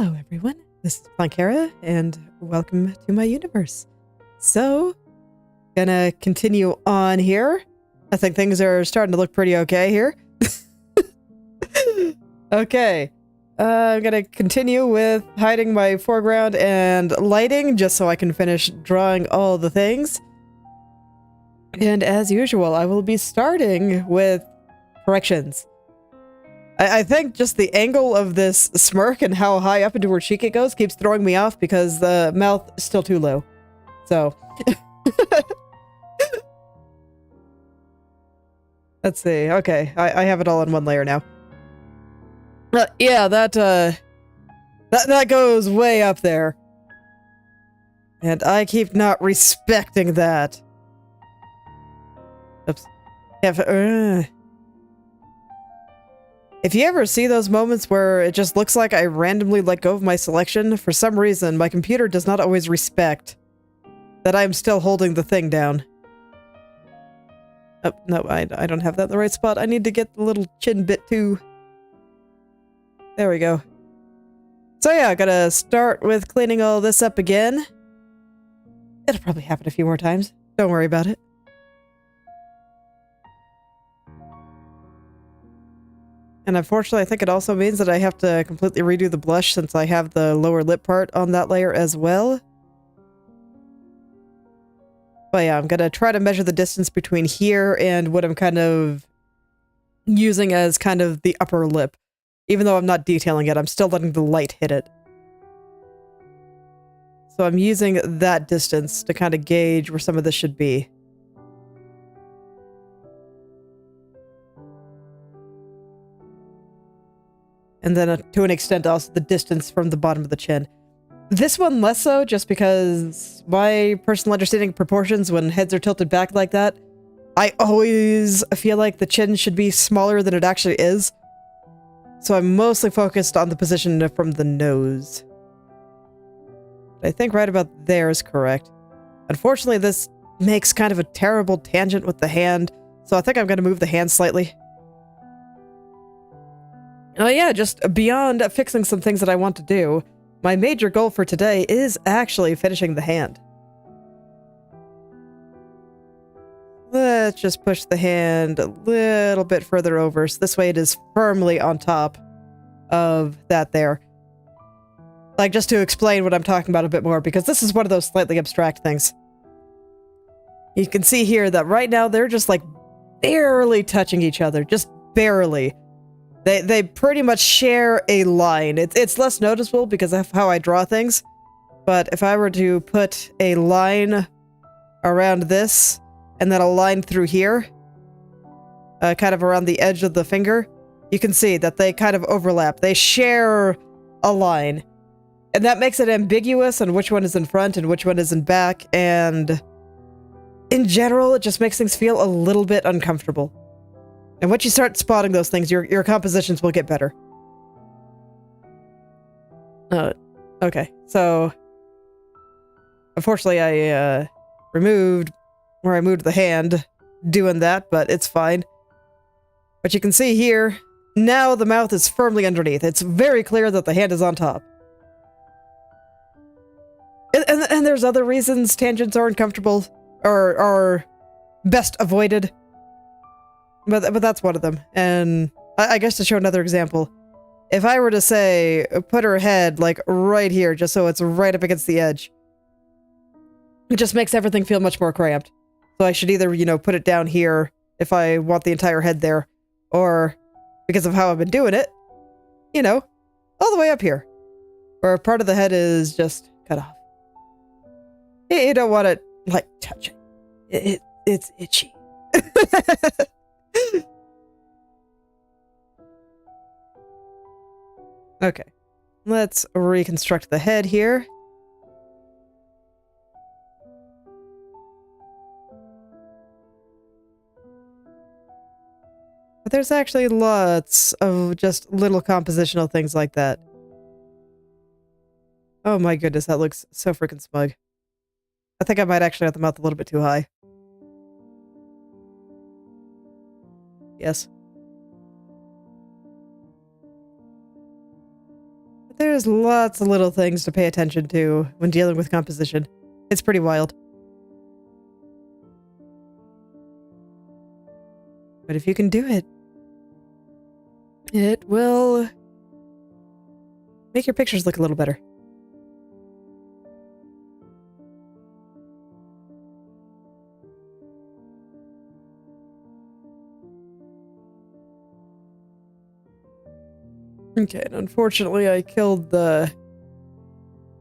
Hello everyone, this is Planckera, and welcome to my universe. So, gonna continue on here. I think things are starting to look pretty okay here. Okay, I'm gonna continue with hiding my foreground and lighting, just so I can finish drawing all the things. And as usual, I will be starting with corrections. I think just the angle of this smirk and how high up into her cheek it goes keeps throwing me off because the mouth is still too low. So. Let's see. Okay, I have it all in one layer now. Yeah, that goes way up there. And I keep not respecting that. Oops. If you ever see those moments where it just looks like I randomly let go of my selection, for some reason, my computer does not always respect that I'm still holding the thing down. Oh, no, I don't have that in the right spot. I need to get the little chin bit too. There we go. So yeah, I gotta start with cleaning all this up again. It'll probably happen a few more times. Don't worry about it. And unfortunately, I think it also means that I have to completely redo the blush since I have the lower lip part on that layer as well. But yeah, I'm gonna try to measure the distance between here and what I'm kind of using as kind of the upper lip. Even though I'm not detailing it, I'm still letting the light hit it. So I'm using that distance to kind of gauge where some of this should be. And then to an extent also the distance from the bottom of the chin. This one less so, just because my personal understanding of proportions when heads are tilted back like that, I always feel like the chin should be smaller than it actually is. So I'm mostly focused on the position from the nose. I think right about there is correct. Unfortunately, this makes kind of a terrible tangent with the hand, so I think I'm going to move the hand slightly. Oh yeah, just beyond fixing some things that I want to do, my major goal for today is actually finishing the hand. Let's just push the hand a little bit further over, so this way it is firmly on top of that there. Like, just to explain what I'm talking about a bit more, because this is one of those slightly abstract things. You can see here that right now they're just like barely touching each other, just barely. They pretty much share a line. It's less noticeable because of how I draw things, but if I were to put a line around this, and then a line through here, kind of around the edge of the finger, you can see that they kind of overlap. They share a line, and that makes it ambiguous on which one is in front and which one is in back, and in general, it just makes things feel a little bit uncomfortable. And once you start spotting those things, your compositions will get better. Okay, so unfortunately I removed where I moved the hand doing that, but it's fine. But you can see here, now the mouth is firmly underneath. It's very clear that the hand is on top. And there's other reasons tangents are uncomfortable, or are best avoided. But that's one of them. And I guess to show another example, if I were to say, put her head like right here, just so it's right up against the edge, it just makes everything feel much more cramped. So I should either, you know, put it down here if I want the entire head there, or because of how I've been doing it, you know, all the way up here, where part of the head is just cut off. You don't want it, like, touching. It's itchy. Okay, let's reconstruct the head here. But there's actually lots of just little compositional things like that. Oh my goodness, that looks so freaking smug. I think I might actually have the mouth a little bit too high. Yes. there's lots of little things to pay attention to when dealing with composition. It's pretty wild. But if you can do it, it will make your pictures look a little better. Okay, and unfortunately I killed the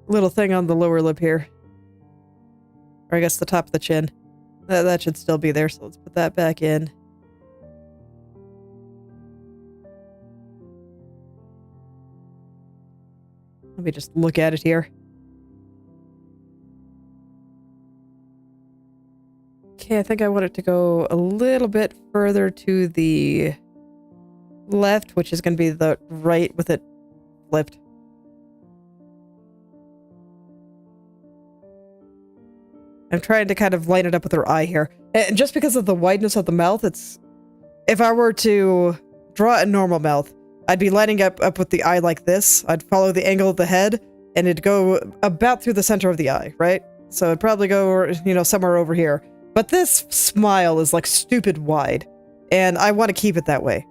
little thing on the lower lip here. Or I guess the top of the chin. That should still be there, so let's put that back in. Let me just look at it here. Okay, I think I want it to go a little bit further to the left, which is going to be the right with it flipped. I'm trying to kind of line it up with her eye here. And just because of the wideness of the mouth, it's... If I were to draw a normal mouth, I'd be lining up with the eye like this. I'd follow the angle of the head, and it'd go about through the center of the eye, right? So it'd probably go, you know, somewhere over here. But this smile is like stupid wide, and I want to keep it that way.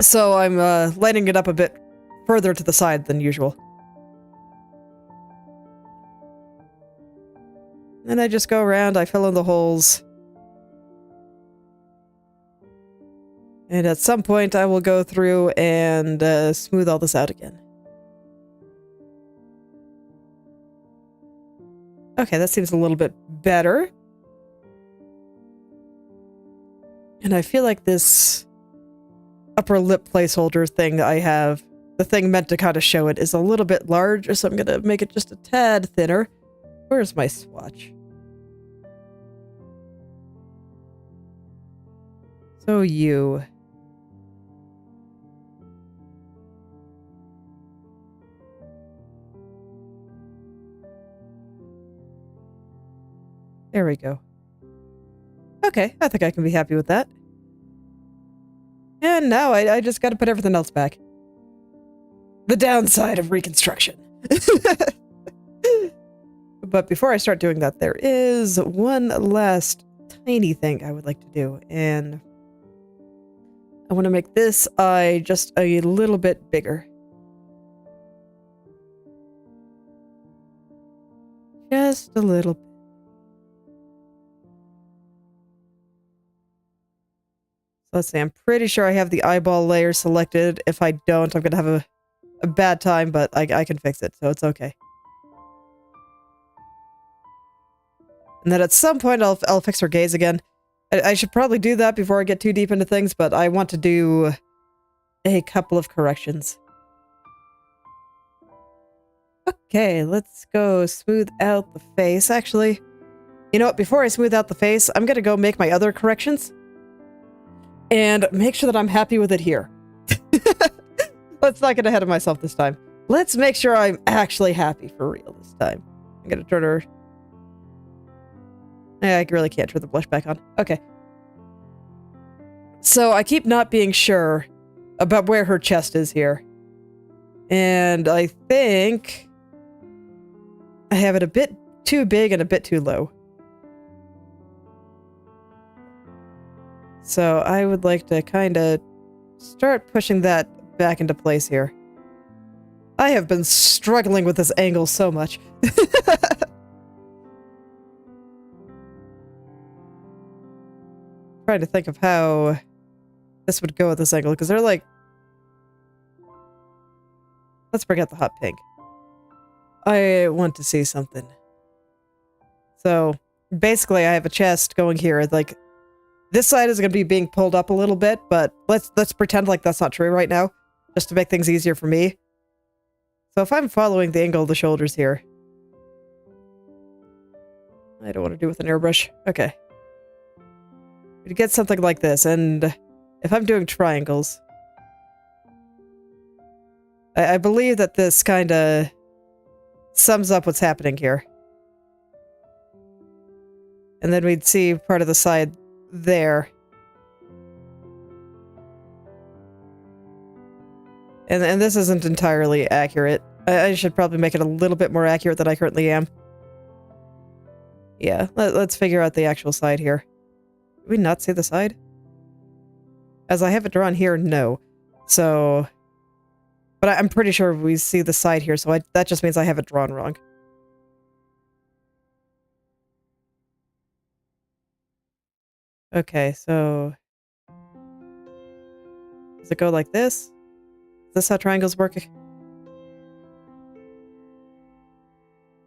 So I'm lining it up a bit further to the side than usual. Then I just go around, I fill in the holes. And at some point I will go through and smooth all this out again. Okay, that seems a little bit better. And I feel like this upper lip placeholder thing that I have, the thing meant to kind of show it, is a little bit large, so I'm going to make it just a tad thinner. Where's my swatch? So you... There we go. Okay, I think I can be happy with that. And now I just gotta put everything else back. The downside of reconstruction. But before I start doing that, there is one last tiny thing I would like to do, and I want to make this eye just a little bit bigger. Just a little bit. So let's see, I'm pretty sure I have the eyeball layer selected. If I don't, I'm going to have a bad time, but I can fix it, so it's okay. And then at some point, I'll fix her gaze again. I should probably do that before I get too deep into things, but I want to do a couple of corrections. Okay, let's go smooth out the face. Actually, you know what? Before I smooth out the face, I'm going to go make my other corrections and make sure that I'm happy with it here. Let's not get ahead of myself this time. Let's make sure I'm actually happy for real this time. I'm going to turn her... I really can't turn the blush back on. Okay. So I keep not being sure about where her chest is here. And I think I have it a bit too big and a bit too low. So I would like to kind of start pushing that back into place here. I have been struggling with this angle so much. Trying to think of how this would go at this angle, because they're like... Let's forget the hot pink. I want to see something. So, basically I have a chest going here, like... This side is going to be being pulled up a little bit, but let's pretend like that's not true right now, just to make things easier for me. So if I'm following the angle of the shoulders here... I don't want to do it with an airbrush. Okay. To get something like this, and if I'm doing triangles, I believe that this kind of sums up what's happening here. And then we'd see part of the side there. And this isn't entirely accurate. I should probably make it a little bit more accurate than I currently am. Yeah, let's figure out the actual side here. Did we not see the side? As I have it drawn here, no. So... But I'm pretty sure we see the side here, so that just means I have it drawn wrong. Okay, so... Does it go like this? Is this how triangles work?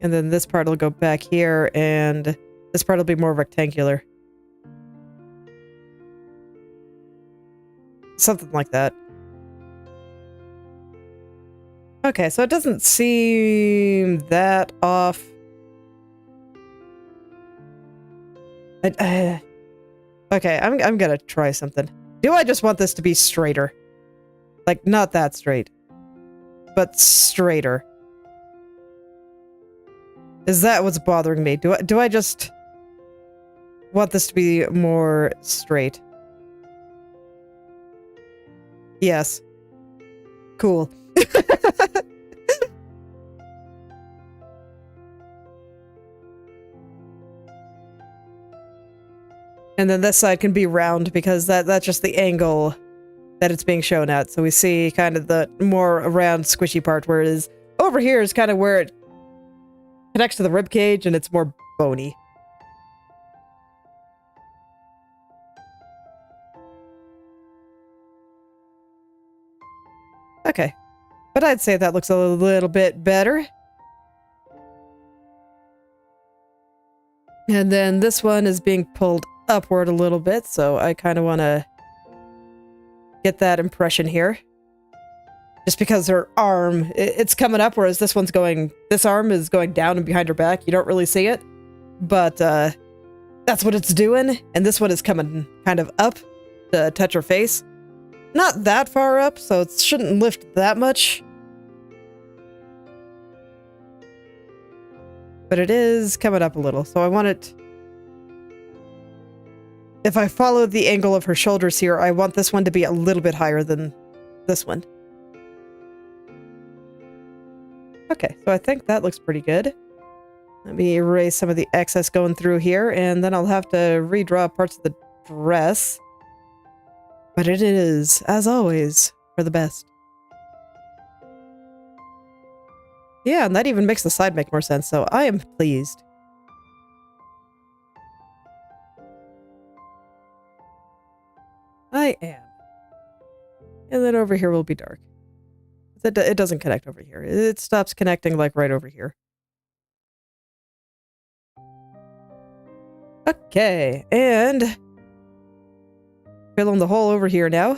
And then this part will go back here, and this part will be more rectangular. Something like that. Okay, so it doesn't seem that off. Okay, I'm gonna try something. Do I just want this to be straighter? Like, not that straight, but straighter. Is that what's bothering me? Do I just want this to be more straight? Yes. Cool. And then this side can be round because that's just the angle that it's being shown at. So we see kind of the more round squishy part, whereas over here is kind of where it connects to the rib cage and it's more bony. Okay. But I'd say that looks a little bit better. And then this one is being pulled upward a little bit, so I kind of want to get that impression here. Just because her arm, it's coming up, whereas this arm is going down and behind her back. You don't really see it, but that's what it's doing. And this one is coming kind of up to touch her face. Not that far up, so it shouldn't lift that much. But it is coming up a little, so I want it... If I follow the angle of her shoulders here, I want this one to be a little bit higher than this one. Okay, so I think that looks pretty good. Let me erase some of the excess going through here, and then I'll have to redraw parts of the dress. But it is, as always, for the best. Yeah, and that even makes the side make more sense, so I am pleased. I am. And then over here will be dark. It doesn't connect over here. It stops connecting like right over here. Okay, and fill in the hole over here now.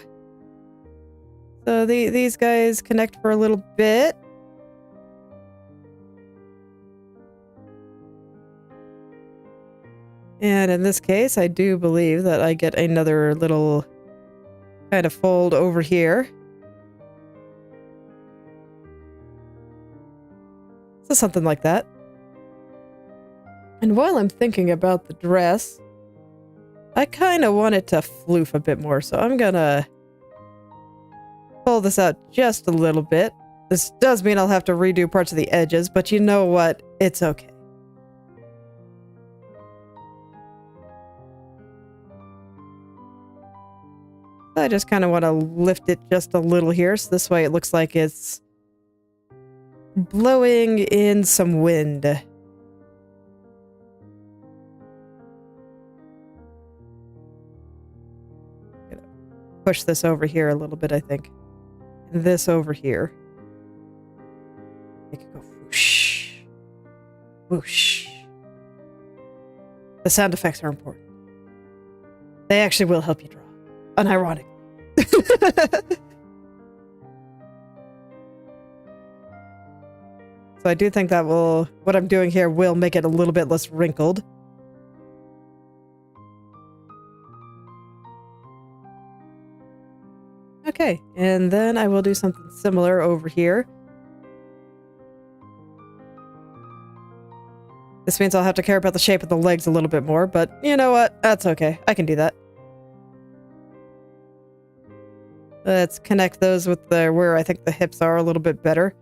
So these guys connect for a little bit. And in this case, I do believe that I get another little kind of fold over here. So something like that. And while I'm thinking about the dress, I kind of want it to floof a bit more, so I'm gonna pull this out just a little bit. This does mean I'll have to redo parts of the edges, but you know what? It's okay. I just kind of want to lift it just a little here, so this way it looks like it's blowing in some wind. Gonna push this over here a little bit, I think. And this over here. Make it go whoosh. Whoosh. The sound effects are important. They actually will help you draw. Unironic. So I do think that what I'm doing here will make it a little bit less wrinkled. Okay, and then I will do something similar over here. This means I'll have to care about the shape of the legs a little bit more, but you know what? That's okay. I can do that. Let's connect those with where I think the hips are a little bit better.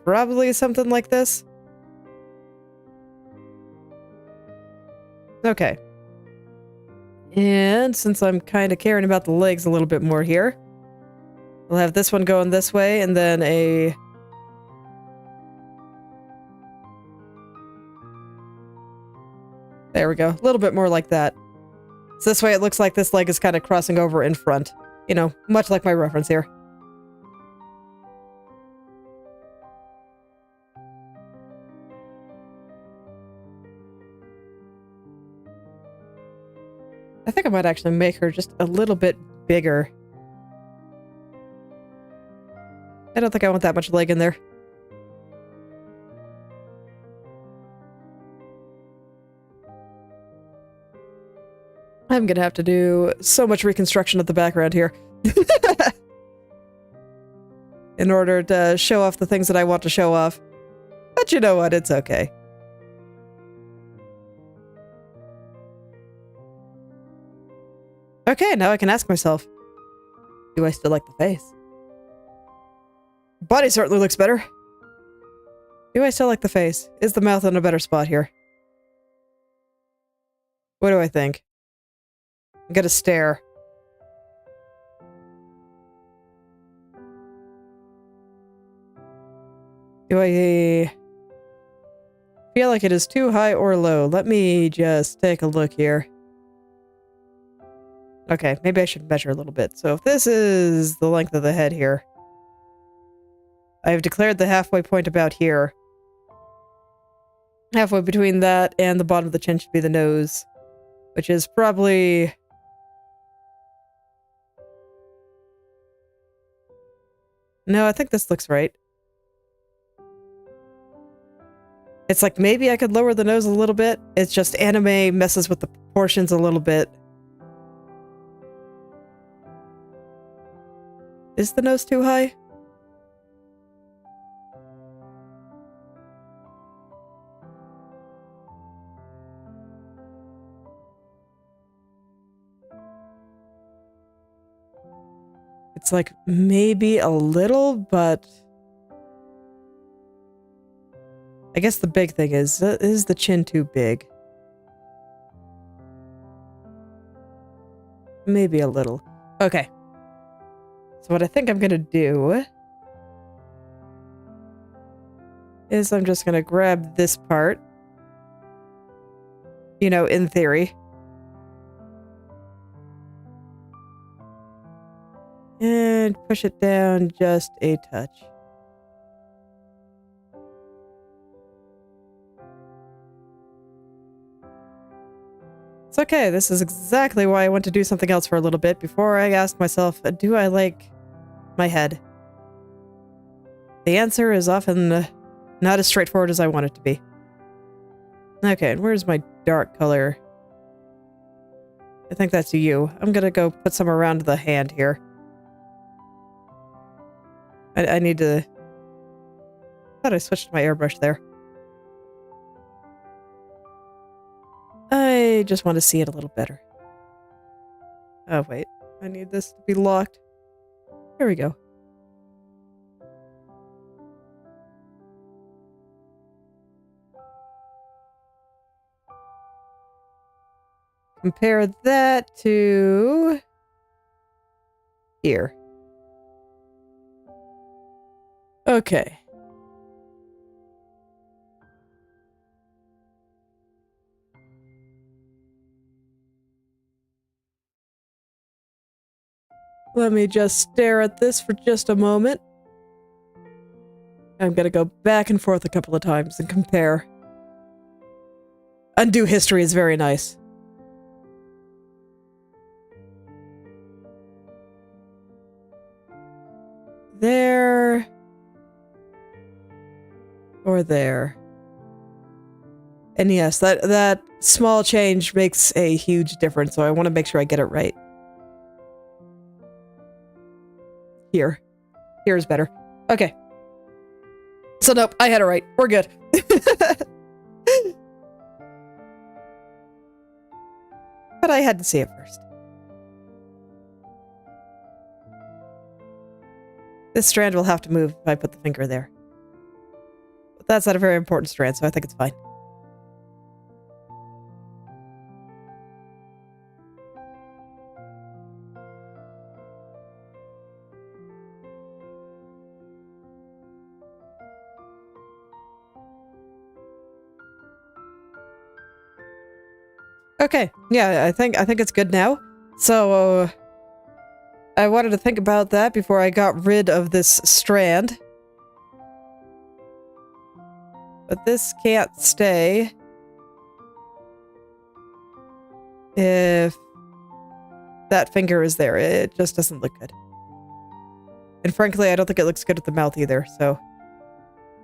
Probably something like this. Okay. And since I'm kind of caring about the legs a little bit more here, we'll have this one going this way, and then a... There we go. A little bit more like that. So this way it looks like this leg is kind of crossing over in front. You know, much like my reference here. I think I might actually make her just a little bit bigger. I don't think I want that much leg in there. I'm gonna have to do so much reconstruction of the background here. In order to show off the things that I want to show off. But you know what? It's okay. Okay, now I can ask myself, do I still like the face? Body certainly looks better. Do I still like the face? Is the mouth in a better spot here? What do I think? I'm gonna stare. Do I feel like it is too high or low? Let me just take a look here. Okay, maybe I should measure a little bit. So if this is the length of the head here, I have declared the halfway point about here. Halfway between that and the bottom of the chin should be the nose, which is probably... No, I think this looks right. It's like maybe I could lower the nose a little bit. It's just anime messes with the proportions a little bit. Is the nose too high? It's like maybe a little, but I guess the big thing is the chin too big? Maybe a little. Okay. So what I think I'm gonna do is I'm just gonna grab this part, you know, in theory, and push it down just a touch. It's okay, this is exactly why I went to do something else for a little bit before I asked myself, do I like my head? The answer is often not as straightforward as I want it to be. Okay, and where's my dark color? I think that's you. I'm gonna go put some around the hand here. I need to... I thought I switched my airbrush there. I just want to see it a little better. Oh, wait. I need this to be locked. Here we go. Compare that to... here. Okay. Let me just stare at this for just a moment. I'm gonna go back and forth a couple of times and compare. Undo history is very nice. There. Or there. And yes, that small change makes a huge difference, so I want to make sure I get it right. Here. Here is better. Okay. So nope, I had it right. We're good. But I had to see it first. This strand will have to move if I put the finger there. But that's not a very important strand, so I think it's fine. Okay, yeah, I think it's good now. So, I wanted to think about that before I got rid of this strand. But this can't stay if that finger is there. It just doesn't look good. And frankly, I don't think it looks good at the mouth either, so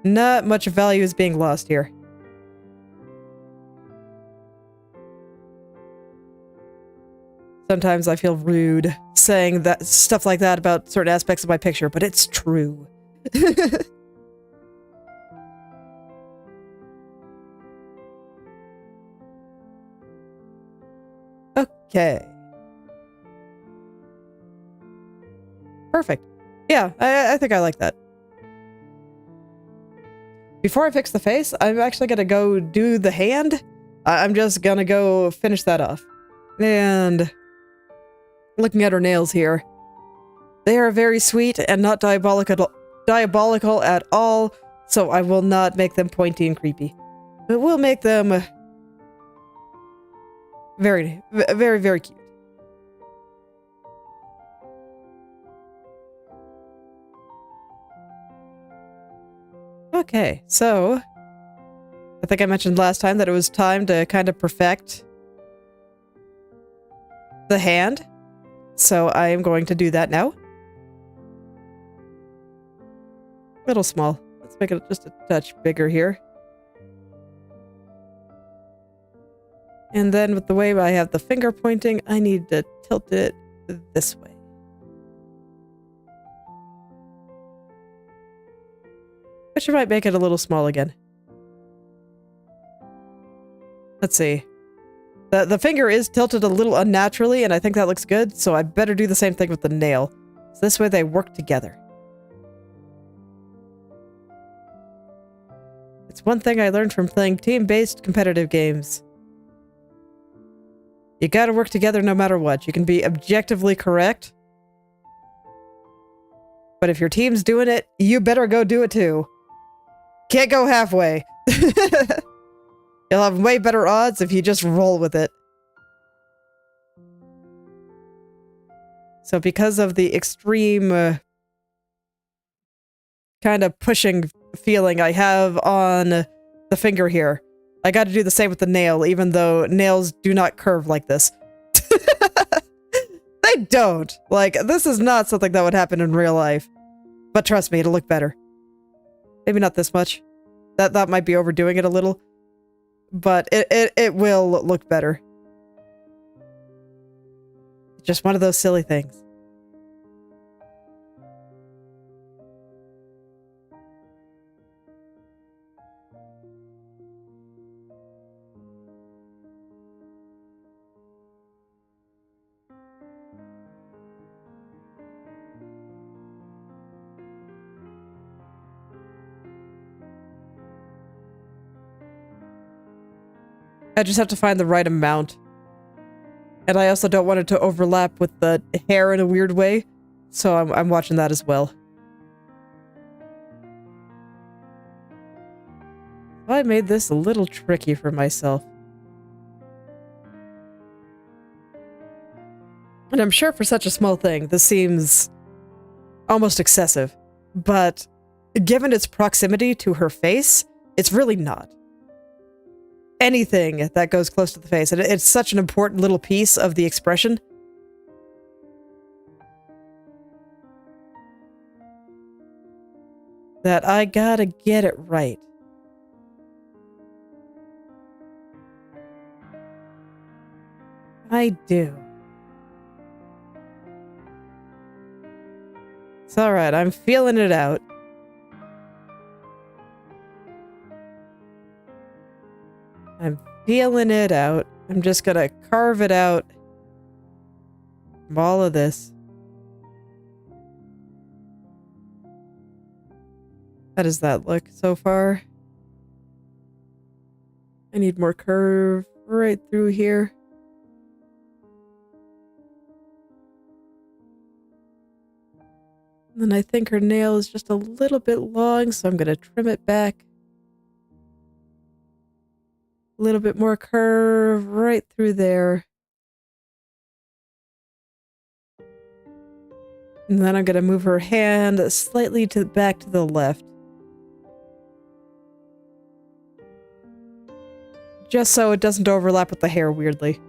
not much value is being lost here. Sometimes I feel rude saying that stuff like that about certain aspects of my picture, but it's true. Okay. Perfect. Yeah, I think I like that. Before I fix the face, I'm actually gonna go do the hand. I'm just gonna go finish that off. And looking at her nails here, they are very sweet and not diabolical at all, so I will not make them pointy and creepy. But we'll make them very, very, very cute. Okay, so I think I mentioned last time that it was time to kind of perfect the hand. So I am going to do that now. A little small. Let's make it just a touch bigger here. And then with the way I have the finger pointing, I need to tilt it this way. Which might make it a little small again. Let's see. The finger is tilted a little unnaturally, and I think that looks good, so I better do the same thing with the nail. So this way they work together. It's one thing I learned from playing team-based competitive games. You gotta work together no matter what. You can be objectively correct, but if your team's doing it, you better go do it too. Can't go halfway. You'll have way better odds if you just roll with it. So because of the extreme kind of pushing feeling I have on the finger here, I got to do the same with the nail, even though nails do not curve like this. They don't. Like, this is not something that would happen in real life. But trust me, it'll look better. Maybe not this much. That might be overdoing it a little. But it will look better. Just one of those silly things. I just have to find the right amount. And I also don't want it to overlap with the hair in a weird way, so I'm watching that as well. I made this a little tricky for myself. And I'm sure for such a small thing, this seems almost excessive. But given its proximity to her face, it's really not. Anything that goes close to the face. And it's such an important little piece of the expression. That I gotta get it right. I do. It's alright, I'm feeling it out. I'm feeling it out. I'm just gonna carve it out from all of this. How does that look so far? I need more curve right through here. And then I think her nail is just a little bit long, so I'm going to trim it back. A little bit more curve right through there. And then I'm going to move her hand slightly back to the left. Just so it doesn't overlap with the hair weirdly.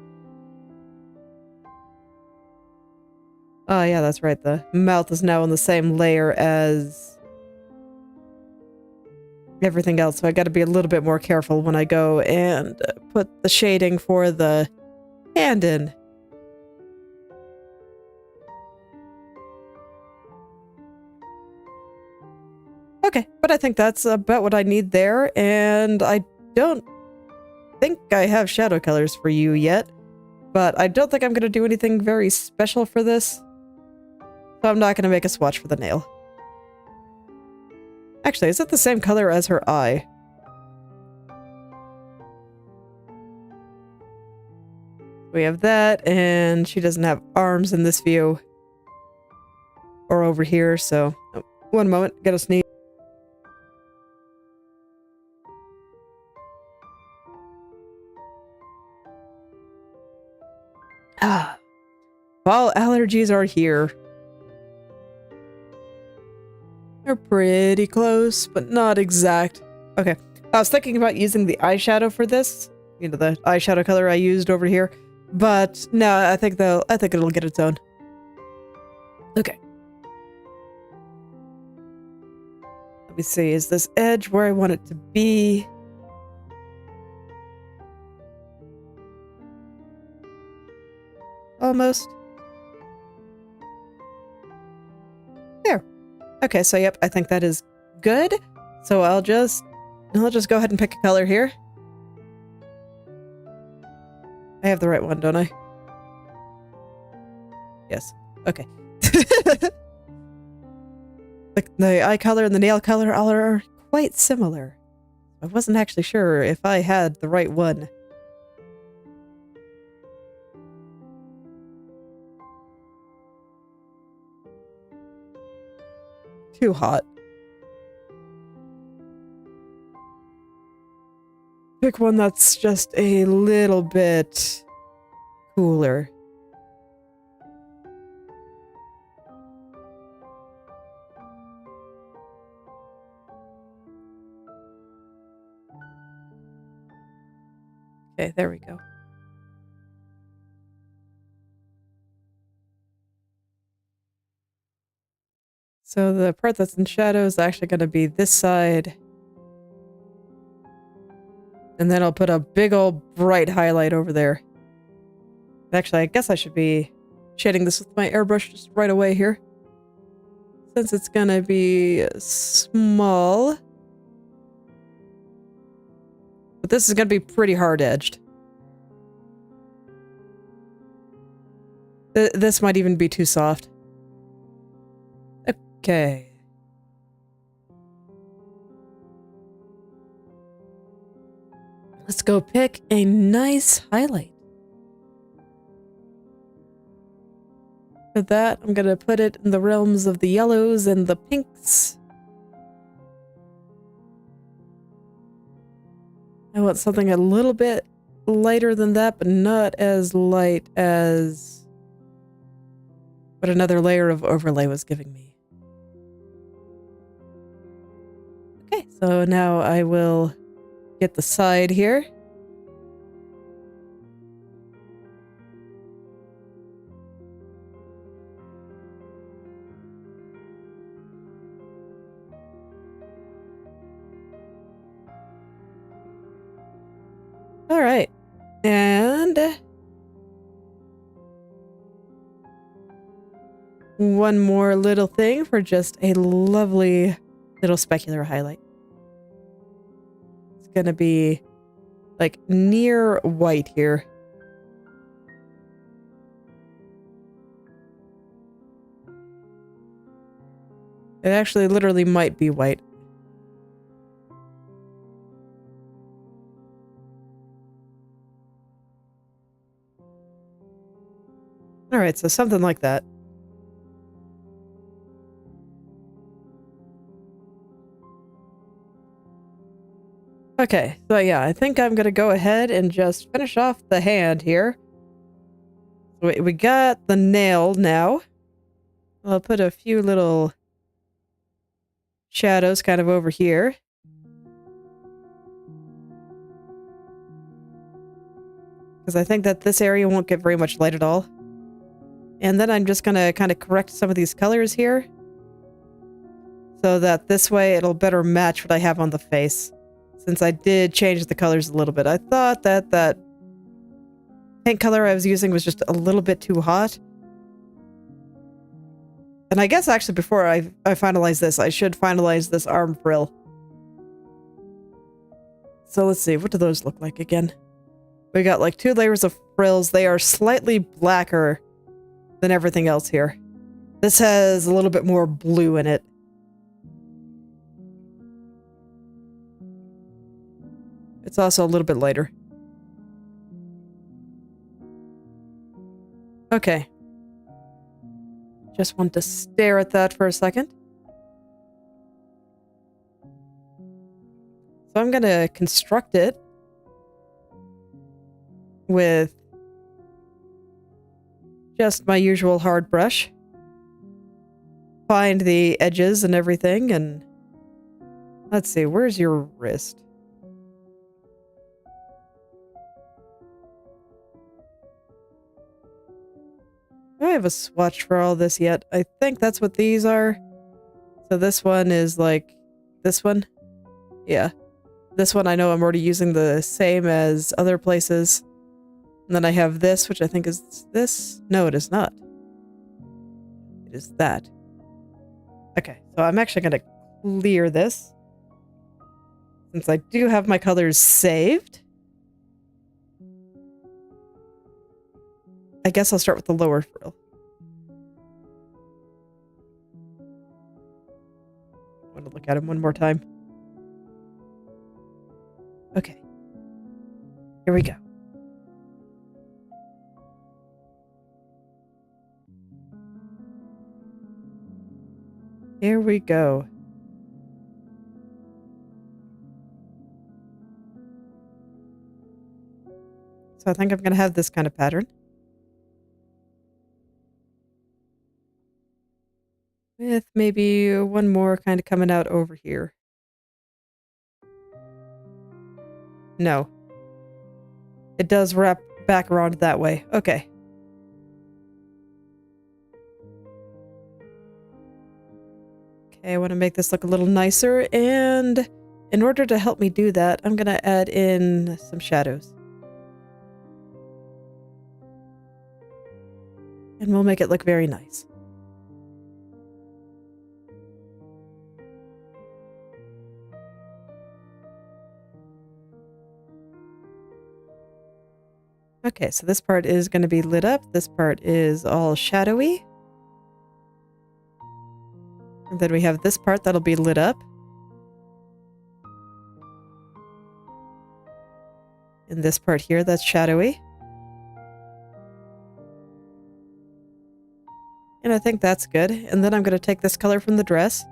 Oh yeah, that's right. The mouth is now on the same layer as everything else, so I gotta be a little bit more careful when I go and put the shading for the hand in. Okay, but I think that's about what I need there, and I don't think I have shadow colors for you yet, but I don't think I'm gonna do anything very special for this, so I'm not gonna make a swatch for the nail. Actually, is it the same color as her eye? We have that, and she doesn't have arms in this view. Or over here, so... Oh, one moment, gotta sneeze. Ah. Fall allergies are here. They're pretty close, but not exact. Okay. I was thinking about using the eyeshadow for this. You know, the eyeshadow color I used over here. But no, I think it'll get its own. Okay. Let me see. Is this edge where I want it to be? Almost. There. Okay, so yep, I think that is good. So I'll just go ahead and pick a color here. I have the right one, don't I? Yes. Okay. The eye color and the nail color are quite similar. I wasn't actually sure if I had the right one. Too hot. Pick one that's just a little bit cooler. Okay, there we go. So the part that's in shadow is actually going to be this side. And then I'll put a big old bright highlight over there. Actually, I guess I should be shading this with my airbrush just right away here. Since it's going to be small. But this is going to be pretty hard-edged. This might even be too soft. Okay. Let's go pick a nice highlight. For that, I'm going to put it in the realms of the yellows and the pinks. I want something a little bit lighter than that, but not as light as what another layer of overlay was giving me. Okay, so now I will get the side here. All right, and one more little thing for just a lovely little specular highlight. It's gonna be like near white here. It actually literally might be white. Alright, so something like that. Okay, so yeah, I think I'm gonna go ahead and just finish off the hand here. We got the nail now. I'll put a few little shadows kind of over here. Because I think that this area won't get very much light at all. And then I'm just gonna kind of correct some of these colors here. So that this way it'll better match what I have on the face. Since I did change the colors a little bit. I thought that that paint color I was using was just a little bit too hot. And I guess actually before I finalize this, I should finalize this arm frill. So let's see, what do those look like again? We got like 2 layers of frills. They are slightly blacker than everything else here. This has a little bit more blue in it. It's also a little bit lighter. Okay. Just want to stare at that for a second. So I'm going to construct it with just my usual hard brush. Find the edges and everything, and let's see, where's your wrist? Do I have a swatch for all this yet? I think that's what these are. So this one is like this one. Yeah. This one I know I'm already using the same as other places. And then I have this, which I think is this. No, it is not. It is that. Okay, so I'm actually going to clear this. Since I do have my colors saved. I guess I'll start with the lower frill. I want to look at him one more time. Okay. Here we go. Here we go. So I think I'm going to have this kind of pattern. With maybe one more kind of coming out over here. No. It does wrap back around that way. Okay. Okay, I want to make this look a little nicer, and in order to help me do that, I'm going to add in some shadows. And we'll make it look very nice. Okay, so this part is going to be lit up. This part is all shadowy. And then we have this part that'll be lit up. And this part here that's shadowy. And I think that's good. And then I'm going to take this color from the dress,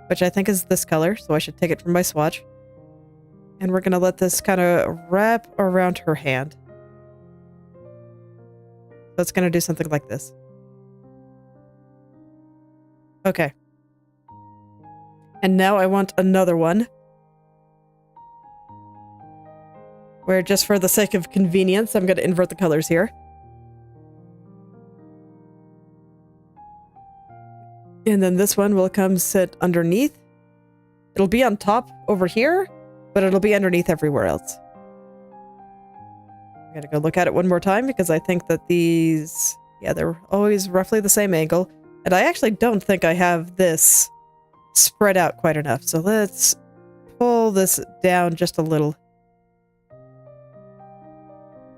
which I think is this color, so I should take it from my swatch. And we're going to let this kind of wrap around her hand. So it's going to do something like this. Okay. And now I want another one. Where just for the sake of convenience, I'm going to invert the colors here. And then this one will come sit underneath. It'll be on top over here, but it'll be underneath everywhere else. I'm gonna go look at it one more time because I think that these, yeah, they're always roughly the same angle. And I actually don't think I have this spread out quite enough. So let's pull this down just a little.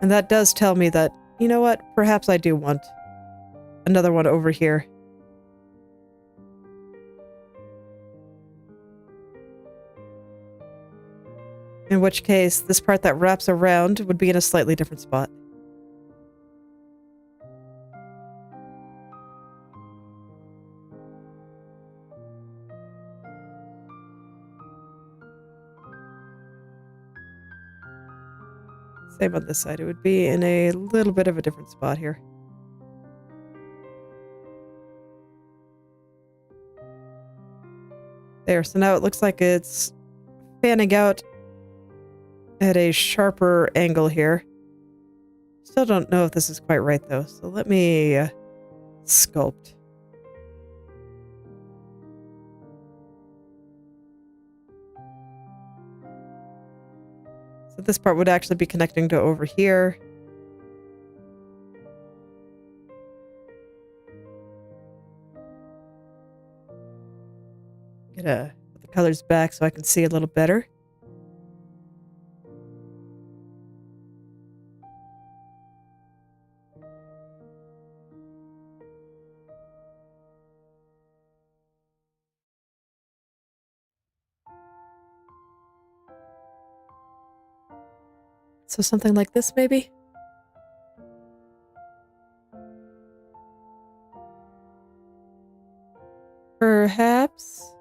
And that does tell me that, you know what, perhaps I do want another one over here. In which case, this part that wraps around would be in a slightly different spot. Same on this side. It would be in a little bit of a different spot here. There, so now it looks like it's fanning out at a sharper angle here. Still don't know if this is quite right though, so let me sculpt. So this part would actually be connecting to over here. Gonna put the colors back so I can see a little better. So something like this, maybe? Perhaps?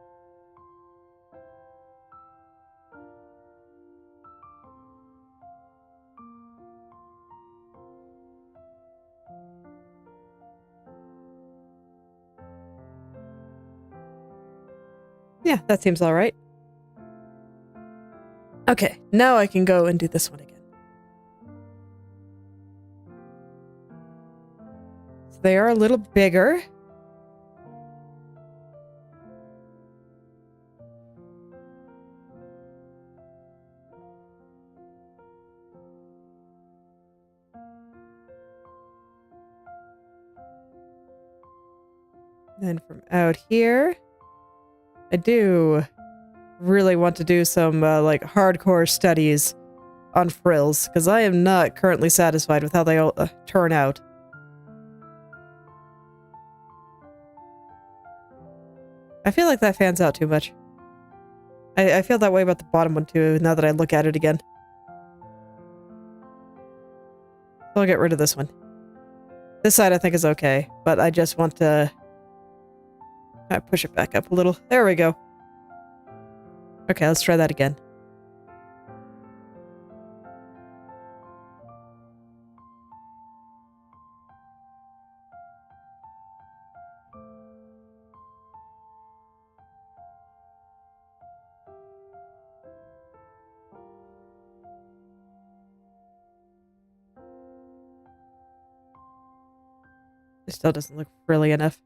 Yeah, that seems all right. Okay, now I can go and do this one again. So they are a little bigger. Then from out here, I do really want to do some like hardcore studies on frills because I am not currently satisfied with how they all turn out. I feel like that fans out too much. I feel that way about the bottom one too now that I look at it again. So I'll get rid of this one. This side I think is okay, but I just want to push it back up a little. There we go. Okay, let's try that again. It still doesn't look frilly enough.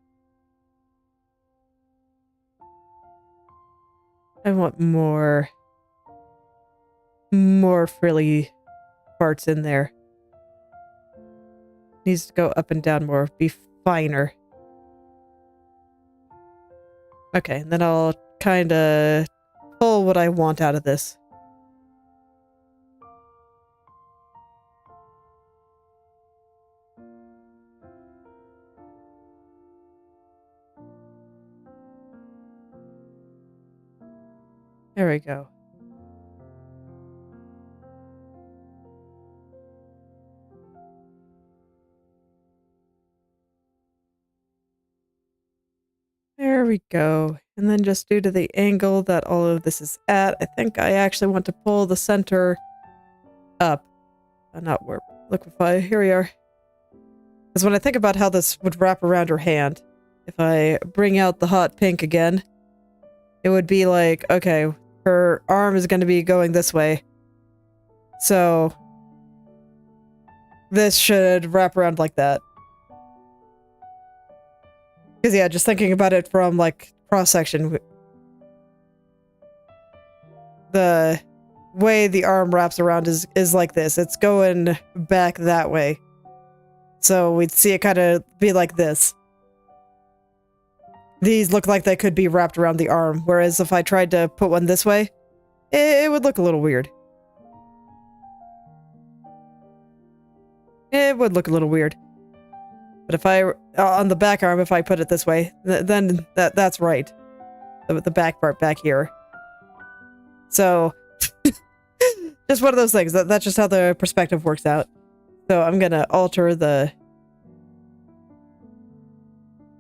I want more frilly parts in there. Needs to go up and down more, be finer. Okay, and then I'll kind of pull what I want out of this. There we go. There we go. And then just due to the angle that all of this is at, I think I actually want to pull the center up. Not warp. Liquefy. Here we are. Because when I think about how this would wrap around her hand, if I bring out the hot pink again, it would be like, okay, her arm is going to be going this way. So this should wrap around like that. Because yeah, just thinking about it from like cross-section, the way the arm wraps around is like this. It's going back that way. So we'd see it kind of be like this. These look like they could be wrapped around the arm, whereas if I tried to put one this way, it would look a little weird. It would look a little weird. But if I, on the back arm, if I put it this way, then that's right. The back part back here. So, just one of those things. That's just how the perspective works out. So I'm gonna alter the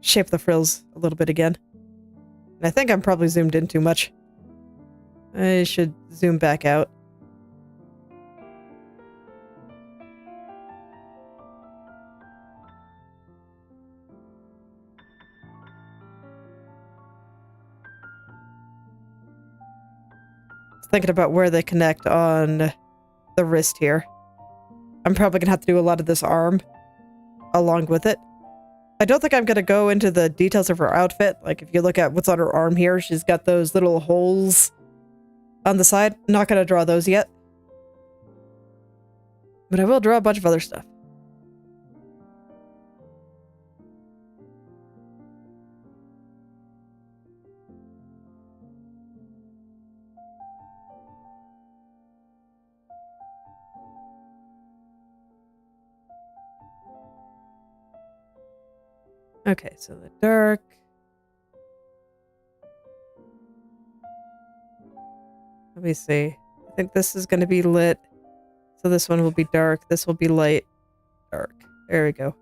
shape of the frills a little bit again. And I think I'm probably zoomed in too much. I should zoom back out. thinking about where they connect on the wrist here. I'm probably gonna have to do a lot of this arm along with it. I don't think I'm gonna go into the details of her outfit. Like, if you look at what's on her arm here, she's got those little holes on the side. Not gonna draw those yet. But I will draw a bunch of other stuff. Okay, so the dark. Let me see. I think this is going to be lit. So this one will be dark. This will be light. Dark. There we go.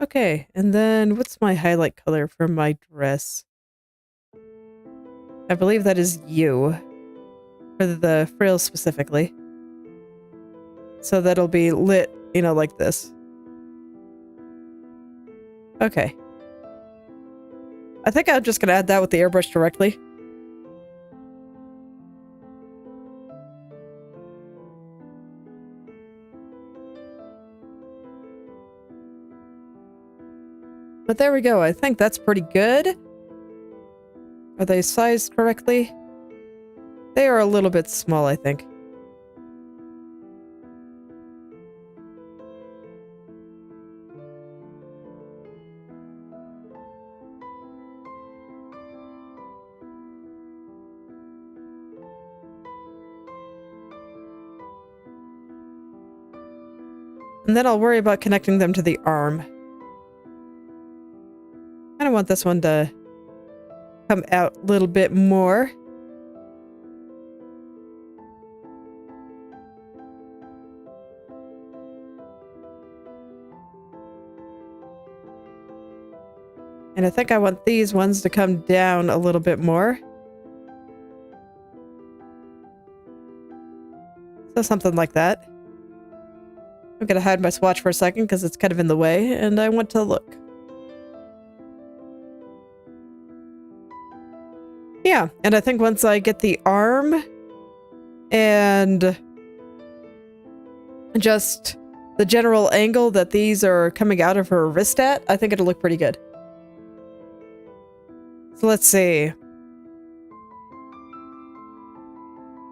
Okay, and then what's my highlight color for my dress? I believe that is you. For the frills specifically. So that'll be lit, you know, like this. Okay. I think I'm just gonna add that with the airbrush directly. But there we go. I think that's pretty good. Are they sized correctly? They are a little bit small, I think. And then I'll worry about connecting them to the arm. I don't want this one to come out a little bit more. And I think I want these ones to come down a little bit more. So something like that. I'm gonna hide my swatch for a second because it's kind of in the way and I want to look. Yeah, and I think once I get the arm and just the general angle that these are coming out of her wrist at, I think it'll look pretty good. So let's see.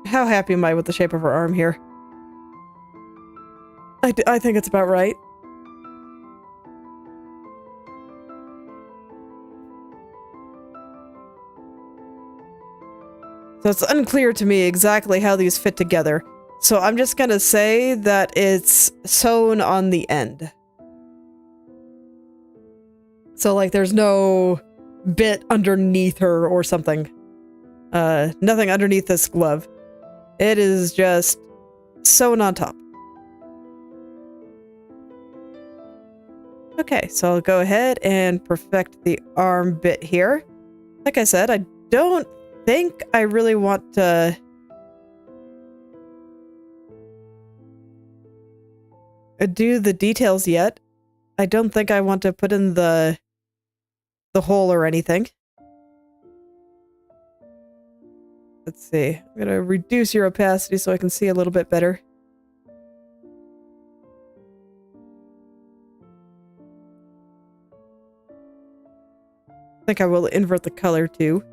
How happy am I with the shape of her arm here? I think it's about right. So it's unclear to me exactly how these fit together. So I'm just gonna say that it's sewn on the end. So like there's no bit underneath her or something. Nothing underneath this glove. It is just sewn on top. Okay, so I'll go ahead and perfect the arm bit here. Like I said, I don't think I really want to do the details yet. I don't think I want to put in the hole or anything. Let's see. I'm going to reduce your opacity so I can see a little bit better. I think I will invert the color too.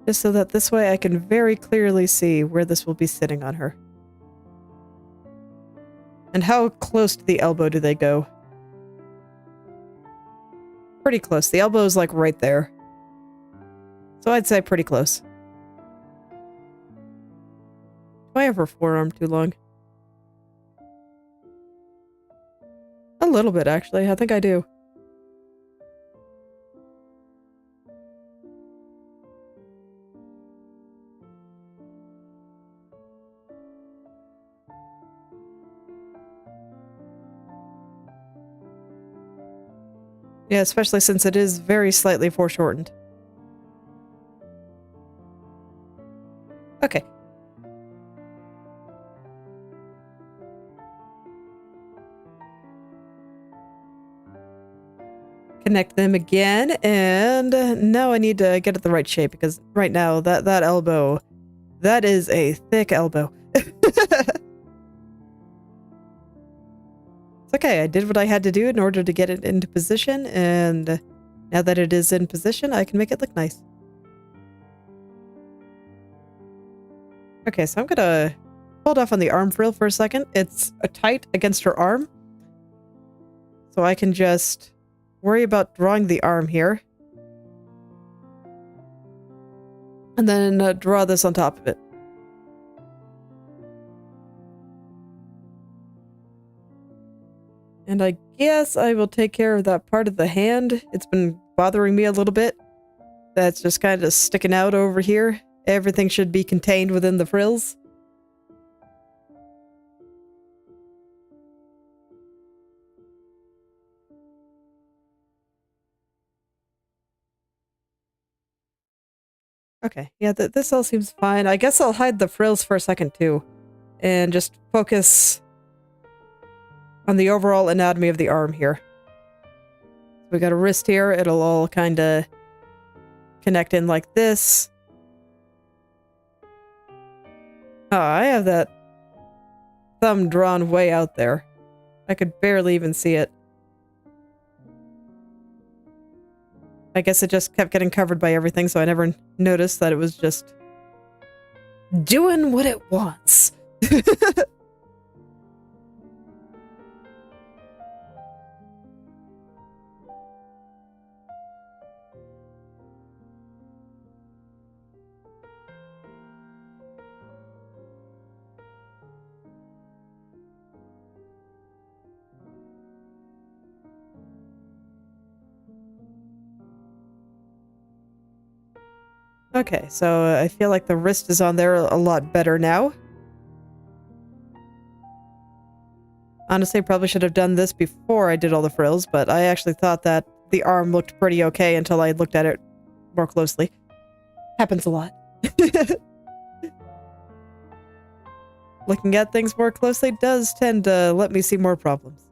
Just so that this way I can very clearly see where this will be sitting on her. And how close to the elbow do they go? Pretty close. The elbow is like right there. So I'd say pretty close. Do I have her forearm too long? A little bit, actually. I think I do. Yeah, especially since it is very slightly foreshortened. Okay. Connect them again, and now I need to get it the right shape, because right now, that elbow, that is a thick elbow. It's okay, I did what I had to do in order to get it into position, and now that it is in position, I can make it look nice. Okay, so I'm gonna hold off on the arm frill for a second. It's tight against her arm, so I can just worry about drawing the arm here. And then draw this on top of it. And I guess I will take care of that part of the hand. It's been bothering me a little bit. That's just kind of sticking out over here. Everything should be contained within the frills. Okay, yeah, this all seems fine. I guess I'll hide the frills for a second too, and just focus on the overall anatomy of the arm here. We got a wrist here. It'll all kind of connect in like this. Oh, I have that thumb drawn way out there. I could barely even see it. I guess it just kept getting covered by everything, so I never noticed that it was just doing what it wants. Okay, so I feel like the wrist is on there a lot better now. Honestly, probably should have done this before I did all the frills, but I actually thought that the arm looked pretty okay until I looked at it more closely. Happens a lot. Looking at things more closely does tend to let me see more problems.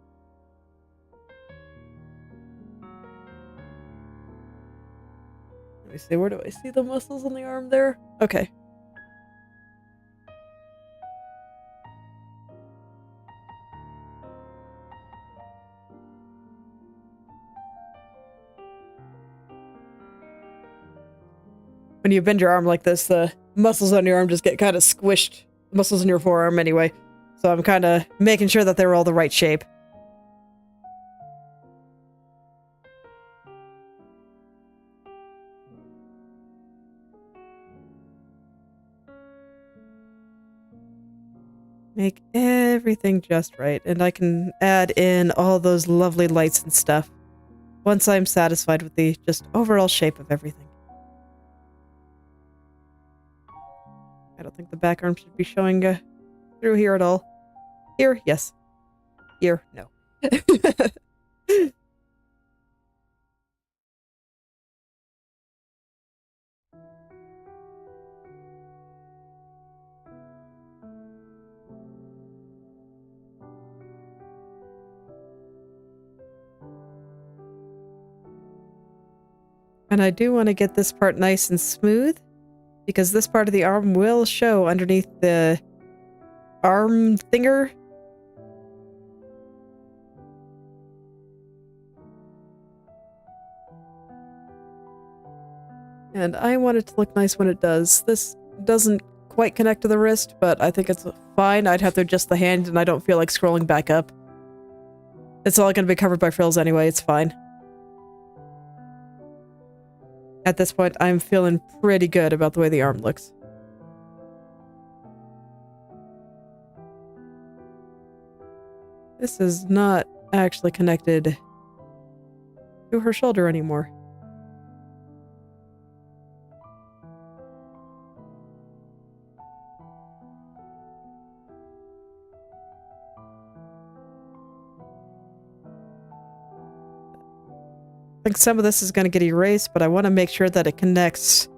Let me see, where do I see the muscles on the arm there? Okay. When you bend your arm like this, the muscles on your arm just get kind of squished. The muscles in your forearm anyway. So I'm kind of making sure that they're all the right shape. Make everything just right, and I can add in all those lovely lights and stuff once I'm satisfied with the just overall shape of everything. I don't think the back arm should be showing through here at all. Here, yes. Here, no. And I do want to get this part nice and smooth, because this part of the arm will show underneath the arm thinger. And I want it to look nice when it does. This doesn't quite connect to the wrist, but I think it's fine. I'd have to adjust the hand, and I don't feel like scrolling back up. It's all going to be covered by frills anyway, it's fine. At this point, I'm feeling pretty good about the way the arm looks. This is not actually connected to her shoulder anymore. I think some of this is going to get erased, but I want to make sure that it connects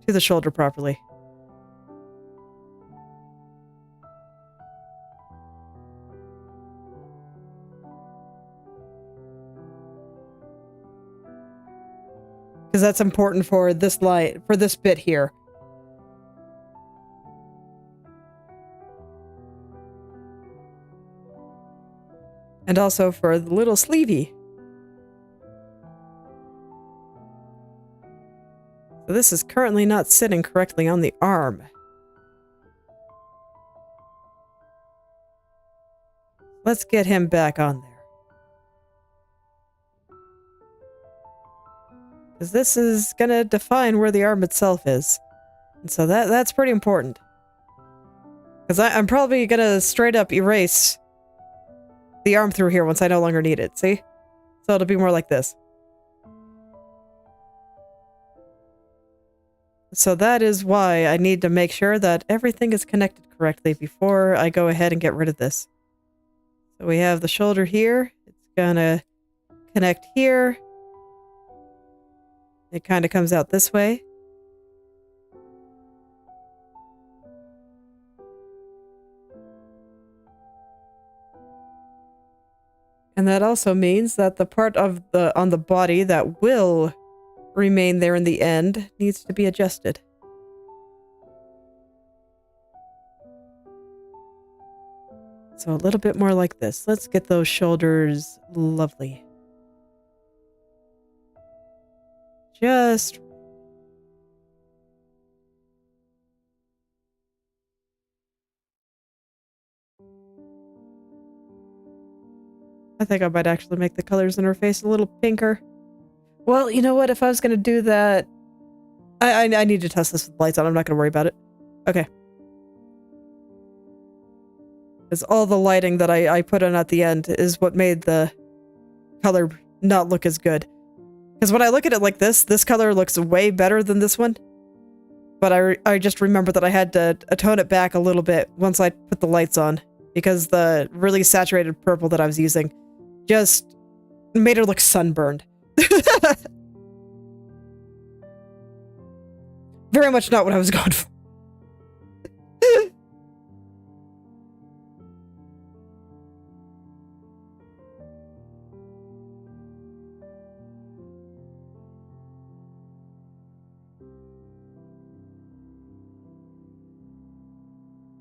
to the shoulder properly. because that's important for this light, for this bit here. And also for the little sleevey. So this is currently not sitting correctly on the arm. Let's get him back on there. Because this is gonna define where the arm itself is. And so that's pretty important. Because I'm probably gonna straight up erase the arm through here once I no longer need it, see? So it'll be more like this. So that is why I need to make sure that everything is connected correctly before I go ahead and get rid of this. So we have the shoulder here. It's gonna connect here. It kind of comes out this way. And that also means that the part of on the body that will remain there in the end needs to be adjusted. So a little bit more like this. Let's get those shoulders lovely. Just... I think I might actually make the colors in her face a little pinker. Well, you know what? If I was going to do that... I need to test this with lights on. I'm not going to worry about it. Okay. Because all the lighting that I put on at the end is what made the color not look as good. Because when I look at it like this color looks way better than this one. But I just remember that I had to tone it back a little bit once I put the lights on. Because the really saturated purple that I was using just made her look sunburned. Very much not what I was going for.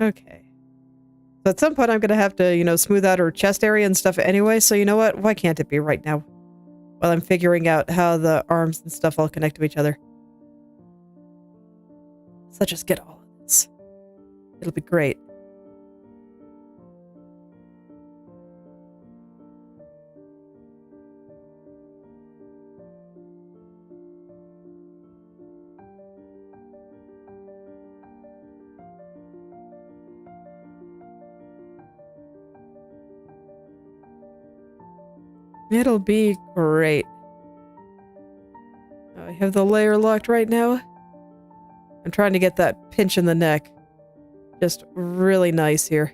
Okay. So at some point I'm going to have to, you know, smooth out her chest area and stuff anyway, so you know what? Why can't it be right now? While I'm figuring out how the arms and stuff all connect to each other. So let's just get all of this. It'll be great. It'll be great. I have the layer locked right now. I'm trying to get that pinch in the neck. Just really nice here.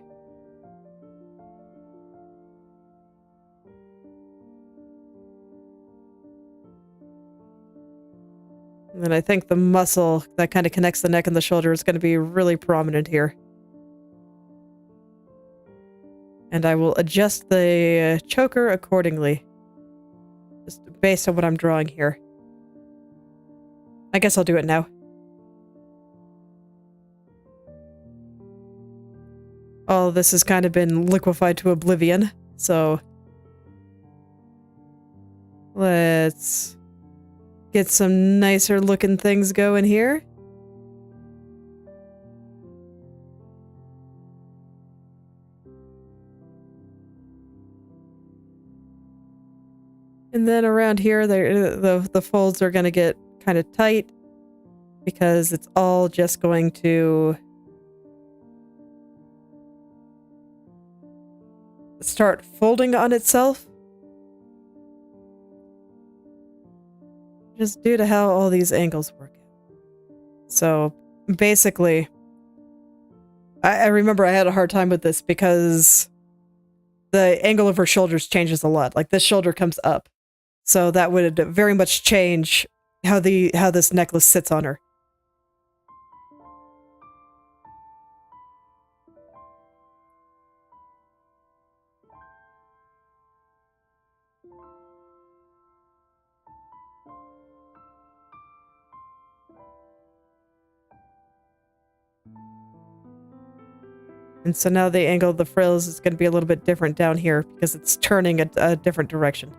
And then I think the muscle that kind of connects the neck and the shoulder is going to be really prominent here. And I will adjust the choker accordingly. Just based on what I'm drawing here. I guess I'll do it now. All this has kind of been liquefied to oblivion, so... let's get some nicer looking things going here. And then around here, the folds are going to get kind of tight because it's all just going to start folding on itself. Just due to how all these angles work. So basically, I remember I had a hard time with this because the angle of her shoulders changes a lot. Like this shoulder comes up. So that would very much change how this necklace sits on her. And so now the angle of the frills is going to be a little bit different down here because it's turning a different direction.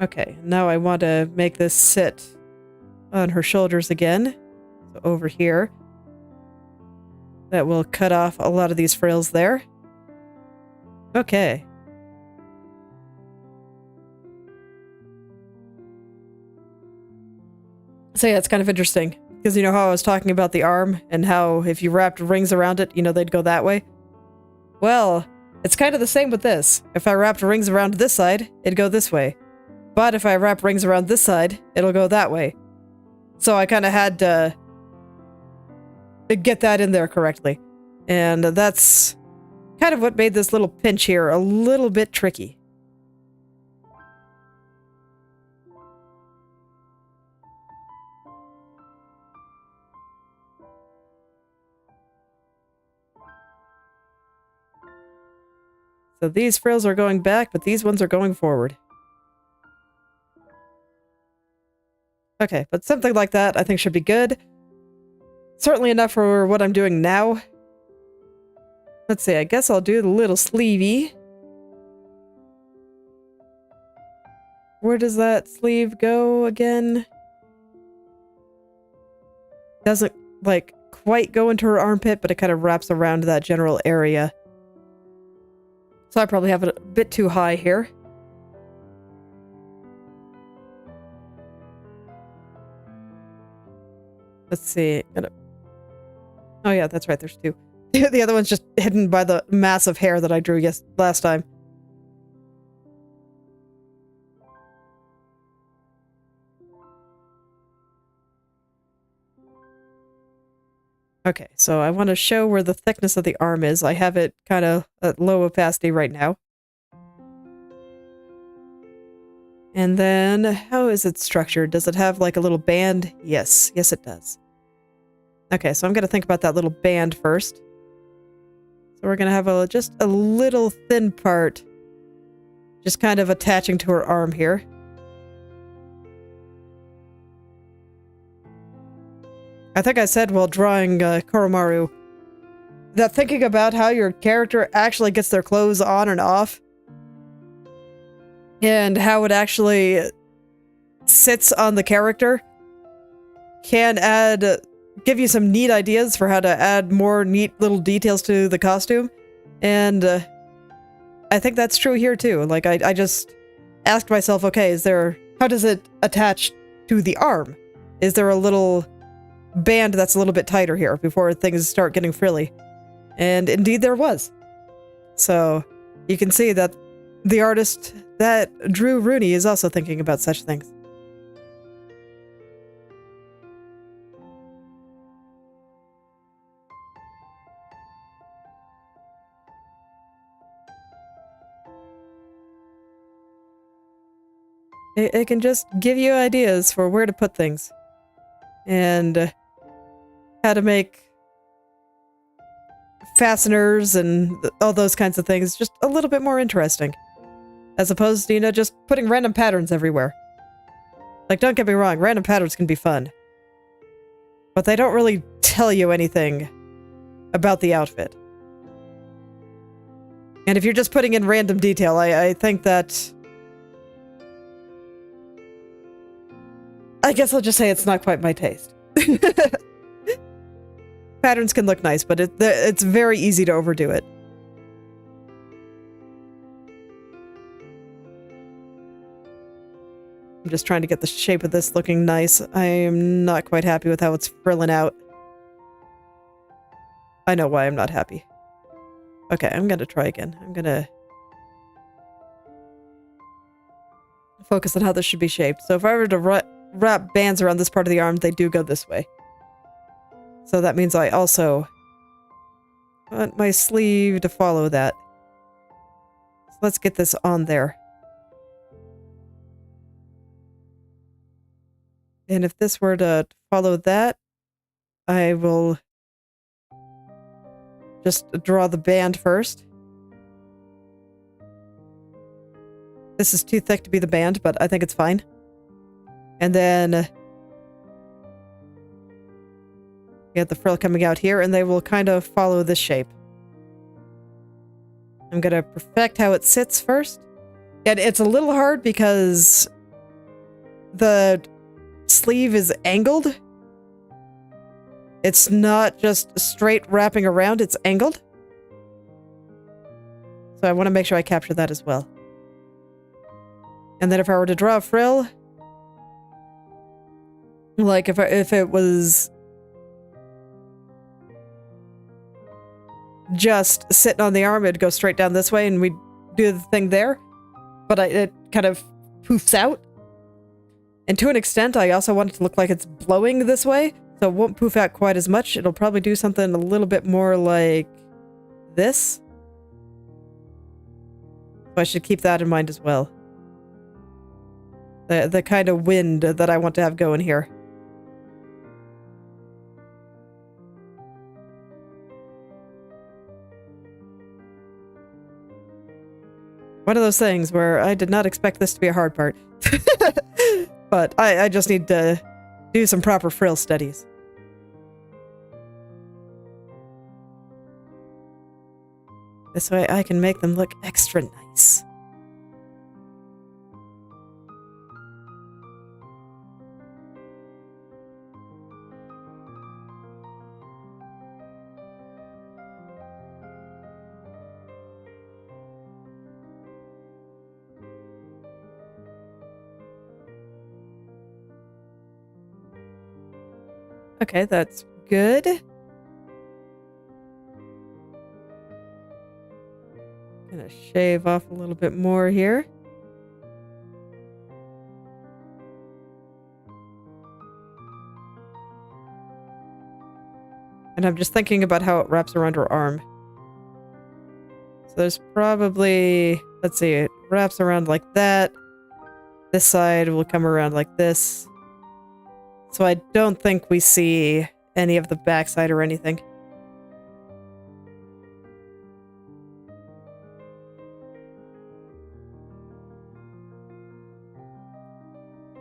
Okay, now I want to make this sit on her shoulders again. So over here. That will cut off a lot of these frills there. Okay. So yeah, it's kind of interesting. Because you know how I was talking about the arm and how if you wrapped rings around it, you know, they'd go that way? Well, it's kind of the same with this. If I wrapped rings around this side, it'd go this way. But if I wrap rings around this side, it'll go that way. So I kind of had to get that in there correctly. And that's kind of what made this little pinch here a little bit tricky. So these frills are going back, but these ones are going forward. Okay, but something like that I think should be good. Certainly enough for what I'm doing now. Let's see, I guess I'll do the little sleevey. Where does that sleeve go again? Doesn't, like, quite go into her armpit, but it kind of wraps around that general area. So I probably have it a bit too high here. Let's see. Oh yeah, that's right, there's two. The other one's just hidden by the massive hair that I drew last time. Okay, so I want to show where the thickness of the arm is. I have it kind of at low opacity right now. And then, how is it structured? Does it have like a little band? Yes, yes it does. Okay, so I'm going to think about that little band first. So we're going to have just a little thin part just kind of attaching to her arm here. I think I said while drawing Koromaru that thinking about how your character actually gets their clothes on and off and how it actually sits on the character can give you some neat ideas for how to add more neat little details to the costume. And I think that's true here too. Like I just asked myself, okay, how does it attach to the arm? Is there a little band that's a little bit tighter here before things start getting frilly? And indeed there was. So you can see that the artist that drew Runie is also thinking about such things. It can just give you ideas for where to put things. And how to make fasteners and all those kinds of things just a little bit more interesting. As opposed to, you know, just putting random patterns everywhere. Like, don't get me wrong, random patterns can be fun. But they don't really tell you anything about the outfit. And if you're just putting in random detail, I think that... I guess I'll just say it's not quite my taste. Patterns can look nice, but it's very easy to overdo it. I'm just trying to get the shape of this looking nice. I am not quite happy with how it's frilling out. I know why I'm not happy. Okay, I'm gonna try again. I'm gonna focus on how this should be shaped. So if I were to wrap bands around this part of the arm, they do go this way. So that means I also want my sleeve to follow that. So let's get this on there. And if this were to follow that, I will just draw the band first. This is too thick to be the band, but I think it's fine. And then, Get the frill coming out here, and they will kind of follow this shape. I'm gonna perfect how it sits first. And it's a little hard because the sleeve is angled. It's not just straight wrapping around, it's angled. So I want to make sure I capture that as well. And then if I were to draw a frill, like if it was just sitting on the arm, it'd go straight down this way and we'd do the thing there. But it kind of poofs out. And to an extent, I also want it to look like it's blowing this way, so it won't poof out quite as much. It'll probably do something a little bit more like this. So I should keep that in mind as well. The kind of wind that I want to have going here. One of those things where I did not expect this to be a hard part. But I just need to do some proper frill studies. This way I can make them look extra nice. Okay, that's good. Gonna shave off a little bit more here. And I'm just thinking about how it wraps around her arm. So there's probably, let's see, it wraps around like that. This side will come around like this. So I don't think we see any of the backside or anything.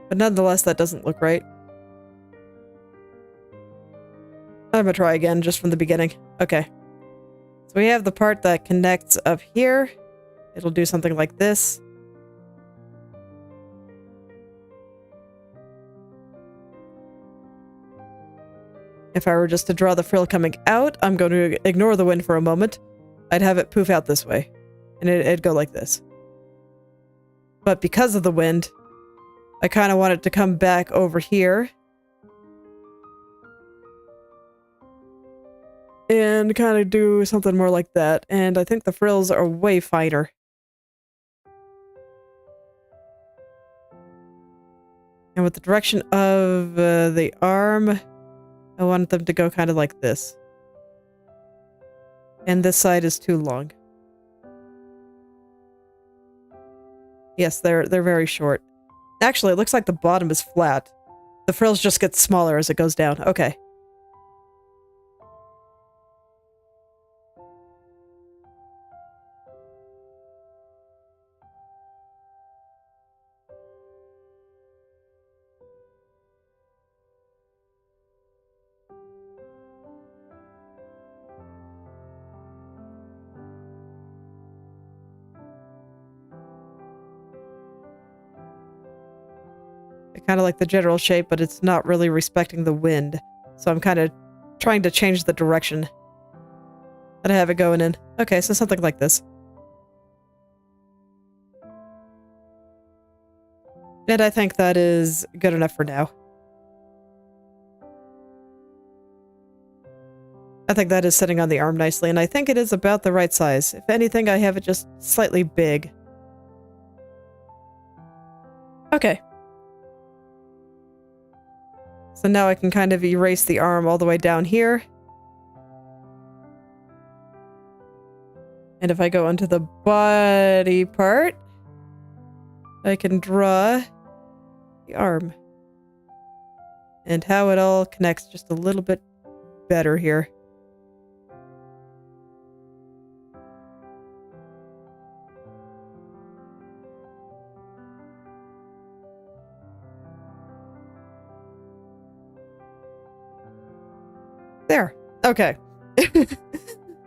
But nonetheless, that doesn't look right. I'm gonna try again, just from the beginning. Okay. So we have the part that connects up here. It'll do something like this. If I were just to draw the frill coming out, I'm going to ignore the wind for a moment. I'd have it poof out this way. And it'd go like this. But because of the wind, I kind of want it to come back over here. And kind of do something more like that. And I think the frills are way finer. And with the direction of the arm, I want them to go kind of like this. And this side is too long. Yes, they're very short. Actually, it looks like the bottom is flat. The frills just get smaller as it goes down. Okay. I kind of like the general shape, but it's not really respecting the wind. So I'm kind of trying to change the direction that I have it going in. Okay, so something like this. And I think that is good enough for now. I think that is sitting on the arm nicely, and I think it is about the right size. If anything, I have it just slightly big. Okay. So now I can kind of erase the arm all the way down here. And if I go onto the body part, I can draw the arm. And how it all connects just a little bit better here. There. Okay.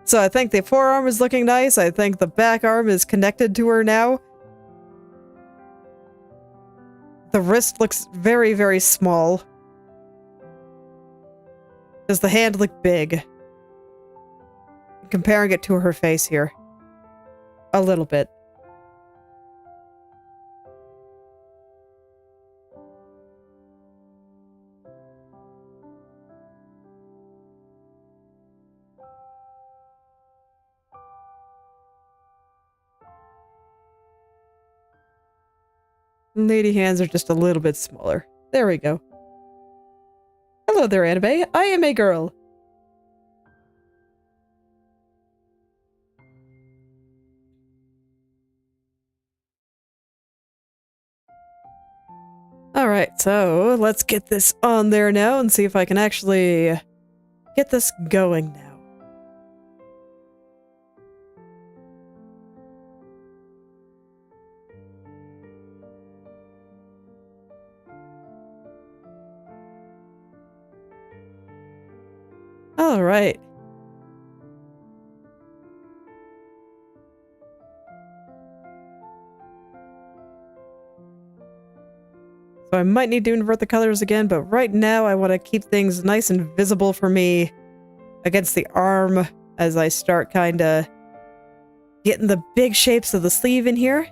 So I think the forearm is looking nice. I think the back arm is connected to her now. The wrist looks very, very small. Does the hand look big? Comparing it to her face here. A little bit. Lady hands are just a little bit smaller. There we go. Hello there, anime. I am a girl. Alright, so let's get this on there now and see if I can actually get this going now. Alright. So I might need to invert the colors again, but right now I want to keep things nice and visible for me against the arm as I start kind of getting the big shapes of the sleeve in here.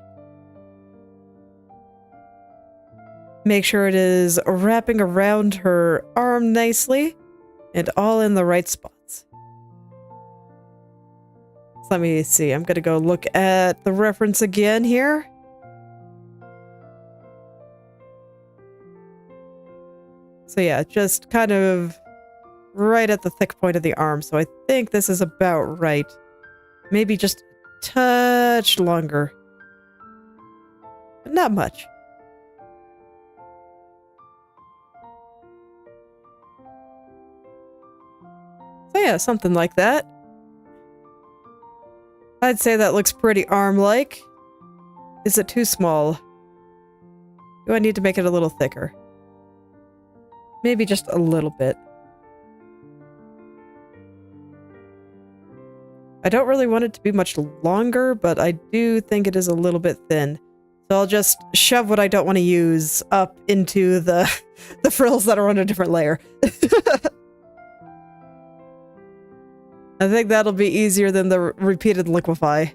Make sure it is wrapping around her arm nicely and all in the right spots. So let me see. I'm going to go look at the reference again here. So yeah, just kind of right at the thick point of the arm. So I think this is about right. Maybe just a touch longer. But not much. So yeah, something like that. I'd say that looks pretty arm-like. Is it too small? Do I need to make it a little thicker? Maybe just a little bit. I don't really want it to be much longer, but I do think it is a little bit thin. So I'll just shove what I don't want to use up into the frills that are on a different layer. I think that'll be easier than the repeated liquefy.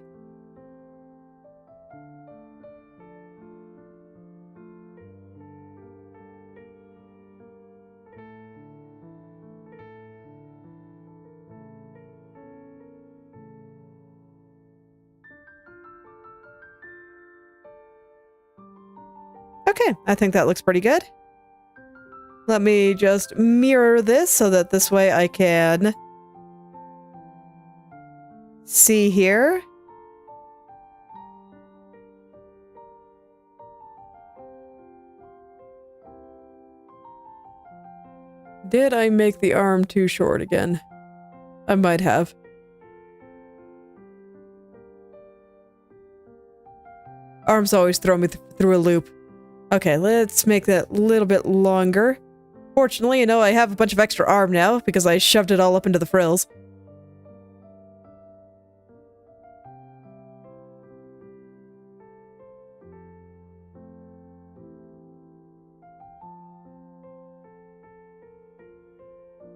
Okay, I think that looks pretty good. Let me just mirror this so that this way I can see here. Did I make the arm too short again? I might have. Arms always throw me through a loop. Okay, let's make that a little bit longer. Fortunately, you know, I have a bunch of extra arm now because I shoved it all up into the frills.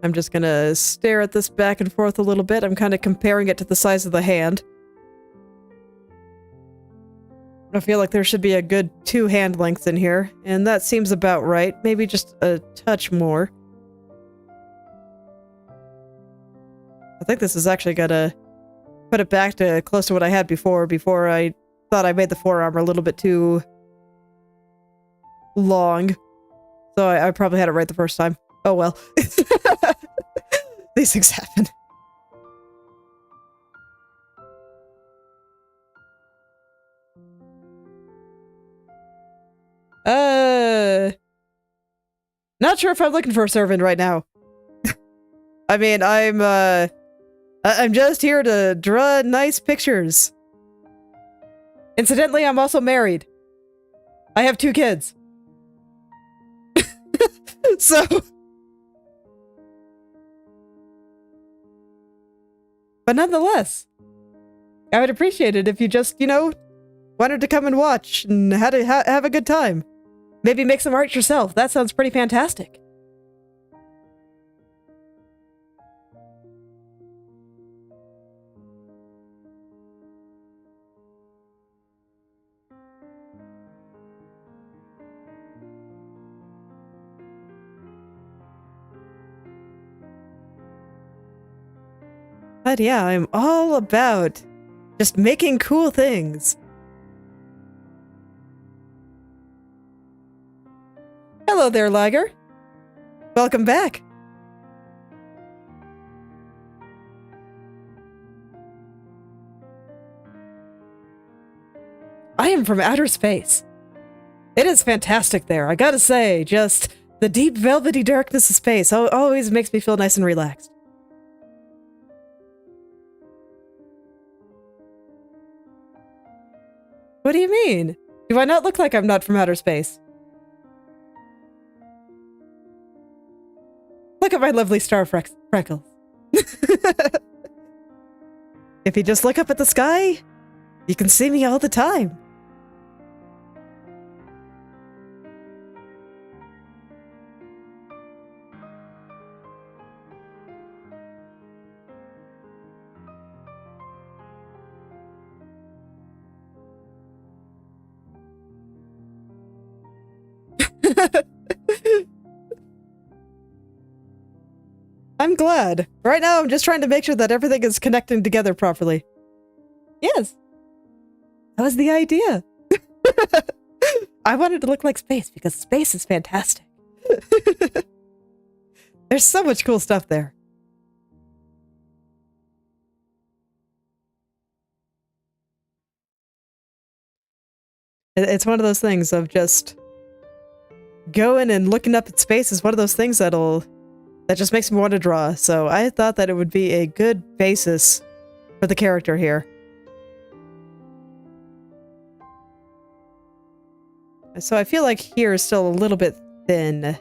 I'm just gonna stare at this back and forth a little bit. I'm kind of comparing it to the size of the hand. I feel like there should be a good 2 hand lengths in here, and that seems about right. Maybe just a touch more. I think this is actually gonna put it back to close to what I had before I thought I made the forearm a little bit too long. So I probably had it right the first time. Oh well. These things happen. Not sure if I'm looking for a servant right now. I mean, I'm just here to draw nice pictures. Incidentally, I'm also married. I have 2 kids. So But nonetheless, I would appreciate it if you just, you know, wanted to come and watch and have a good time. Maybe make some art yourself. That sounds pretty fantastic. But yeah, I'm all about just making cool things. Hello there, Liger. Welcome back. I am from outer space. It is fantastic there, I gotta say. Just the deep velvety darkness of space always makes me feel nice and relaxed. What do you mean? Do I not look like I'm not from outer space? Look at my lovely star freckles. If you just look up at the sky, you can see me all the time. I'm glad. Right now, I'm just trying to make sure that everything is connecting together properly. Yes. That was the idea. I wanted to look like space because space is fantastic. There's so much cool stuff there. It's one of those things of just going and looking up at space is one of those things that just makes me want to draw. So I thought that it would be a good basis for the character here. So I feel like here is still a little bit thin.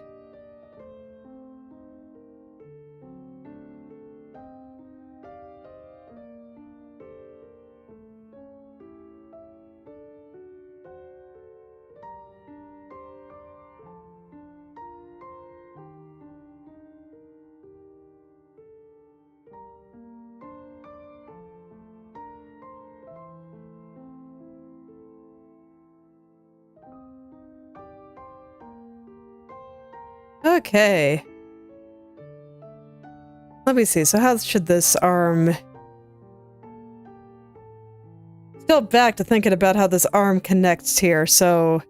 Okay. Let me see. So how should this arm... Still back to thinking about how this arm connects here. So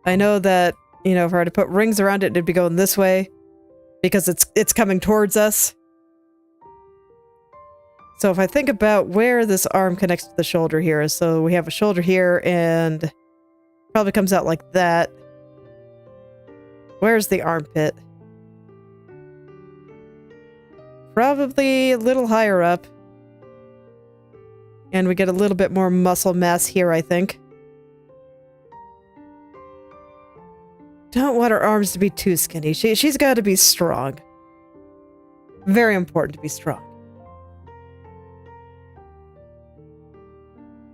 I know that, you know, if I were to put rings around it, it'd be going this way because it's coming towards us. So if I think about where this arm connects to the shoulder here, so we have a shoulder here and probably comes out like that. Where's the armpit? Probably a little higher up. And we get a little bit more muscle mass here, I think. Don't want her arms to be too skinny. She's got to be strong. Very important to be strong.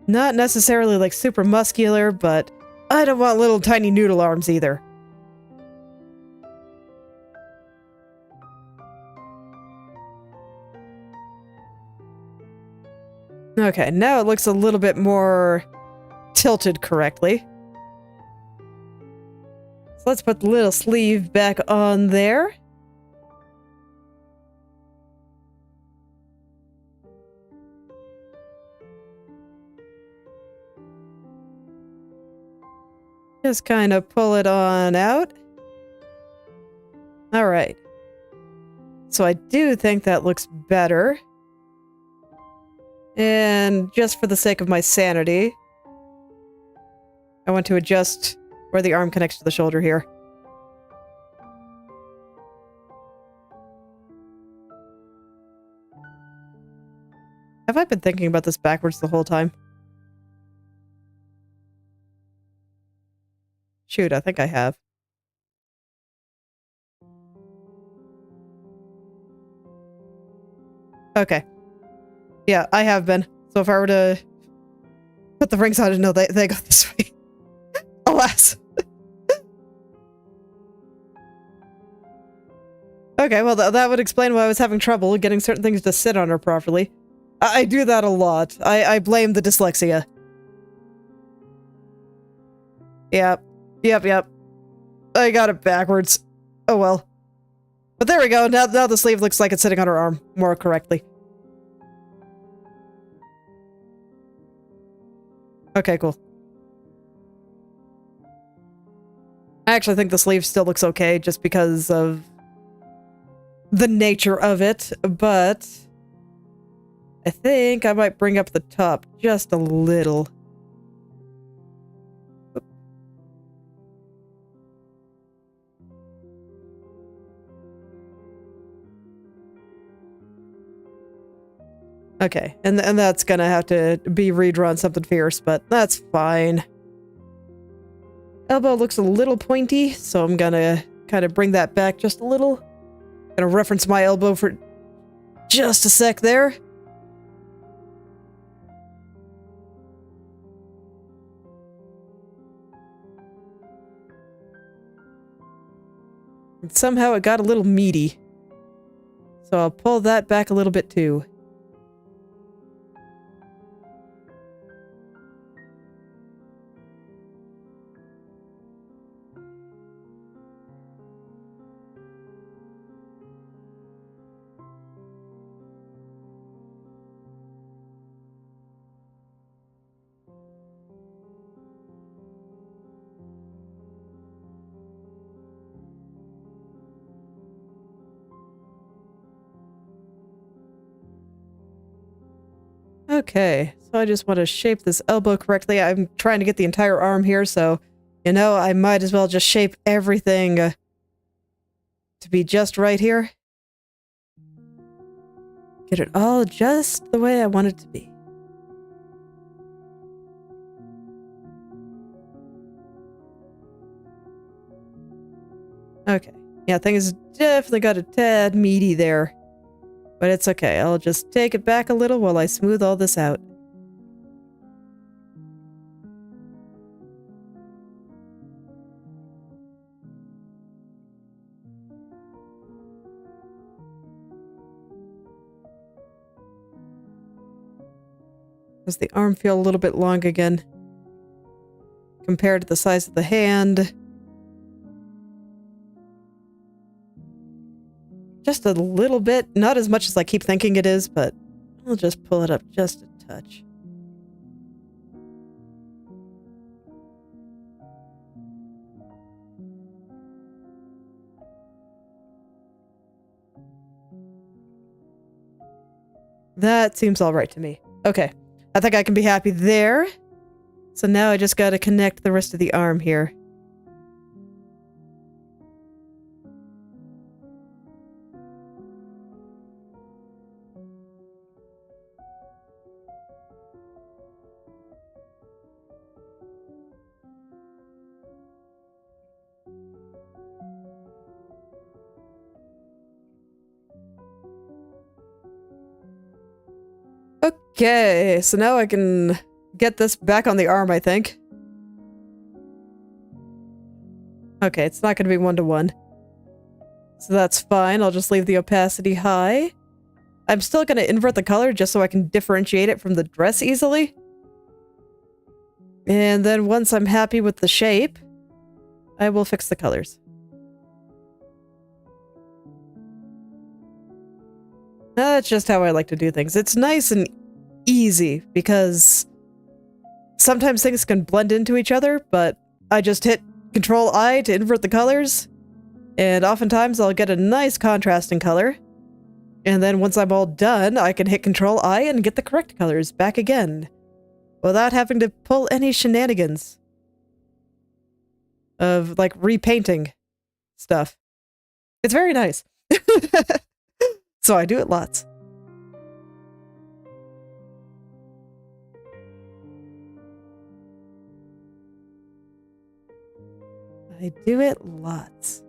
Not necessarily like super muscular, but I don't want little tiny noodle arms either. Okay, now it looks a little bit more tilted correctly. So let's put the little sleeve back on there. Just kind of pull it on out. All right. So I do think that looks better. And just for the sake of my sanity, I want to adjust where the arm connects to the shoulder here. Have I been thinking about this backwards the whole time? Shoot, I think I have. Okay. Yeah, I have been. So if I were to put the rings on, no, they go this way. Alas. Okay, well, that would explain why I was having trouble getting certain things to sit on her properly. I do that a lot. I blame the dyslexia. Yep. Yep. I got it backwards. Oh well. But there we go. Now the sleeve looks like it's sitting on her arm more correctly. Okay, cool. I actually think the sleeve still looks okay just because of the nature of it, but I think I might bring up the top just a little. Okay, and that's gonna have to be redrawn something fierce, but that's fine. Elbow looks a little pointy, so I'm gonna kind of bring that back just a little. Gonna reference my elbow for just a sec there. And somehow it got a little meaty. So I'll pull that back a little bit too. Okay, so I just want to shape this elbow correctly. I'm trying to get the entire arm here, so, you know, I might as well just shape everything to be just right here. Get it all just the way I want it to be. Okay, yeah, things definitely got a tad meaty there. But it's okay, I'll just take it back a little while I smooth all this out. Does the arm feel a little bit long again? Compared to the size of the hand. Just a little bit. Not as much as I keep thinking it is, but I'll just pull it up just a touch. That seems alright to me. Okay. I think I can be happy there. So now I just gotta connect the rest of the arm here. Okay, so now I can get this back on the arm, I think. Okay, it's not going to be 1-to-1. So that's fine, I'll just leave the opacity high. I'm still going to invert the color just so I can differentiate it from the dress easily. And then once I'm happy with the shape, I will fix the colors. That's just how I like to do things. It's nice and easy because sometimes things can blend into each other, but I just hit Control-I to invert the colors, and oftentimes I'll get a nice contrasting color. And then once I'm all done, I can hit Control-I and get the correct colors back again, without having to pull any shenanigans of, like, repainting stuff. It's very nice. So I do it lots. I do it lots.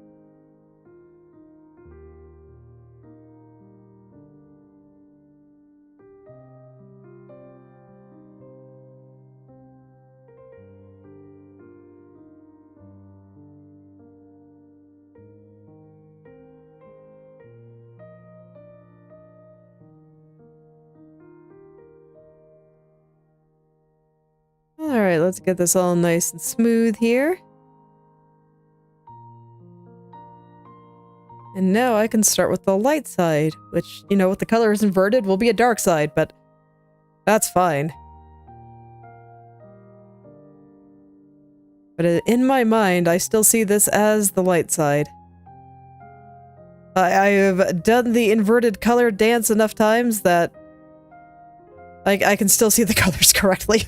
Alright, let's get this all nice and smooth here. And now I can start with the light side, which, you know, with the colors inverted will be a dark side, but that's fine. But in my mind, I still see this as the light side. I have done the inverted color dance enough times that I can still see the colors correctly.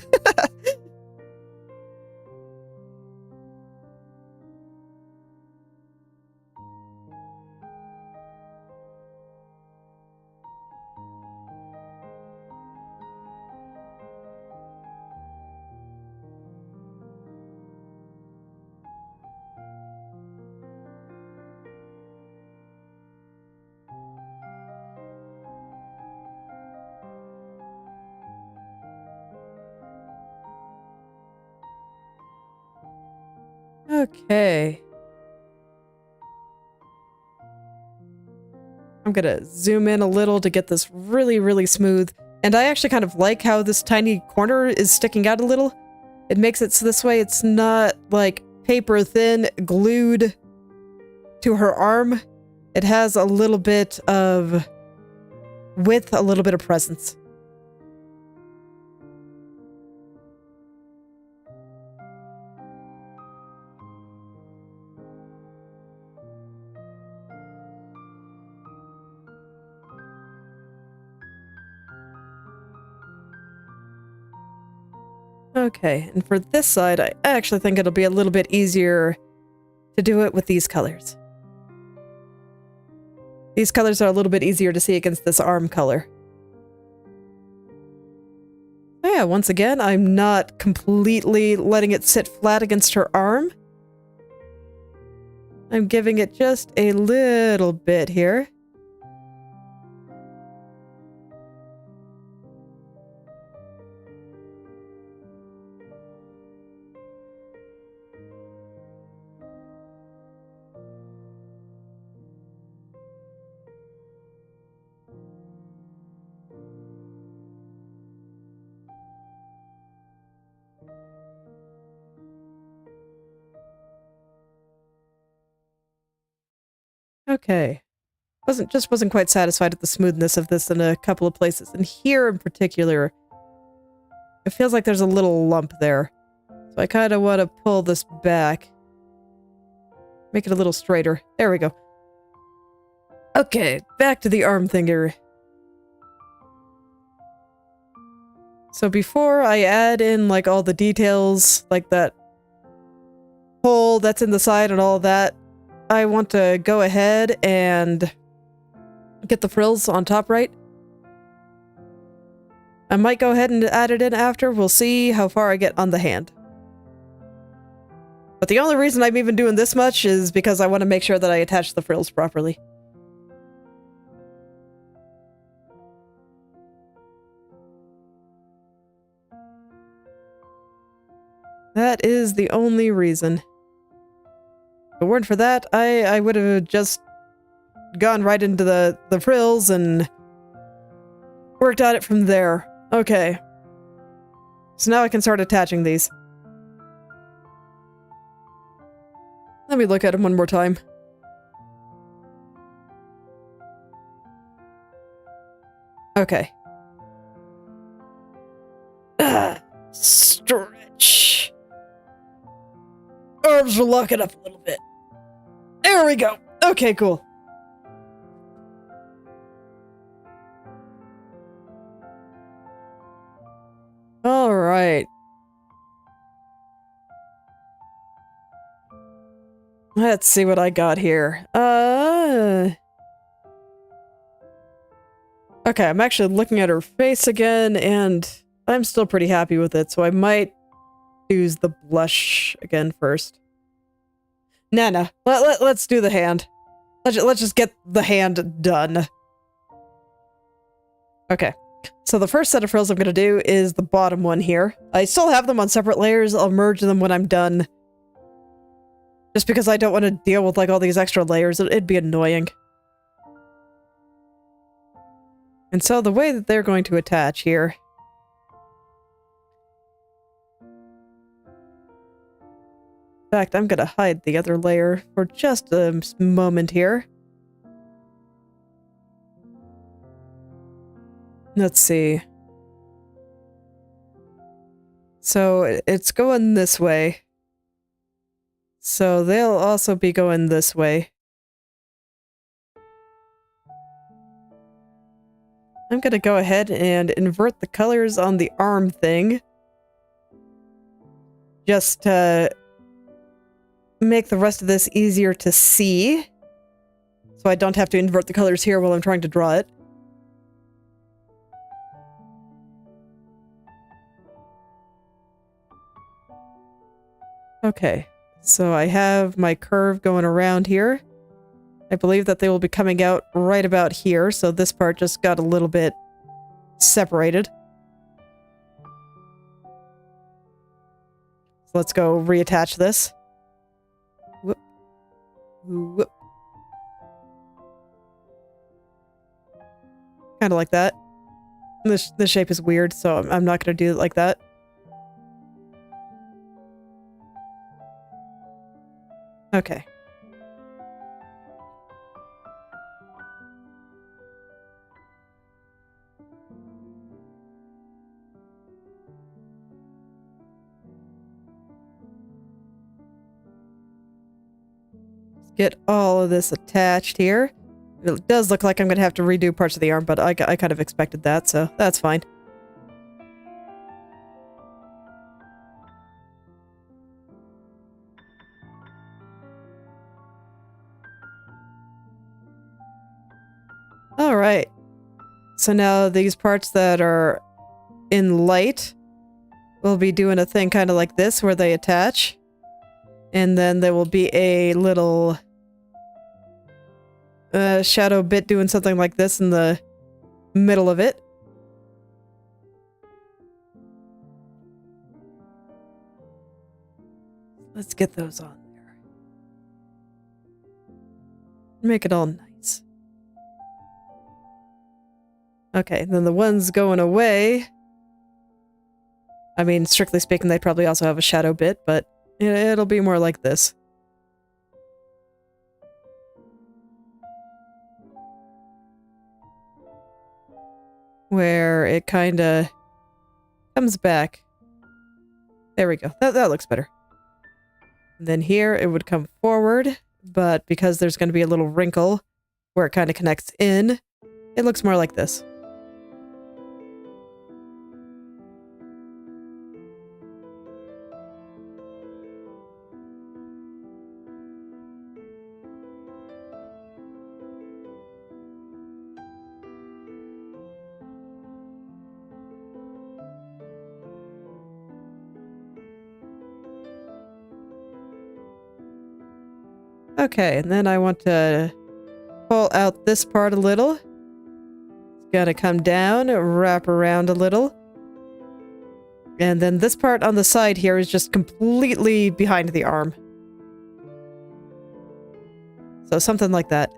Okay. I'm gonna zoom in a little to get this really, really smooth. And I actually kind of like how this tiny corner is sticking out a little. It makes it so this way it's not like paper thin glued to her arm. It has a little bit of width, a little bit of presence. Okay, and for this side, I actually think it'll be a little bit easier to do it with these colors. These colors are a little bit easier to see against this arm color. Oh yeah, once again, I'm not completely letting it sit flat against her arm. I'm giving it just a little bit here. Okay. Wasn't quite satisfied with the smoothness of this in a couple of places. And here in particular, it feels like there's a little lump there. So I kind of want to pull this back. Make it a little straighter. There we go. Okay, back to the arm thinger. So before I add in like all the details, like that hole that's in the side and all that, I want to go ahead and get the frills on top right. I might go ahead and add it in after. We'll see how far I get on the hand. But the only reason I'm even doing this much is because I want to make sure that I attach the frills properly. That is the only reason. If it weren't for that, I would have just gone right into the frills and worked on it from there. Okay. So now I can start attaching these. Let me look at them one more time. Okay. Stretch. Arms are locking up a little bit. There we go. Okay, cool. All right. Let's see what I got here. Okay, I'm actually looking at her face again, and I'm still pretty happy with it, so I might use the blush again first. Nah. Let's do the hand. Let's just get the hand done. Okay. So the first set of frills I'm going to do is the bottom one here. I still have them on separate layers. I'll merge them when I'm done. Just because I don't want to deal with like all these extra layers. It'd be annoying. And so the way that they're going to attach here fact, I'm gonna hide the other layer for just a moment here. Let's see. So it's going this way. So they'll also be going this way. I'm gonna go ahead and invert the colors on the arm thing. Just to make the rest of this easier to see. So I don't have to invert the colors here while I'm trying to draw it. Okay, so I have my curve going around here. I believe that they will be coming out right about here, so this part just got a little bit separated. So let's go reattach this. Whoop. Whoop. Kind of like that. This shape is weird, so I'm not going to do it like that. Okay. Get all of this attached here. It does look like I'm going to have to redo parts of the arm, but I kind of expected that, so that's fine. Alright. So now these parts that are in light will be doing a thing kind of like this where they attach. And then there will be a little shadow bit doing something like this in the middle of it. Let's get those on there. Make it all nice. Okay, then the ones going away. I mean, strictly speaking, they probably also have a shadow bit, but it'll be more like this. Where it kinda comes back. There we go. That looks better. And then here it would come forward, but because there's going to be a little wrinkle where it kind of connects in, it looks more like this. Okay, and then I want to pull out this part a little. It's gotta come down, wrap around a little. And then this part on the side here is just completely behind the arm. So something like that.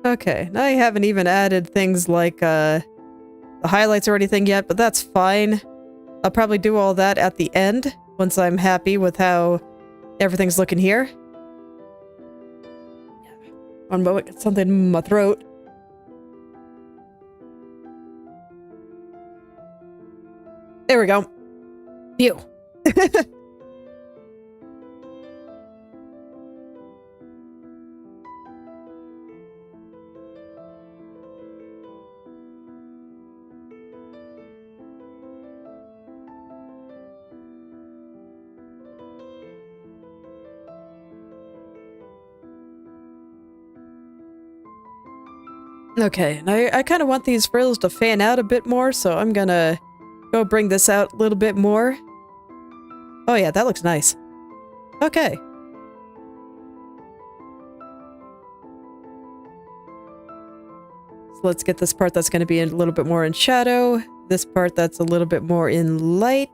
Okay, now I haven't even added things like the highlights or anything yet, but that's fine. I'll probably do all that at the end, once I'm happy with how everything's looking here. One moment, get something in my throat. There we go. Phew. Okay, and I kind of want these frills to fan out a bit more, so I'm gonna go bring this out a little bit more. Oh yeah, that looks nice. Okay. So let's get this part that's gonna be a little bit more in shadow, this part that's a little bit more in light.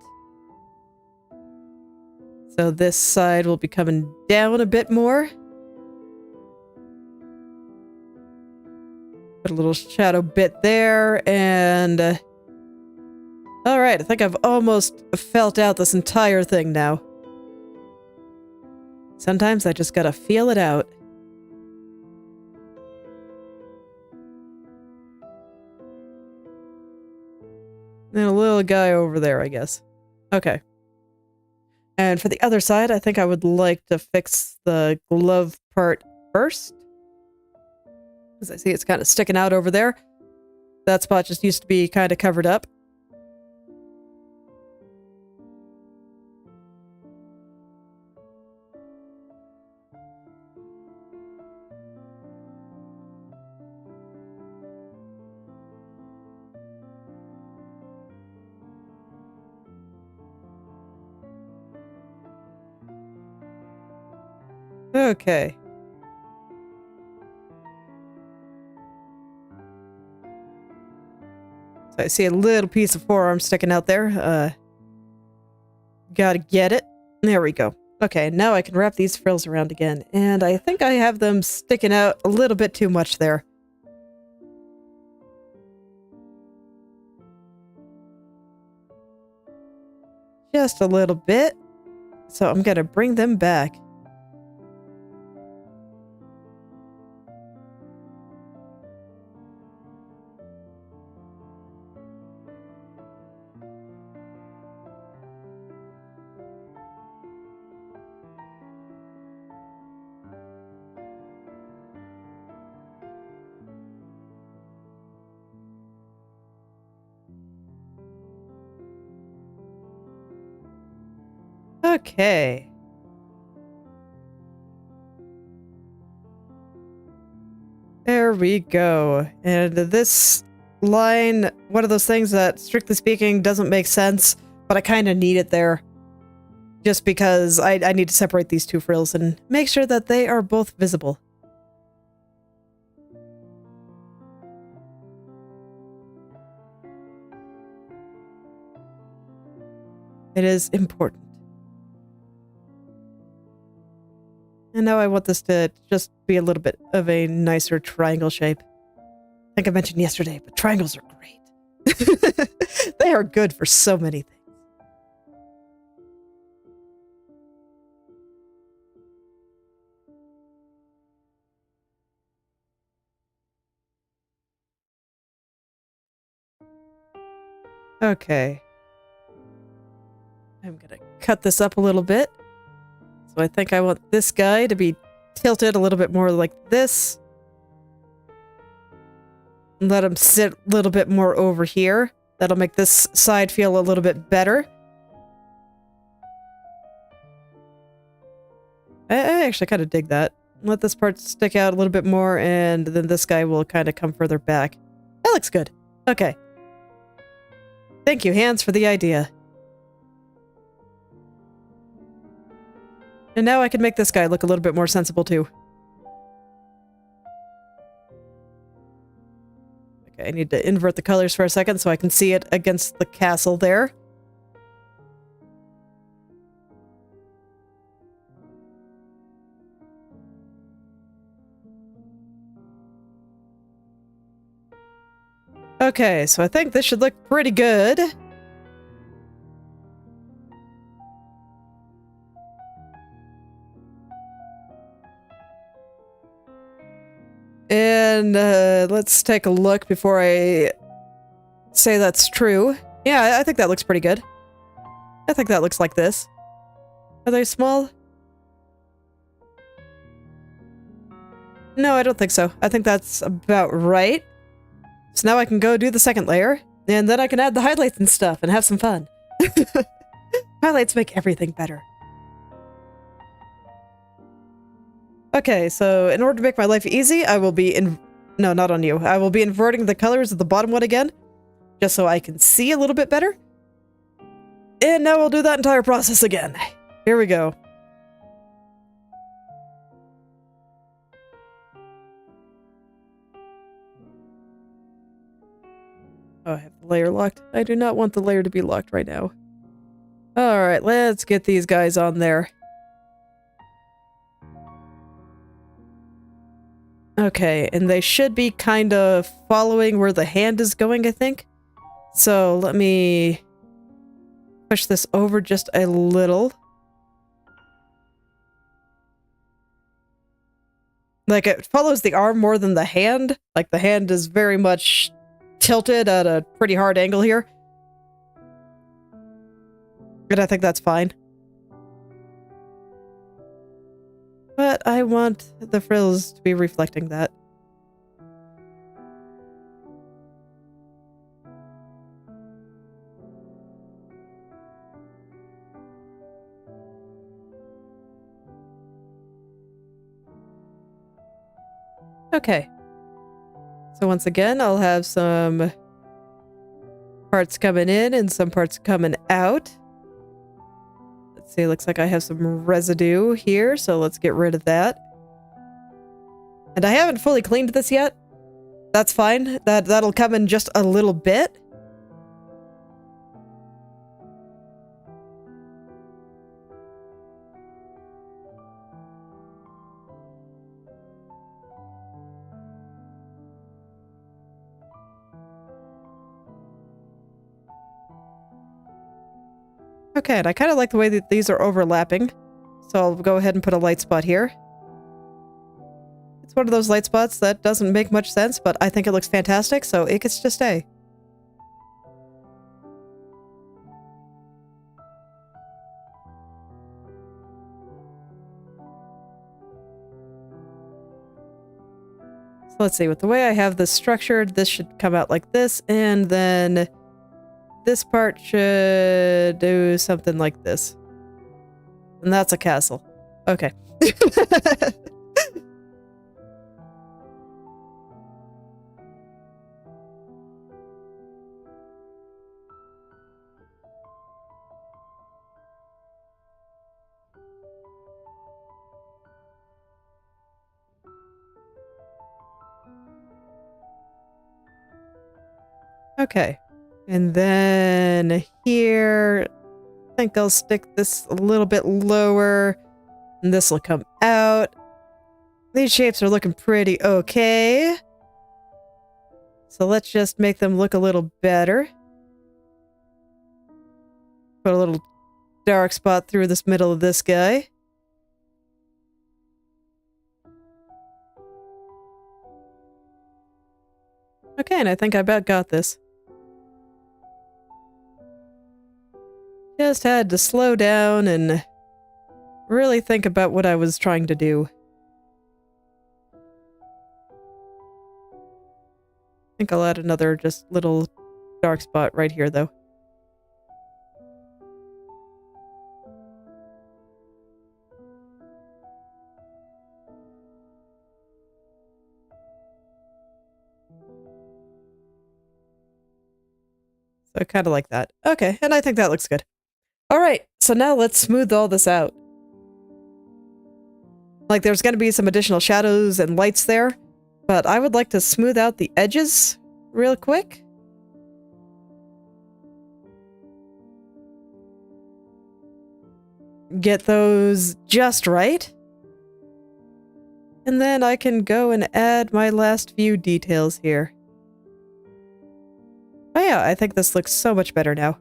So this side will be coming down a bit more. Put a little shadow bit there, and... Alright, I think I've almost felt out this entire thing now. Sometimes I just gotta feel it out. And a little guy over there, I guess. Okay. And for the other side, I think I would like to fix the glove part first. As I see it's kind of sticking out over there. That spot just used to be kind of covered up. Okay. So I see a little piece of forearm sticking out there. Gotta get it. There we go. Okay, now I can wrap these frills around again. And I think I have them sticking out a little bit too much there. Just a little bit. So I'm gonna bring them back. Okay. There we go. And this line, one of those things that, strictly speaking, doesn't make sense, but I kind of need it there. Just because I need to separate these two frills and make sure that they are both visible. It is important. And now I want this to just be a little bit of a nicer triangle shape. I think I mentioned yesterday, but triangles are great. They are good for so many things. Okay. I'm gonna cut this up a little bit. So I think I want this guy to be tilted a little bit more like this. And let him sit a little bit more over here. That'll make this side feel a little bit better. I actually kind of dig that. Let this part stick out a little bit more, and then this guy will kind of come further back. That looks good. Okay. Thank you, hands, for the idea. And now I can make this guy look a little bit more sensible, too. Okay, I need to invert the colors for a second so I can see it against the castle there. Okay, so I think this should look pretty good. And let's take a look before I say that's true. Yeah, I think that looks pretty good. I think that looks like this. Are they small? No, I don't think so. I think that's about right. So now I can go do the second layer, and then I can add the highlights and stuff and have some fun. Highlights make everything better. Okay, so in order to make my life easy, I will be no, not on you. I will be inverting the colors of the bottom one again, just so I can see a little bit better. And now we'll do that entire process again. Here we go. Oh, I have the layer locked. I do not want the layer to be locked right now. Alright, let's get these guys on there. Okay, and they should be kind of following where the hand is going, I think. So let me push this over just a little. Like, it follows the arm more than the hand. Like, the hand is very much tilted at a pretty hard angle here. And I think that's fine. But I want the frills to be reflecting that. Okay. So once again, I'll have some parts coming in and some parts coming out. Let's see, it looks like I have some residue here, so let's get rid of that. And I haven't fully cleaned this yet. That's fine. That'll come in just a little bit. Okay, and I kind of like the way that these are overlapping. So I'll go ahead and put a light spot here. It's one of those light spots that doesn't make much sense, but I think it looks fantastic, so it gets to stay. So let's see, with the way I have this structured, this should come out like this, and then this part should do something like this. And that's a castle. Okay. Okay. And then here, I think I'll stick this a little bit lower, and this will come out. These shapes are looking pretty okay. So let's just make them look a little better. Put a little dark spot through this middle of this guy. Okay, and I think I about got this. Just had to slow down and really think about what I was trying to do. I think I'll add another just little dark spot right here, though. So kind of like that. Okay, and I think that looks good. Alright, so now let's smooth all this out. Like, there's going to be some additional shadows and lights there, but I would like to smooth out the edges real quick. Get those just right. And then I can go and add my last few details here. Oh yeah, I think this looks so much better now.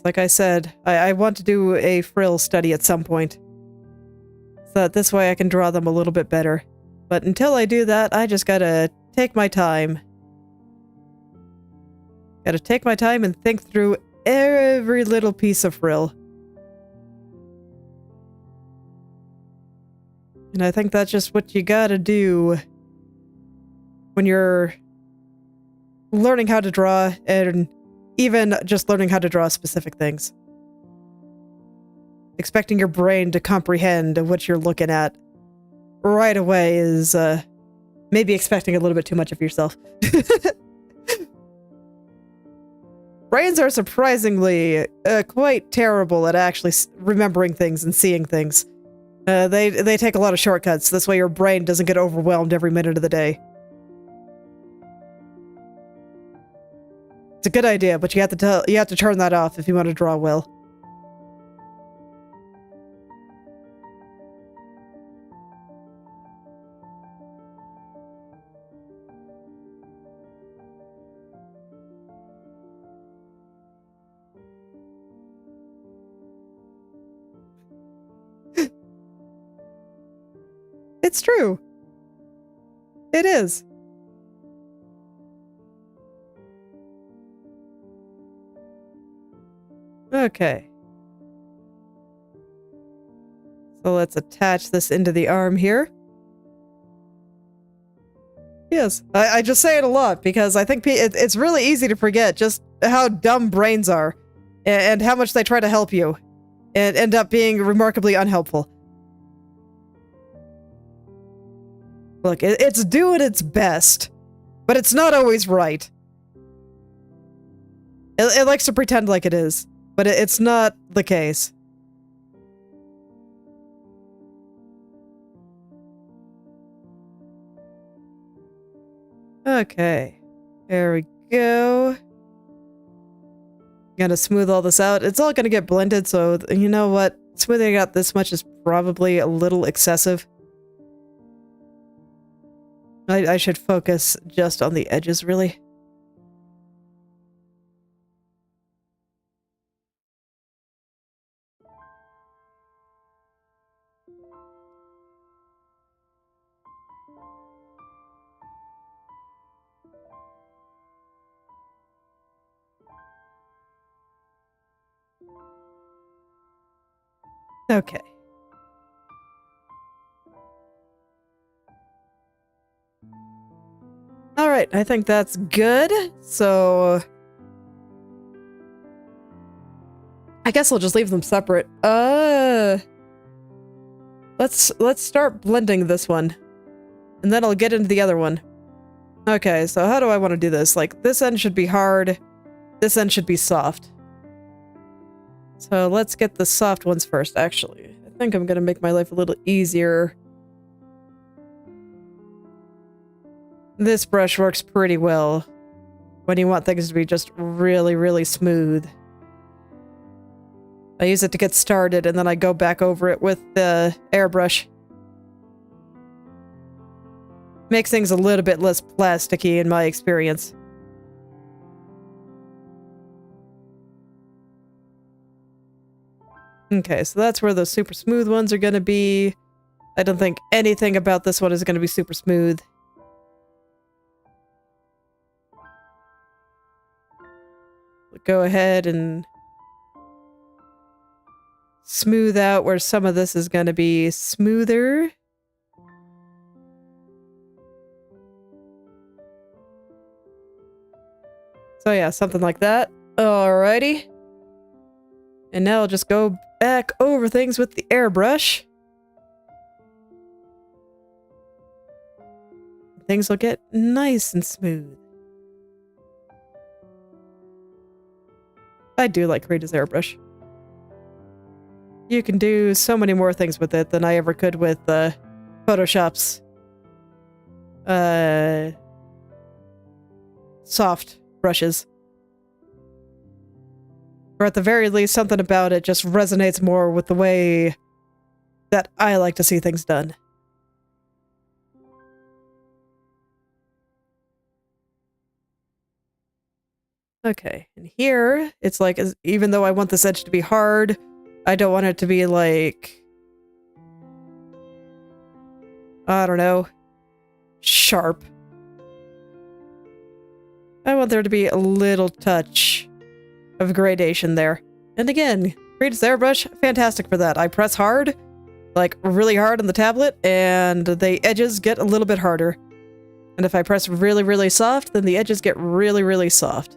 Like I said, I want to do a frill study at some point. So that this way I can draw them a little bit better. But until I do that, I just gotta take my time. Gotta take my time and think through every little piece of frill. And I think that's just what you gotta do when you're learning how to draw, and even just learning how to draw specific things. Expecting your brain to comprehend what you're looking at right away is maybe expecting a little bit too much of yourself. Brains are surprisingly quite terrible at actually remembering things and seeing things. They take a lot of shortcuts. This way your brain doesn't get overwhelmed every minute of the day. It's a good idea, but you have to turn that off if you want to draw well. It's true. It is. Okay. So let's attach this into the arm here. Yes, I just say it a lot because I think it's really easy to forget just how dumb brains are and how much they try to help you and end up being remarkably unhelpful. Look, it's doing its best, but it's not always right. It likes to pretend like it is, but it's not the case. Okay, there we go. Gonna smooth all this out. It's all gonna get blended, so you know what? Smoothing out this much is probably a little excessive. I should focus just on the edges, really. Okay. Alright, I think that's good. So I guess I'll just leave them separate. Let's start blending this one. And then I'll get into the other one. Okay, so how do I want to do this? Like, this end should be hard. This end should be soft. So let's get the soft ones first, actually. I think I'm gonna make my life a little easier. This brush works pretty well when you want things to be just really, really smooth. I use it to get started, and then I go back over it with the airbrush. Makes things a little bit less plasticky in my experience. Okay, so that's where those super smooth ones are gonna be. I don't think anything about this one is gonna be super smooth. Go ahead and smooth out where some of this is gonna be smoother. So yeah, something like that. Alrighty. And now I'll just go back over things with the airbrush. Things will get nice and smooth. I do like Krita's airbrush. You can do so many more things with it than I ever could with Photoshop's soft brushes. Or at the very least, something about it just resonates more with the way that I like to see things done. Okay, and here, it's like, even though I want this edge to be hard, I don't want it to be like, I don't know, sharp. I want there to be a little touch of gradation there. And again, Krita's airbrush, fantastic for that. I press hard, like really hard on the tablet, and the edges get a little bit harder. And if I press really, really soft, then the edges get really, really soft.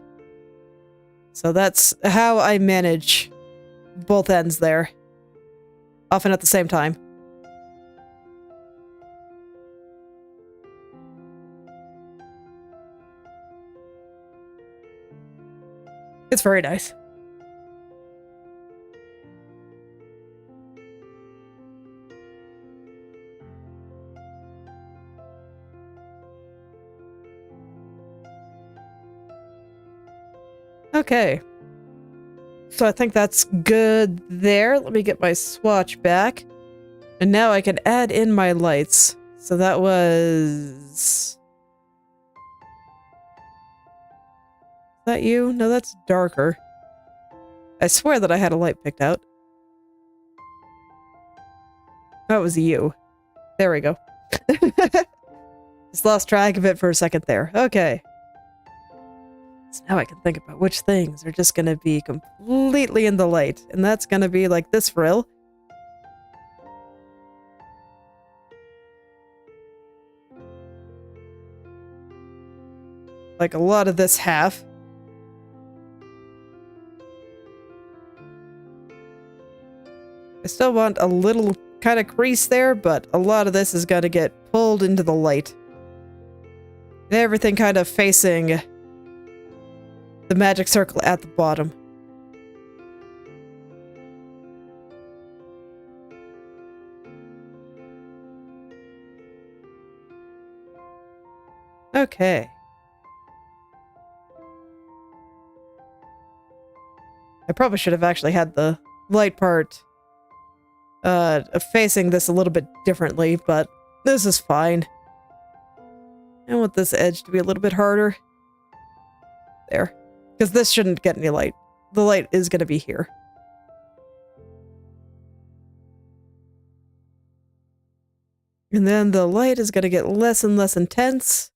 So that's how I manage both ends there. Often at the same time. It's very nice. Okay. So I think that's good there. Let me get my swatch back. And now I can add in my lights. So that was... Is that you? No, that's darker. I swear that I had a light picked out. That was you. There we go. Just lost track of it for a second there. Okay. So now I can think about which things are just gonna be completely in the light. And that's gonna be like this frill. Like a lot of this half. I still want a little kind of crease there, but a lot of this is gonna get pulled into the light. And everything kind of facing the magic circle at the bottom. Okay. I probably should have actually had the light part facing this a little bit differently, but this is fine. I want this edge to be a little bit harder. There. Because this shouldn't get any light. The light is going to be here. And then the light is going to get less and less intense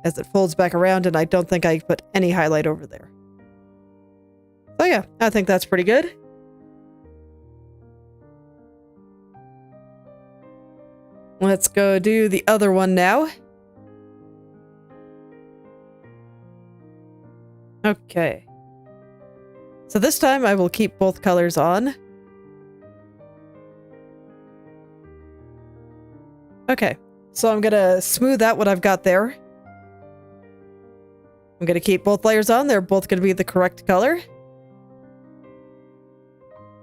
as it folds back around, and I don't think I put any highlight over there. So yeah, I think that's pretty good. Let's go do the other one now. Okay. So this time I will keep both colors on. Okay. So I'm gonna smooth out what I've got there. I'm gonna keep both layers on. They're both gonna be the correct color.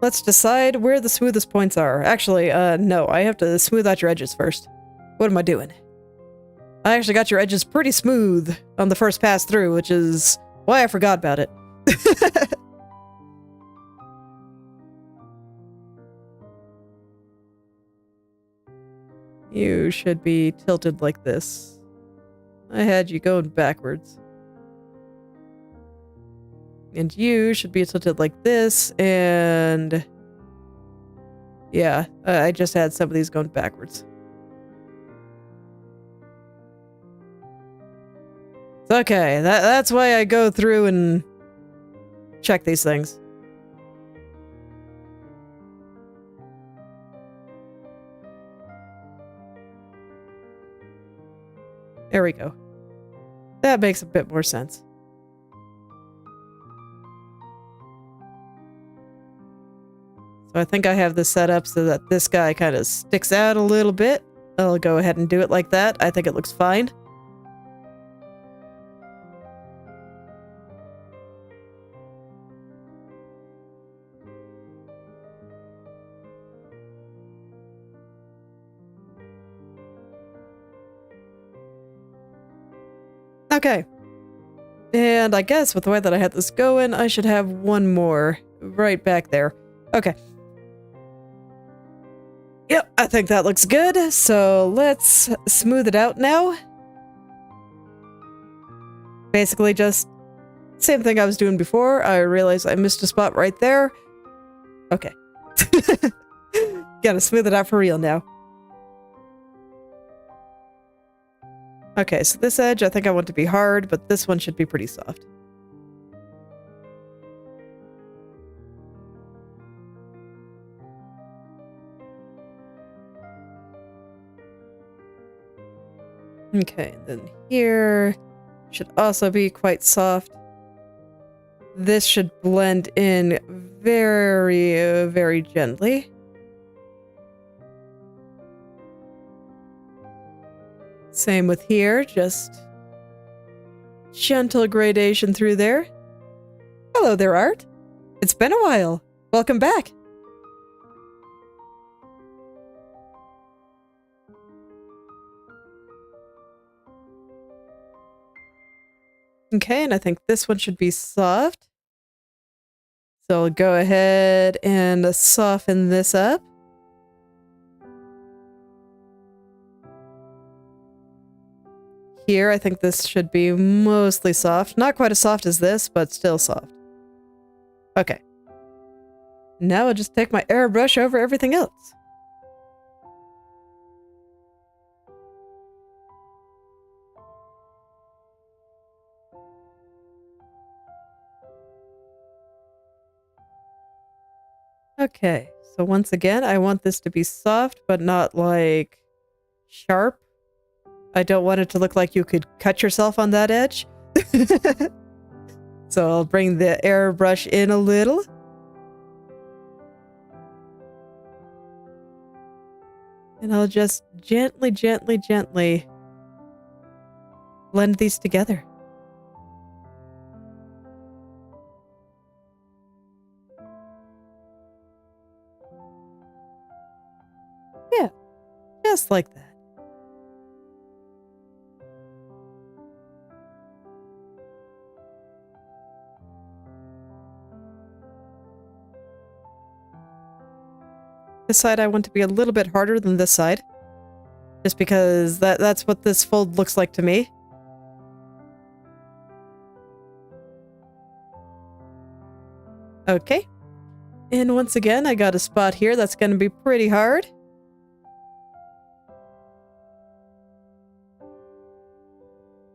Let's decide where the smoothest points are. Actually, no, I have to smooth out your edges first. What am I doing? I actually got your edges pretty smooth on the first pass through, which is why I forgot about it. You should be tilted like this. I had you going backwards. And you should be tilted like this, and... yeah, I just had some of these going backwards. Okay, that's why I go through and check these things. There we go. That makes a bit more sense. So I think I have this set up so that this guy kind of sticks out a little bit. I'll go ahead and do it like that. I think it looks fine. Okay. And I guess with the way that I had this going, I should have one more right back there. Okay. Yep, I think that looks good. So let's smooth it out now. Basically just same thing I was doing before. I realized I missed a spot right there. Okay. Gotta smooth it out for real now. Okay, so this edge I think I want to be hard, but this one should be pretty soft. Okay, then here should also be quite soft. This should blend in very, very gently. Same with here, just gentle gradation through there. Hello there, Art. It's been a while. Welcome back. Okay, and I think this one should be soft. So I'll go ahead and soften this up. Here, I think this should be mostly soft. Not quite as soft as this, but still soft. Okay. Now I'll just take my airbrush over everything else. Okay, so once again, I want this to be soft, but not like sharp. I don't want it to look like you could cut yourself on that edge. So I'll bring the airbrush in a little. And I'll just gently, gently, gently blend these together. Yeah, just like that. This side I want to be a little bit harder than this side. Just because that's what this fold looks like to me. Okay. And once again, I got a spot here that's going to be pretty hard.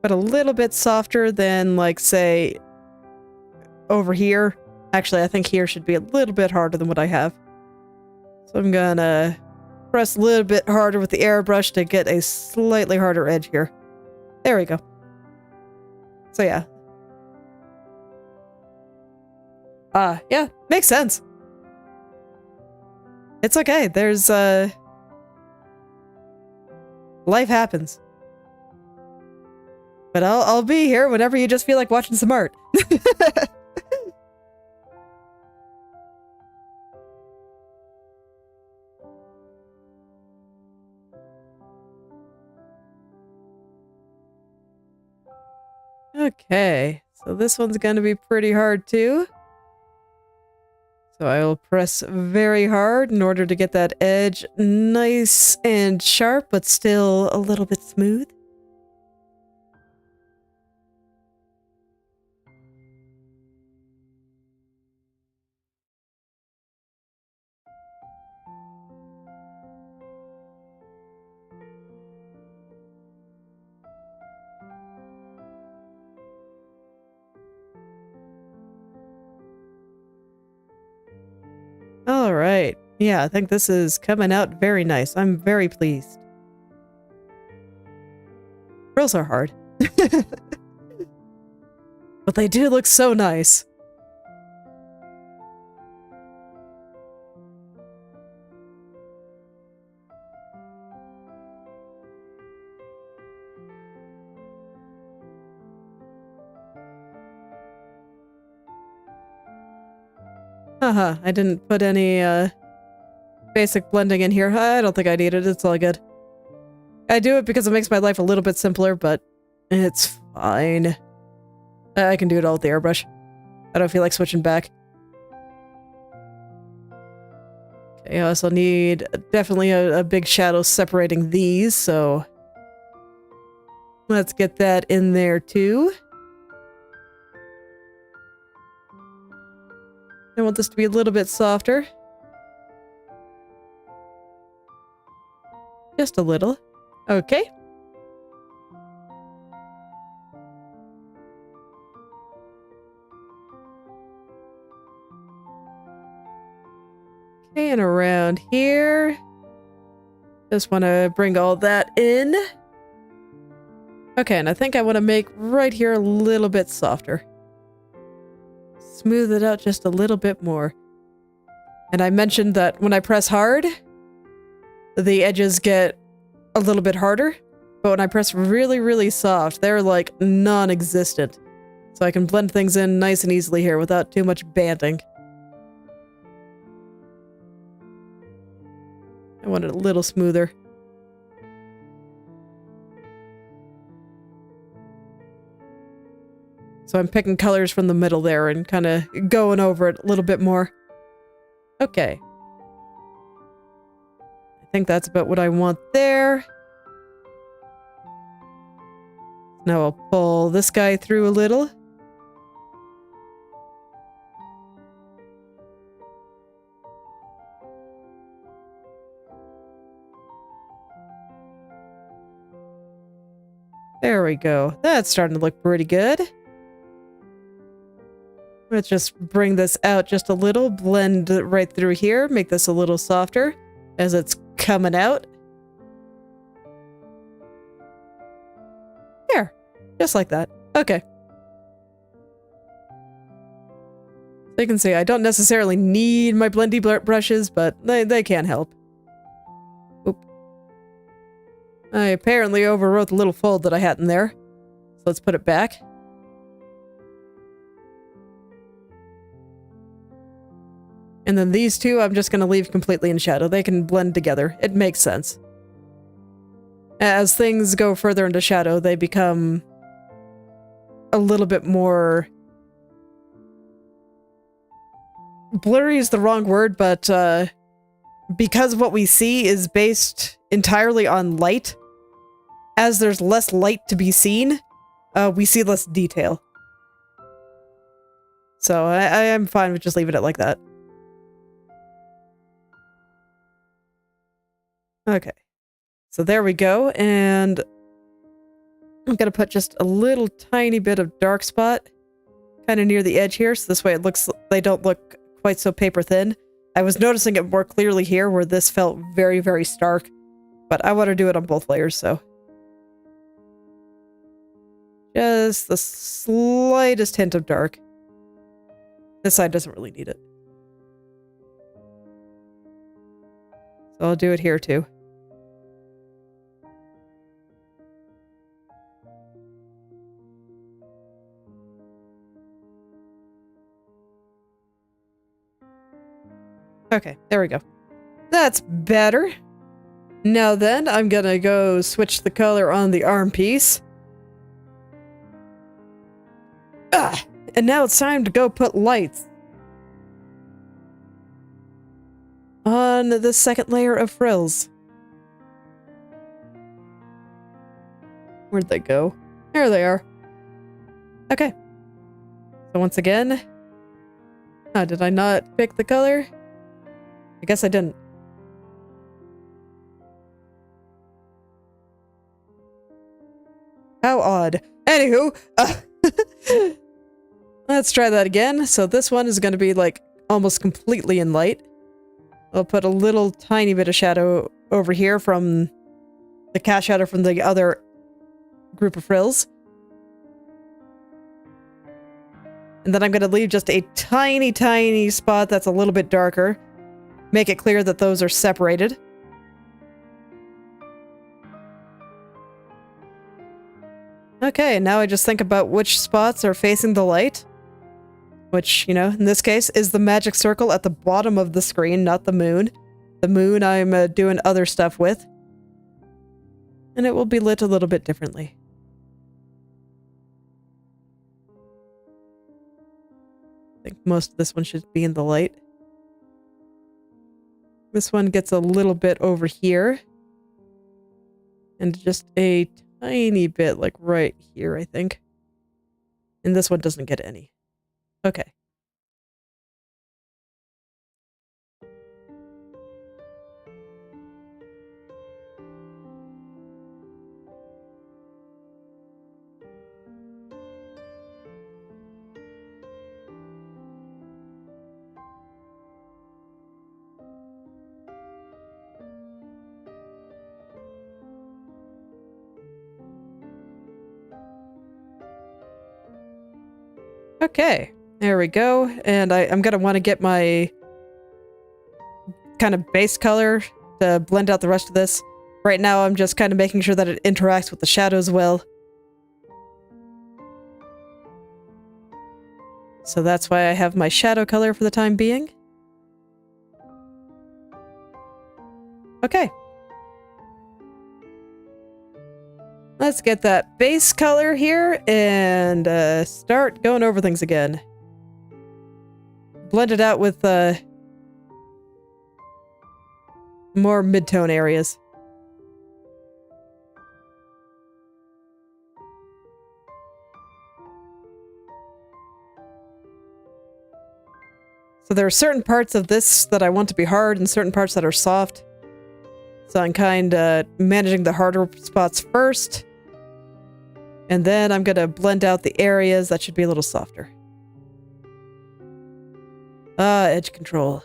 But a little bit softer than, like, say, over here. Actually, I think here should be a little bit harder than what I have. So I'm gonna press a little bit harder with the airbrush to get a slightly harder edge here. There we go. So yeah. Yeah, makes sense. It's okay. There's, life happens. But I'll be here whenever you just feel like watching some art. Okay, so this one's gonna be pretty hard too. So I will press very hard in order to get that edge nice and sharp, but still a little bit smooth. All right. Yeah, I think this is coming out very nice. I'm very pleased. Girls are hard. But they do look so nice. Haha, I didn't put any, basic blending in here. I don't think I need it. It's all good. I do it because it makes my life a little bit simpler, but it's fine. I can do it all with the airbrush. I don't feel like switching back. Okay, I also need definitely a big shadow separating these, so let's get that in there too. I want this to be a little bit softer. Just a little. Okay. Okay, and around here. Just want to bring all that in. Okay, and I think I want to make right here a little bit softer. Smooth it out just a little bit more. And I mentioned that when I press hard, the edges get a little bit harder, but when I press really, really soft, they're like non-existent. So I can blend things in nice and easily here without too much banding. I want it a little smoother. So I'm picking colors from the middle there and kind of going over it a little bit more. Okay. I think that's about what I want there. Now I'll pull this guy through a little. There we go. That's starting to look pretty good. Let's just bring this out just a little, blend right through here, make this a little softer as it's coming out. There, just like that. Okay. So you can see I don't necessarily need my blendy brushes, but they can help. Oop. I apparently overwrote the little fold that I had in there. So let's put it back. And then these two I'm just going to leave completely in shadow. They can blend together. It makes sense. As things go further into shadow, they become a little bit more... blurry is the wrong word, but because what we see is based entirely on light, as there's less light to be seen, we see less detail. So I am fine with just leaving it like that. Okay, so there we go, and I'm gonna put just a little tiny bit of dark spot kind of near the edge here, so this way it looks, they don't look quite so paper thin. I was noticing it more clearly here where this felt very, very stark, but I want to do it on both layers, so. Just the slightest hint of dark. This side doesn't really need it. So I'll do it here too. Okay, there we go. That's better. Now then, I'm gonna go switch the color on the arm piece. And now it's time to go put lights on the second layer of frills. Where'd they go? There they are. Okay. So once again... did I not pick the color? I guess I didn't. How odd. Anywho, let's try that again. So this one is going to be like almost completely in light. I'll put a little tiny bit of shadow over here from the cast shadow from the other group of frills. And then I'm going to leave just a tiny, tiny spot that's a little bit darker. Make it clear that those are separated. Okay, now I just think about which spots are facing the light. Which, you know, in this case, is the magic circle at the bottom of the screen, not the moon. The moon I'm doing other stuff with. And it will be lit a little bit differently. I think most of this one should be in the light. This one gets a little bit over here. And just a tiny bit, like right here, I think. And this one doesn't get any. Okay. Okay, there we go. And I'm gonna want to get my kind of base color to blend out the rest of this. Right now, I'm just kind of making sure that it interacts with the shadows well. So that's why I have my shadow color for the time being. Okay. Let's get that base color here and start going over things again. Blend it out with more mid-tone areas. So there are certain parts of this that I want to be hard and certain parts that are soft. So I'm kind of managing the harder spots first. And then I'm going to blend out the areas that should be a little softer. Edge control.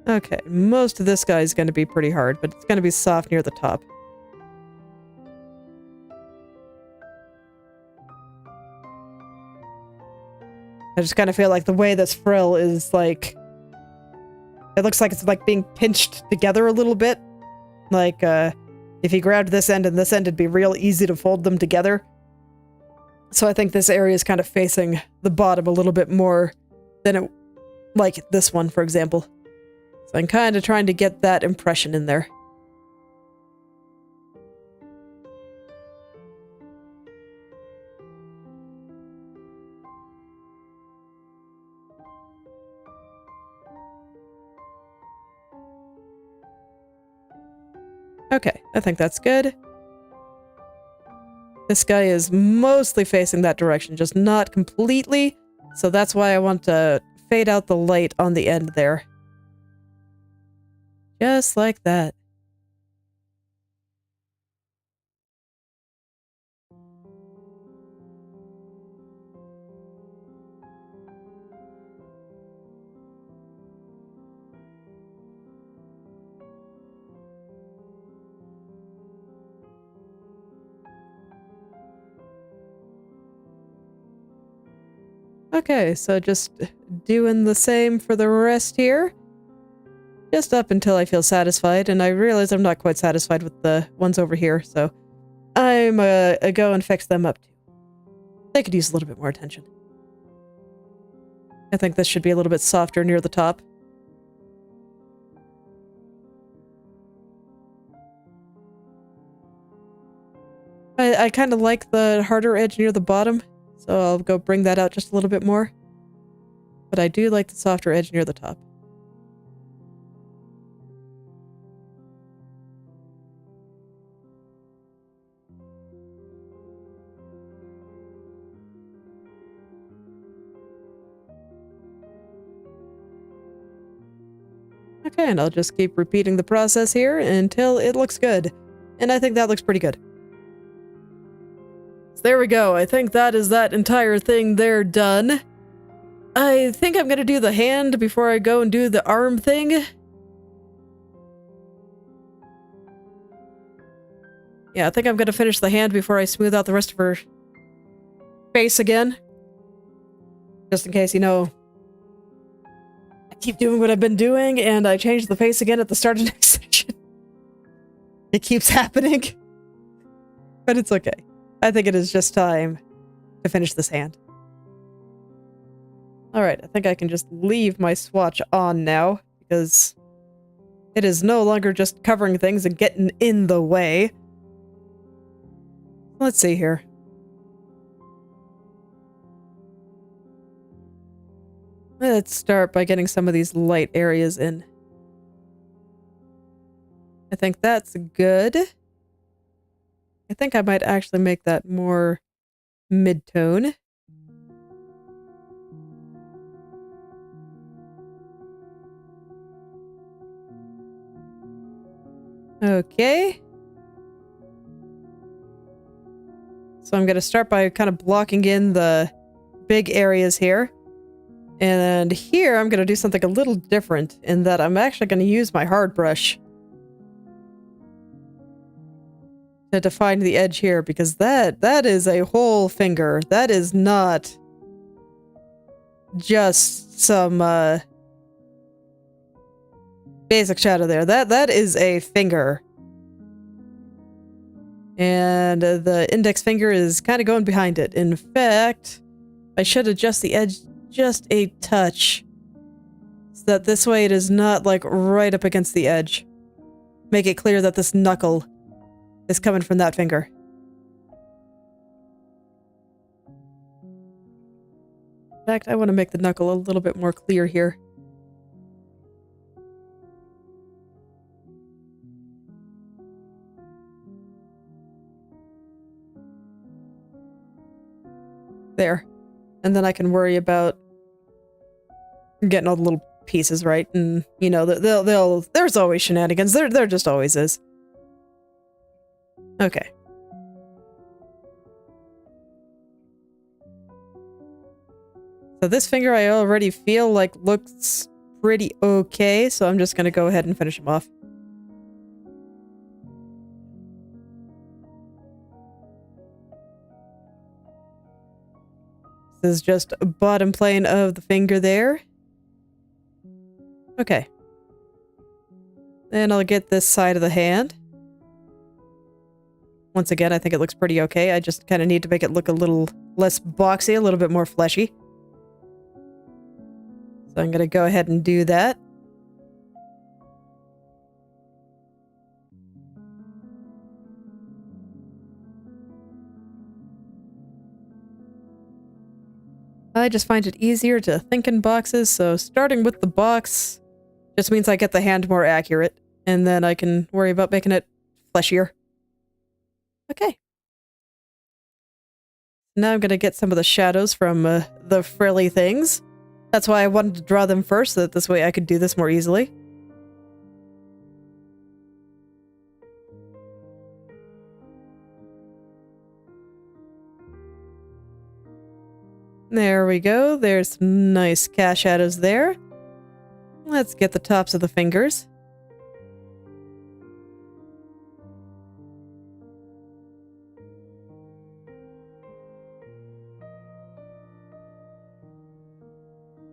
Okay, most of this guy is going to be pretty hard, but it's going to be soft near the top. I just kind of feel like the way this frill is like... It looks like it's like being pinched together a little bit. Like, if you grabbed this end and this end, it'd be real easy to fold them together. So I think this area is kind of facing the bottom a little bit more than it... Like this one, for example. So I'm kind of trying to get that impression in there. Okay, I think that's good. This guy is mostly facing that direction, just not completely. So that's why I want to fade out the light on the end there. Just like that. Okay, so just doing the same for the rest here. Just up until I feel satisfied, and I realize I'm not quite satisfied with the ones over here, so I'm go and fix them up too. They could use a little bit more attention. I think this should be a little bit softer near the top. I kind of like the harder edge near the bottom, so I'll go bring that out just a little bit more. But I do like the softer edge near the top. Okay, and I'll just keep repeating the process here until it looks good. And I think that looks pretty good. So there we go. I think that is that entire thing there done. I think I'm gonna do the hand before I go and do the arm thing. Yeah, I think I'm gonna finish the hand before I smooth out the rest of her face again. Just in case, you know, I keep doing what I've been doing and I change the face again at the start of next section. It keeps happening. But it's okay. I think it is just time to finish this hand. Alright, I think I can just leave my swatch on now, because it is no longer just covering things and getting in the way. Let's see here. Let's start by getting some of these light areas in. I think that's good. I think I might actually make that more mid-tone. Okay. So I'm going to start by kind of blocking in the big areas here. And here I'm going to do something a little different in that I'm actually going to use my hard brush to define the edge here, because that is a whole finger. That is not just some basic shadow there. That is a finger. And the index finger is kind of going behind it. In fact, I should adjust the edge just a touch. So that this way it is not, like, right up against the edge. Make it clear that this knuckle is coming from that finger. In fact, I want to make the knuckle a little bit more clear here. There. And then I can worry about getting all the little pieces right, and, you know, there's always shenanigans. There just always is. Okay. So this finger I already feel like looks pretty okay, so I'm just gonna go ahead and finish him off. This is just a bottom plane of the finger there. Okay. Then I'll get this side of the hand. Once again, I think it looks pretty okay. I just kind of need to make it look a little less boxy, a little bit more fleshy. So I'm going to go ahead and do that. I just find it easier to think in boxes, so starting with the box just means I get the hand more accurate, and then I can worry about making it fleshier. Okay. Now I'm going to get some of the shadows from the frilly things. That's why I wanted to draw them first, so that this way I could do this more easily. There we go. There's some nice cast shadows there. Let's get the tops of the fingers.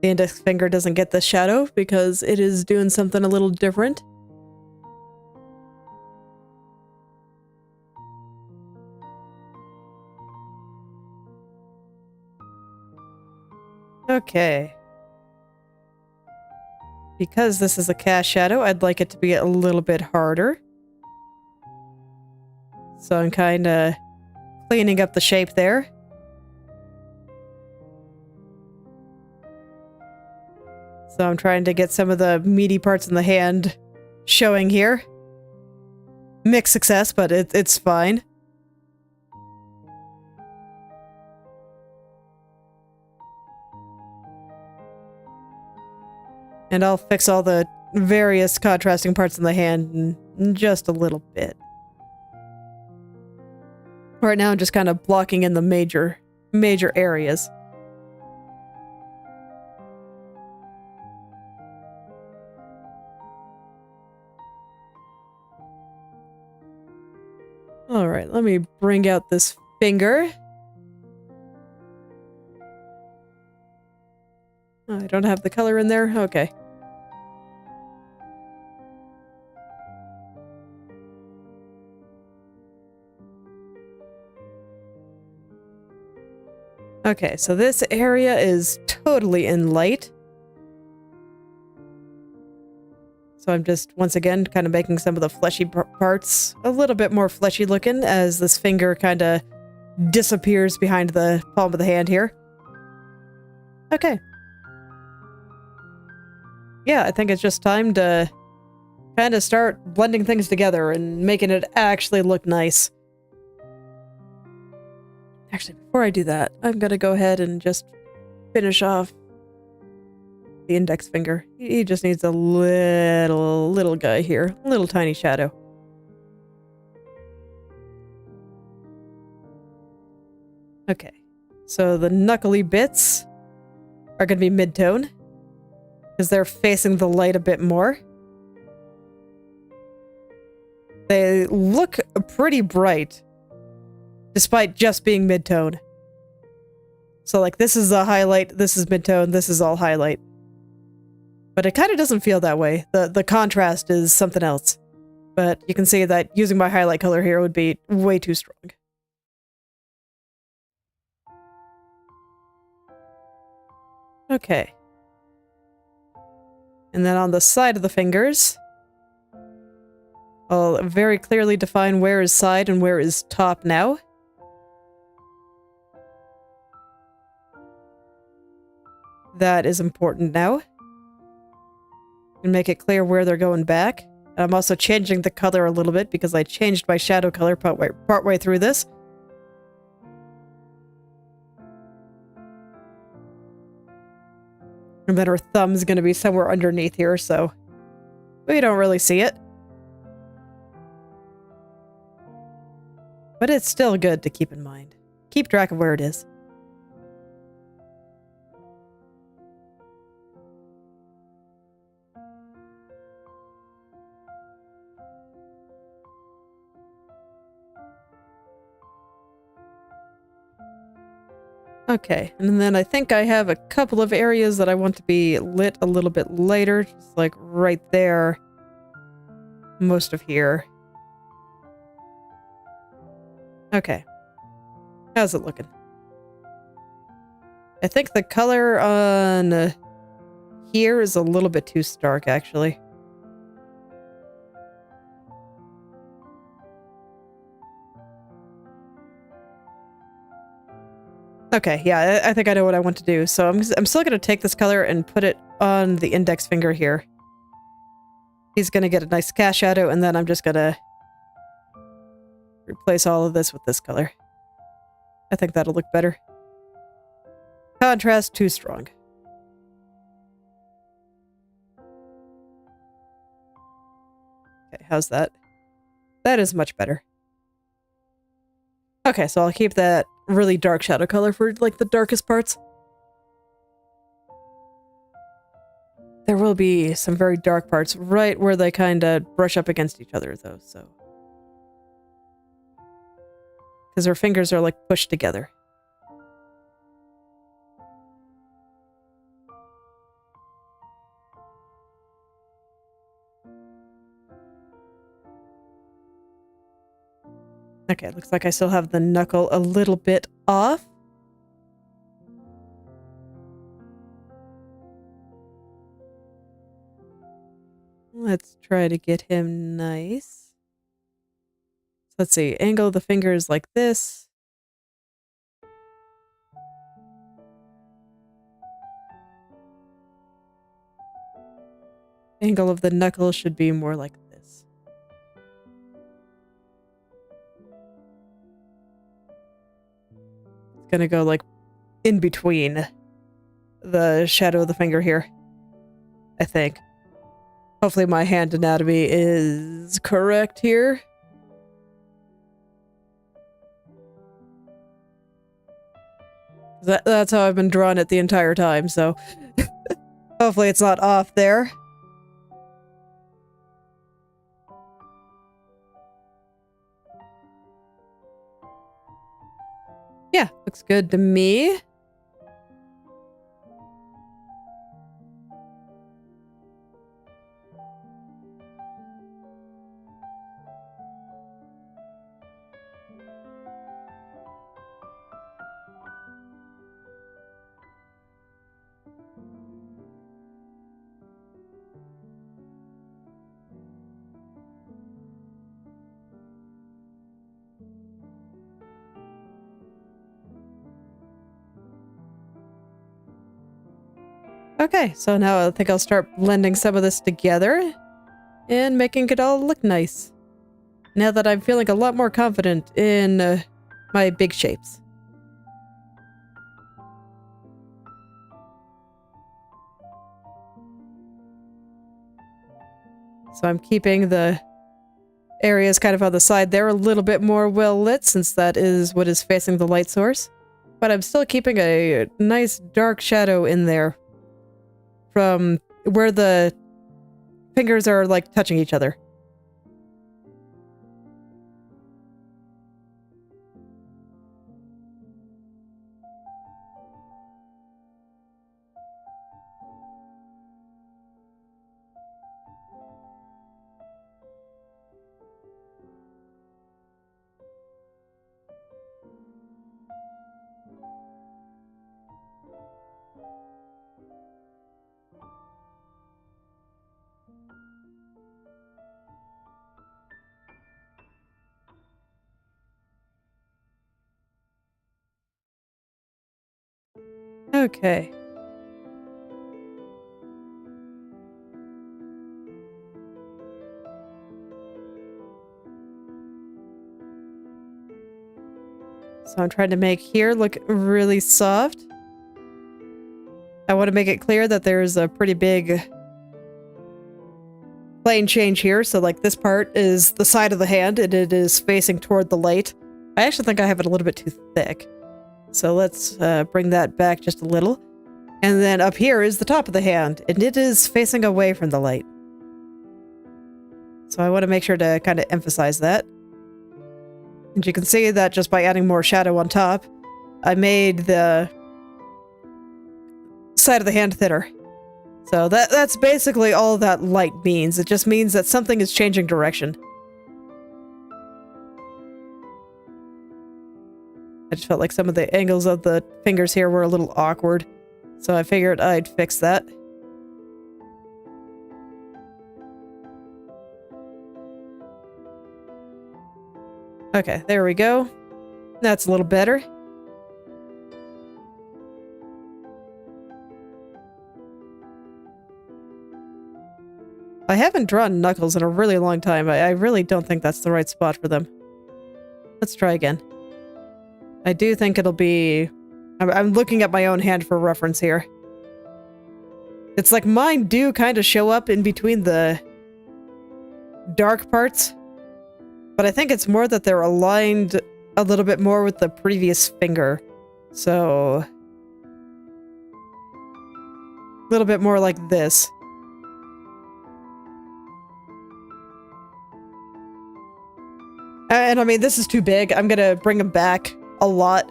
The index finger doesn't get the shadow because it is doing something a little different. Okay. Because this is a cast shadow, I'd like it to be a little bit harder. So I'm kind of cleaning up the shape there. So I'm trying to get some of the meaty parts in the hand showing here. Mixed success, but it's fine. And I'll fix all the various contrasting parts in the hand in just a little bit. Right now I'm just kind of blocking in the major areas. Alright, let me bring out this finger. Oh, I don't have the color in there? Okay. Okay, so this area is totally in light. So I'm just, once again, kind of making some of the fleshy parts a little bit more fleshy looking as this finger kind of disappears behind the palm of the hand here. Okay. Yeah, I think it's just time to kind of start blending things together and making it actually look nice. Actually, before I do that, I'm gonna go ahead and just finish off the index finger. He just needs a little guy here. A little tiny shadow. Okay. So the knuckly bits are going to be mid-tone, because they're facing the light a bit more. They look pretty bright, despite just being mid-tone. So, like, this is the highlight, this is mid-tone, this is all highlight. But it kind of doesn't feel that way. The contrast is something else. But you can see that using my highlight color here would be way too strong. Okay. And then on the side of the fingers, I'll very clearly define where is side and where is top now. That is important now. And make it clear where they're going back. And I'm also changing the color a little bit because I changed my shadow color partway through this. And then her thumb's going to be somewhere underneath here, so we don't really see it. But it's still good to keep in mind. Keep track of where it is. Okay, and then I think I have a couple of areas that I want to be lit a little bit later, just like right there. Most of here. Okay. How's it looking? I think the color on here is a little bit too stark, actually. Okay, yeah, I think I know what I want to do. So I'm still going to take this color and put it on the index finger here. He's going to get a nice cast shadow, and then I'm just going to replace all of this with this color. I think that'll look better. Contrast too strong. Okay, how's that? That is much better. Okay, so I'll keep that really dark shadow color for, like, the darkest parts. There will be some very dark parts right where they kind of brush up against each other, though, so... Because her fingers are, like, pushed together. Okay, looks like I still have the knuckle a little bit off. Let's try to get him nice. Let's see, angle the fingers like this. Angle of the knuckle should be more like this. It's gonna go like in between the shadow of the finger here, I think. Hopefully my hand anatomy is correct here. That's how I've been drawing it the entire time, so hopefully it's not off there. Yeah, looks good to me. Okay, so now I think I'll start blending some of this together and making it all look nice. Now that I'm feeling a lot more confident in my big shapes. So I'm keeping the areas kind of on the side there a little bit more well lit, since that is what is facing the light source. But I'm still keeping a nice dark shadow in there from where the fingers are, like, touching each other. Okay. So I'm trying to make here look really soft. I want to make it clear that there's a pretty big plane change here. So like this part is the side of the hand and it is facing toward the light. I actually think I have it a little bit too thick. So let's bring that back just a little. And then up here is the top of the hand, and it is facing away from the light. So I want to make sure to kind of emphasize that. And you can see that just by adding more shadow on top, I made the side of the hand thinner. So that's basically all that light means. It just means that something is changing direction. I just felt like some of the angles of the fingers here were a little awkward. So I figured I'd fix that. Okay, there we go. That's a little better. I haven't drawn Knuckles in a really long time. I really don't think that's the right spot for them. Let's try again. I do think it'll be... I'm looking at my own hand for reference here. It's like mine do kind of show up in between the dark parts, but I think it's more that they're aligned a little bit more with the previous finger. So... a little bit more like this. And I mean, this is too big. I'm gonna bring them back a lot.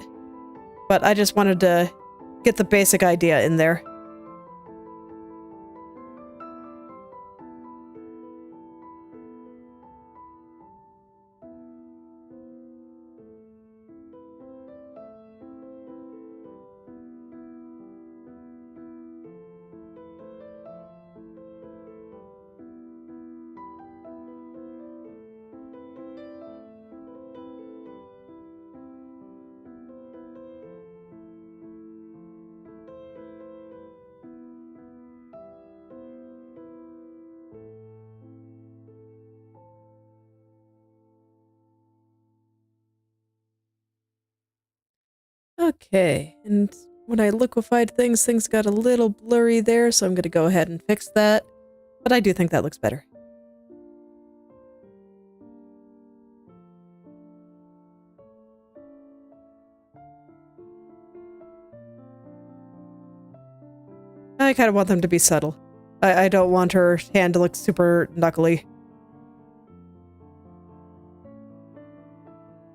But I just wanted to get the basic idea in there. Okay, and when I liquefied things, things got a little blurry there, so I'm going to go ahead and fix that. But I do think that looks better. I kind of want them to be subtle. I don't want her hand to look super knuckly.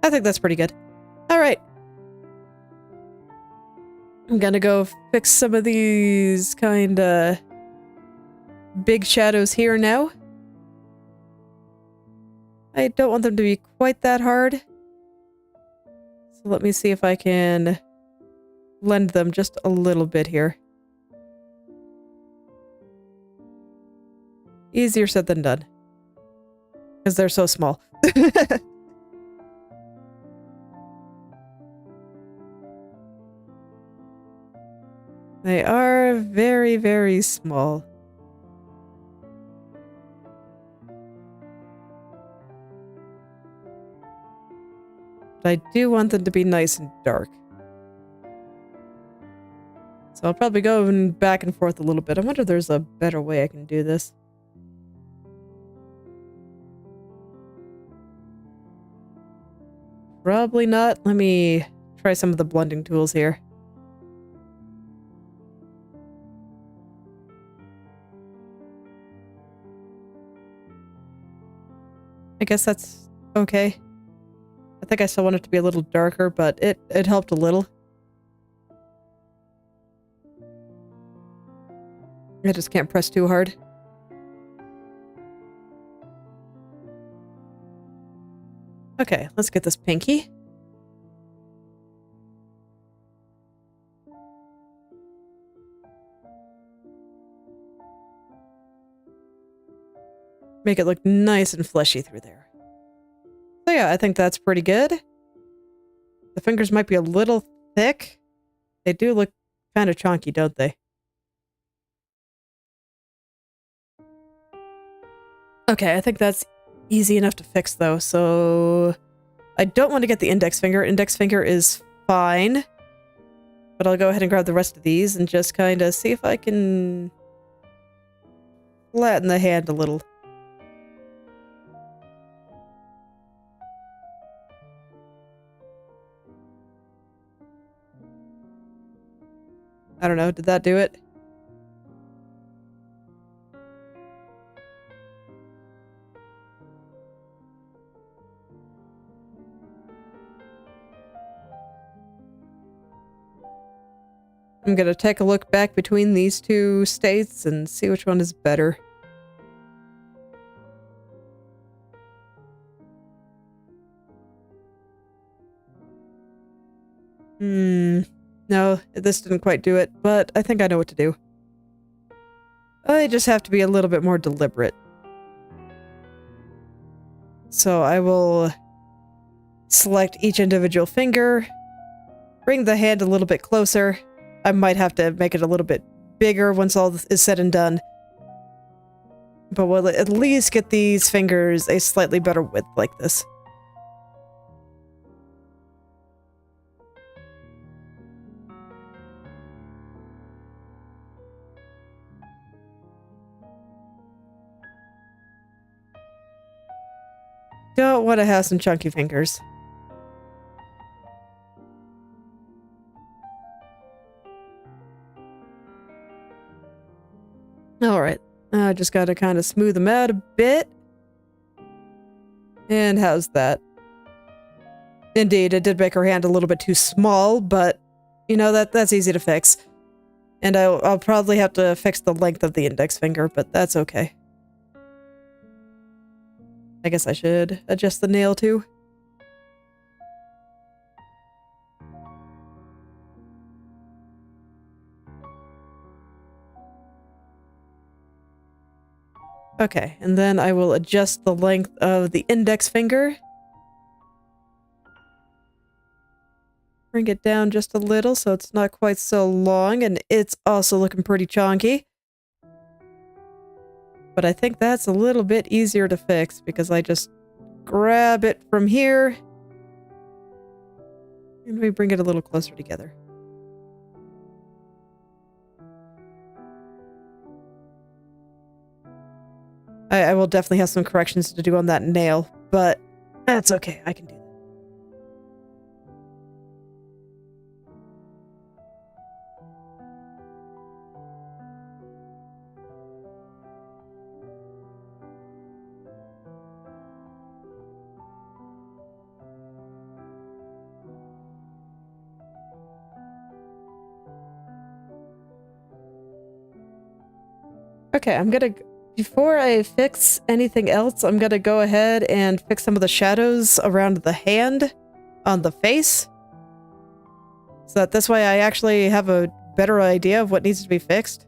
I think that's pretty good. Alright. I'm gonna go fix some of these kinda big shadows here now. I don't want them to be quite that hard. So let me see if I can blend them just a little bit here. Easier said than done. Because they're so small. They are very, very small. But I do want them to be nice and dark. So I'll probably go back and forth a little bit. I wonder if there's a better way I can do this. Probably not. Let me try some of the blending tools here. I guess that's okay. I think I still want it to be a little darker, but it helped a little. I just can't press too hard. Okay, let's get this pinky. Make it look nice and fleshy through there. So yeah, I think that's pretty good. The fingers might be a little thick. They do look kind of chunky, don't they? Okay, I think that's easy enough to fix though, so I don't want to get the index finger. Index finger is fine. But I'll go ahead and grab the rest of these and just kind of see if I can flatten the hand a little. I don't know, did that do it? I'm gonna take a look back between these two states and see which one is better. No, this didn't quite do it, but I think I know what to do. I just have to be a little bit more deliberate. So I will select each individual finger, bring the hand a little bit closer. I might have to make it a little bit bigger once all is said and done. But we'll at least get these fingers a slightly better width like this. Don't want to have some chunky fingers. Alright, I just gotta kind of smooth them out a bit. And how's that? Indeed, it did make her hand a little bit too small, but, you know, that's easy to fix. And I'll probably have to fix the length of the index finger, but that's okay. I guess I should adjust the nail too. Okay, and then I will adjust the length of the index finger. Bring it down just a little so it's not quite so long, and it's also looking pretty chonky. But I think that's a little bit easier to fix because I just grab it from here and we bring it a little closer together. I will definitely have some corrections to do on that nail, but that's okay. I can do that. Okay, before I fix anything else, I'm gonna go ahead and fix some of the shadows around the hand on the face. So that this way I actually have a better idea of what needs to be fixed.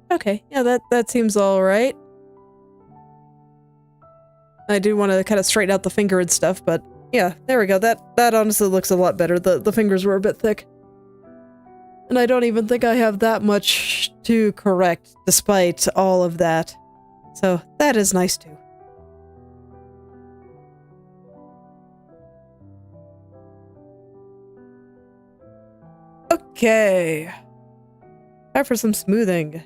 Okay, yeah, that seems all right. I do want to kind of straighten out the finger and stuff, but yeah, there we go. That honestly looks a lot better. The fingers were a bit thick. And I don't even think I have that much to correct despite all of that. So that is nice too. Okay. Time for some smoothing.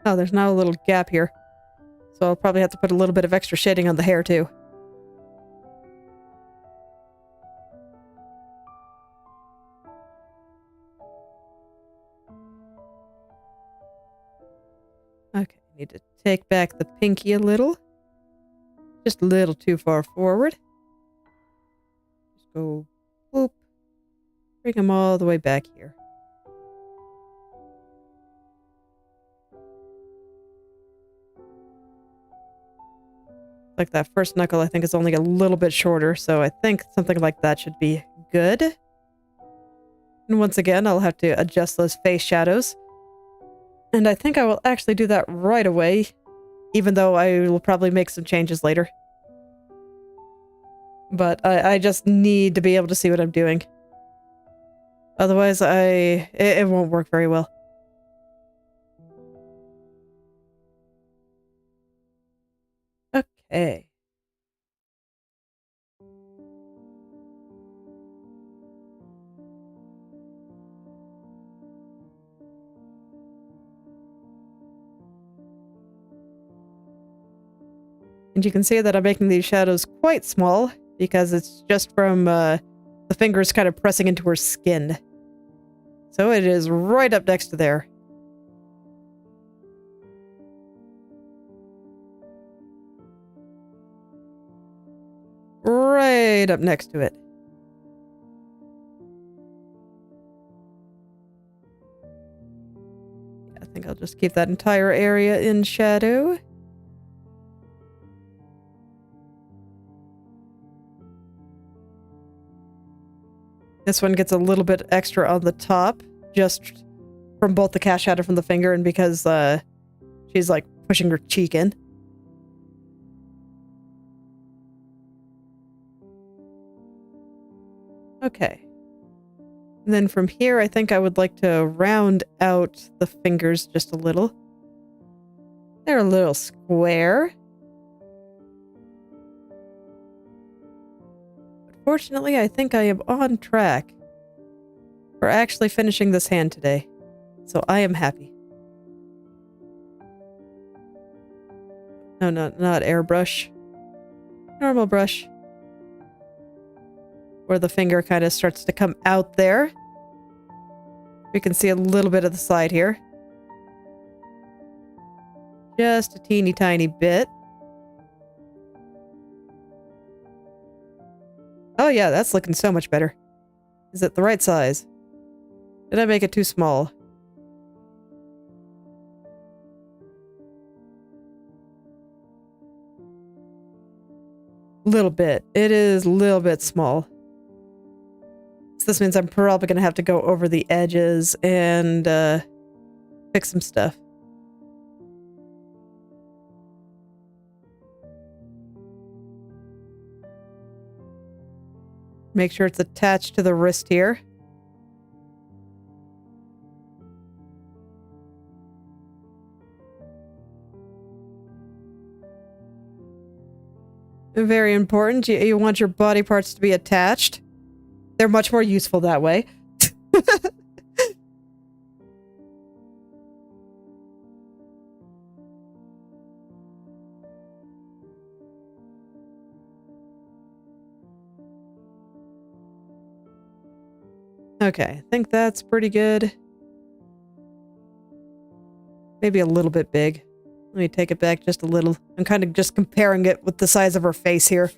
Oh, there's now a little gap here. So I'll probably have to put a little bit of extra shading on the hair too. Okay, need to take back the pinky a little. just a little too far forward. Just go, whoop. Bring them all the way back here. Like that first knuckle, I think, is only a little bit shorter, so I think something like that should be good. And once again, I'll have to adjust those face shadows. And I think I will actually do that right away, even though I will probably make some changes later. But I just need to be able to see what I'm doing. Otherwise, it won't work very well. Okay. And you can see that I'm making these shadows quite small because it's just from the fingers kind of pressing into her skin. So it is right up next to there. Right up next to it. Yeah, I think I'll just keep that entire area in shadow. This one gets a little bit extra on the top, just from both the cast shadow from the finger and because she's like pushing her cheek in. Okay. And then from here, I think I would like to round out the fingers just a little. They're a little square. Fortunately, I think I am on track for actually finishing this hand today, so I am happy. No, not airbrush. Normal brush. Where the finger kind of starts to come out there. We can see a little bit of the side here. Just a teeny tiny bit. Oh yeah, that's looking so much better. Is it the right size? Did I make it too small? Little bit. It is a little bit small. So this means I'm probably going to have to go over the edges and fix some stuff. Make sure it's attached to the wrist here. Very important. You want your body parts to be attached. They're much more useful that way. Okay, I think that's pretty good. Maybe a little bit big. Let me take it back just a little. I'm kind of just comparing it with the size of her face here.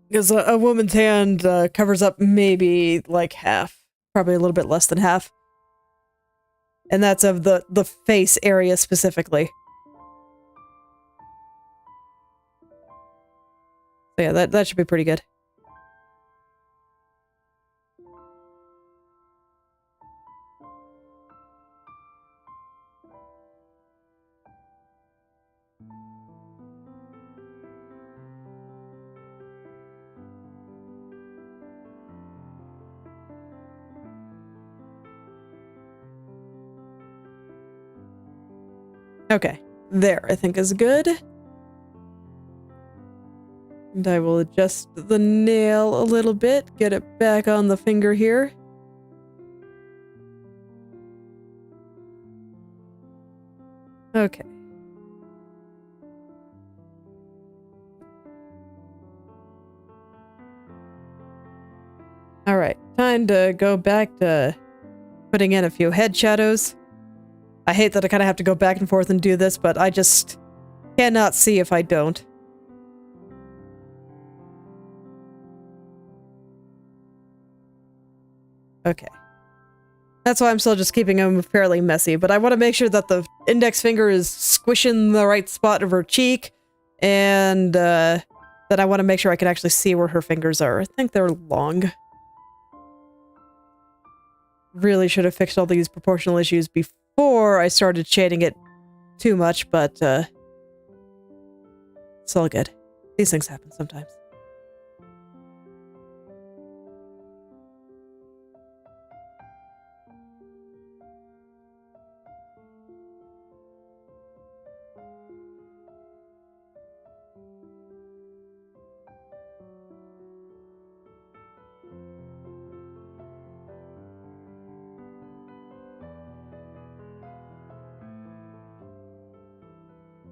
Because a woman's hand covers up maybe like half. Probably a little bit less than half. And that's of the face area specifically. So yeah, that should be pretty good. Okay, there I think is good. And I will adjust the nail a little bit, get it back on the finger here. Okay. Alright, time to go back to putting in a few head shadows. I hate that I kind of have to go back and forth and do this, but cannot see if I don't. Okay. That's why I'm still just keeping them fairly messy, but I want to make sure that the index finger is squishing the right spot of her cheek, and that I want to make sure I can actually see where her fingers are. I think they're long. Really should have fixed all these proportional issues before I started shading it too much, but it's all good. These things happen sometimes.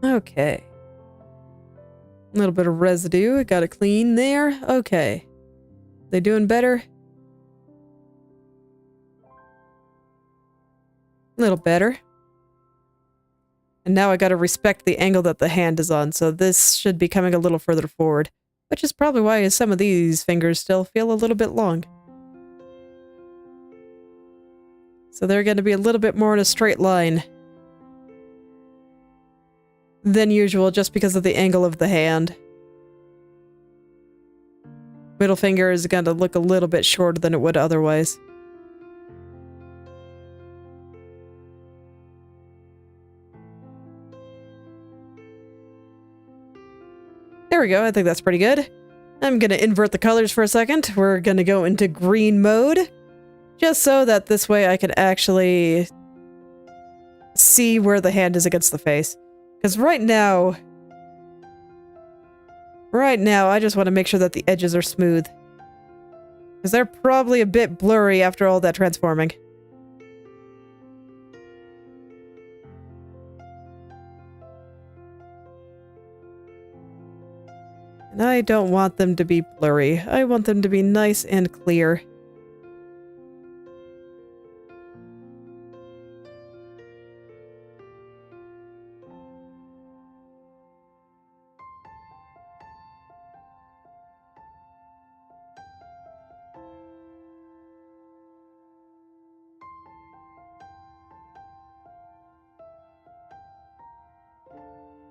Okay. A little bit of residue. Got to clean there. Okay. They doing better? A little better. And now I got to respect the angle that the hand is on, so this should be coming a little further forward, which is probably why some of these fingers still feel a little bit long. So they're going to be a little bit more in a straight line than usual, just because of the angle of the hand. Middle finger is going to look a little bit shorter than it would otherwise. There we go, I think that's pretty good. I'm going to invert the colors for a second. We're going to go into green mode, just so that this way I can actually see where the hand is against the face. Because right now, I just want to make sure that the edges are smooth. Because they're probably a bit blurry after all that transforming. And I don't want them to be blurry. I want them to be nice and clear.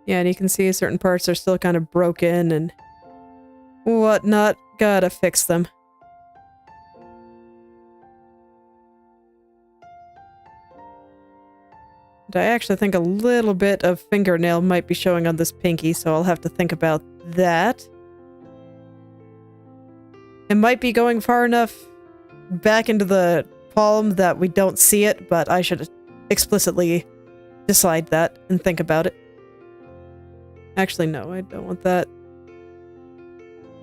Yeah, and you can see certain parts are still kind of broken and whatnot. Gotta fix them. And I actually think a little bit of fingernail might be showing on this pinky, so I'll have to think about that. It might be going far enough back into the palm that we don't see it, but I should explicitly decide that and think about it. Actually, no, I don't want that.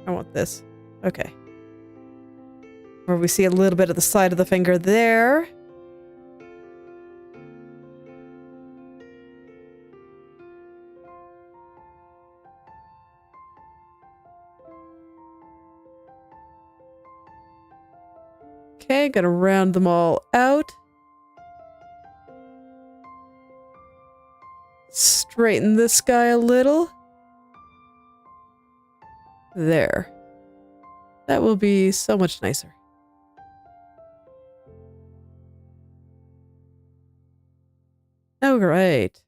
I want this. Okay. Where we see a little bit of the side of the finger there. Okay, gotta round them all out. Straighten this guy a little. There. That will be so much nicer. Oh, great.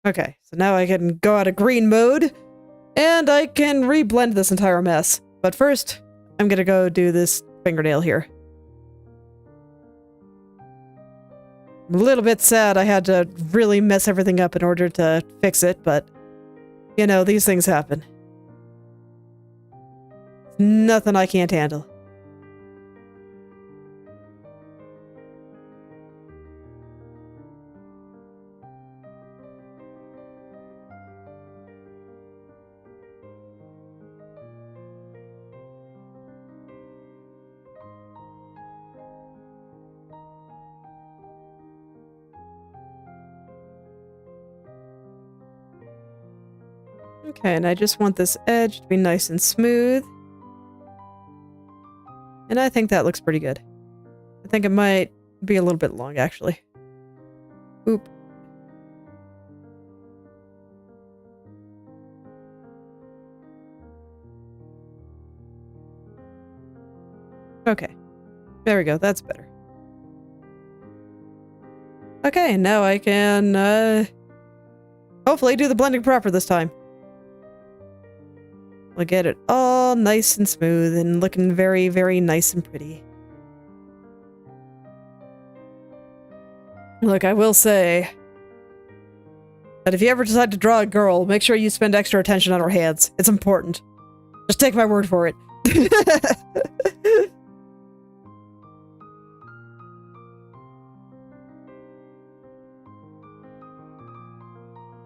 Okay, so now I can go out of green mode, and I can reblend this entire mess. But first, I'm gonna go do this fingernail here. I'm a little bit sad I had to really mess everything up in order to fix it, but, you know, these things happen. Nothing I can't handle. Okay, and I just want this edge to be nice and smooth. And I think that looks pretty good. I think it might be a little bit long, actually. Oop. Okay. There we go. That's better. Okay, now I can, hopefully do the blending proper this time. We'll get it all nice and smooth and looking very, very nice and pretty. Look, I will say that if you ever decide to draw a girl, make sure you spend extra attention on her hands. It's important. Just take my word for it.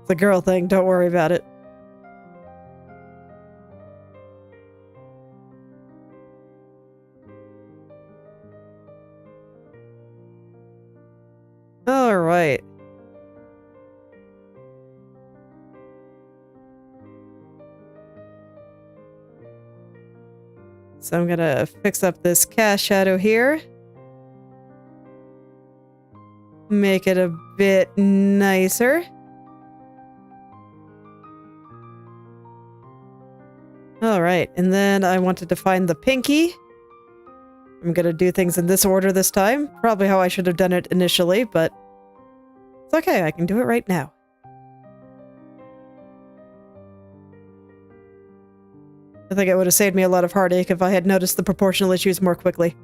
It's a girl thing, don't worry about it. Alright. So I'm gonna fix up this cast shadow here. Make it a bit nicer. Alright, and then I want to define the pinky. I'm gonna do things in this order this time. Probably how I should have done it initially, but it's okay, I can do it right now. I think it would have saved me a lot of heartache if I had noticed the proportional issues more quickly.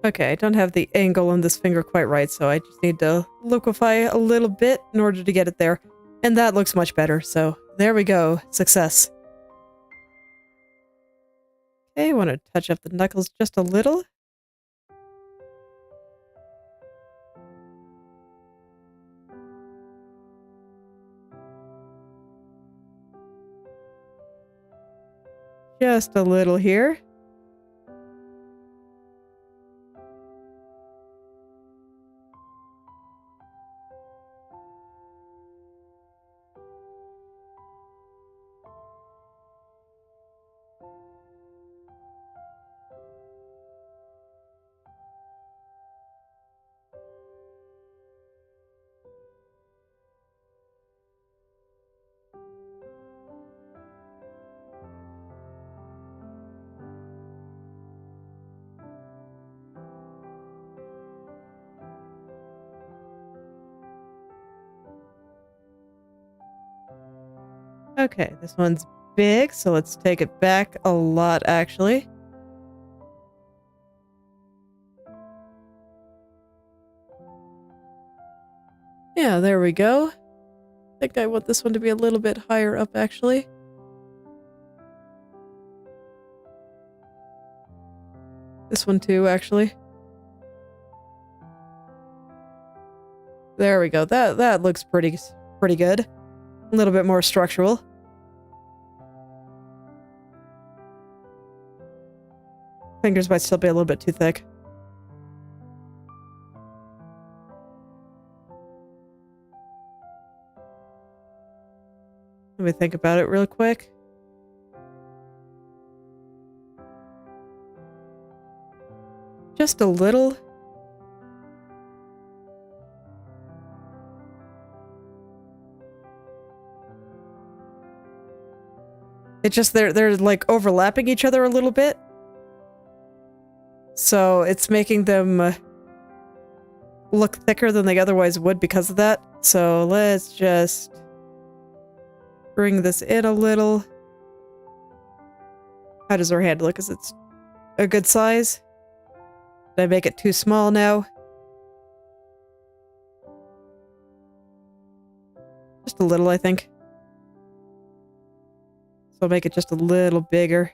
Okay, I don't have the angle on this finger quite right, so I just need to liquefy a little bit in order to get it there. And that looks much better, so there we go. Success. Okay, I want to touch up the knuckles just a little. Just a little here. Okay, this one's big, so let's take it back a lot, actually. Yeah, there we go. I think I want this one to be a little bit higher up, actually. This one too, actually. There we go. That looks pretty good. A little bit more structural. Fingers might still be a little bit too thick. Let me think about it real quick. Just a little. It's just they're like overlapping each other a little bit. So it's making them look thicker than they otherwise would because of that. So let's just bring this in a little. How does our hand look? Is it a good size? Did I make it too small now? Just a little, I think. So I'll make it just a little bigger.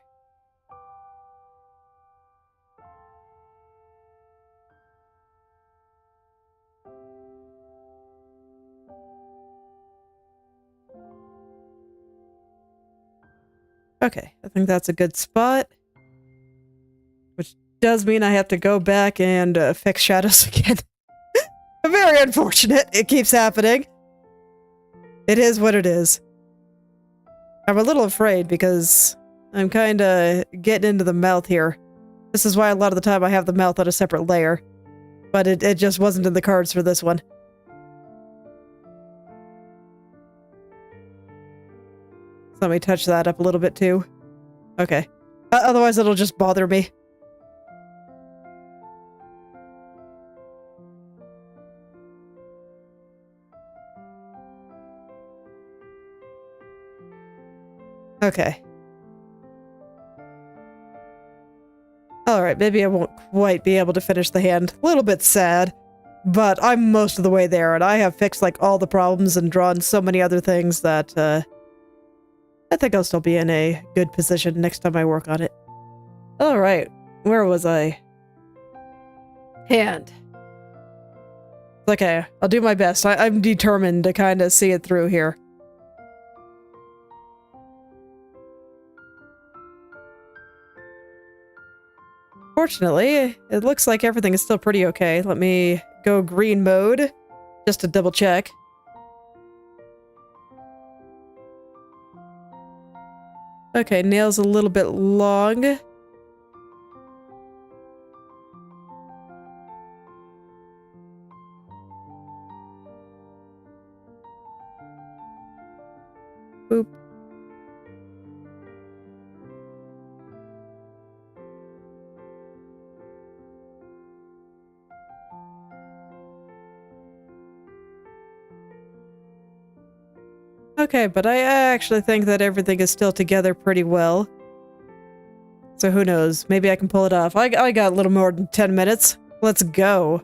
Okay, I think that's a good spot. Which does mean I have to go back and fix shadows again. Very unfortunate. It keeps happening. It is what it is. I'm a little afraid because I'm kind of getting into the mouth here. This is why a lot of the time I have the mouth on a separate layer. But it just wasn't in the cards for this one. So let me touch that up a little bit too. Okay. Otherwise it'll just bother me. Okay. Alright, maybe I won't quite be able to finish the hand. A little bit sad, but I'm most of the way there, and I have fixed, like, all the problems and drawn so many other things that, I think I'll still be in a good position next time I work on it. Alright, where was I? Hand. Okay, I'll do my best. I'm determined to kind of see it through here. Fortunately, it looks like everything is still pretty okay. Let me go green mode, just to double check. Okay, nail's a little bit long. Boop. Okay, but I actually think that everything is still together pretty well. So who knows? Maybe I can pull it off. I got a little more than 10 minutes. Let's go.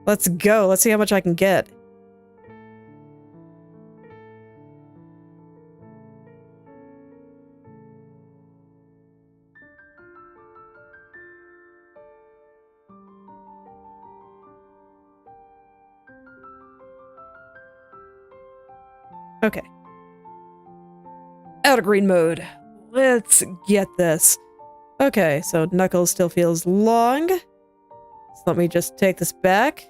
Let's go. Let's see how much I can get. Okay. Out of green mode. Let's get this. Okay, so Knuckles still feels long. So let me just take this back.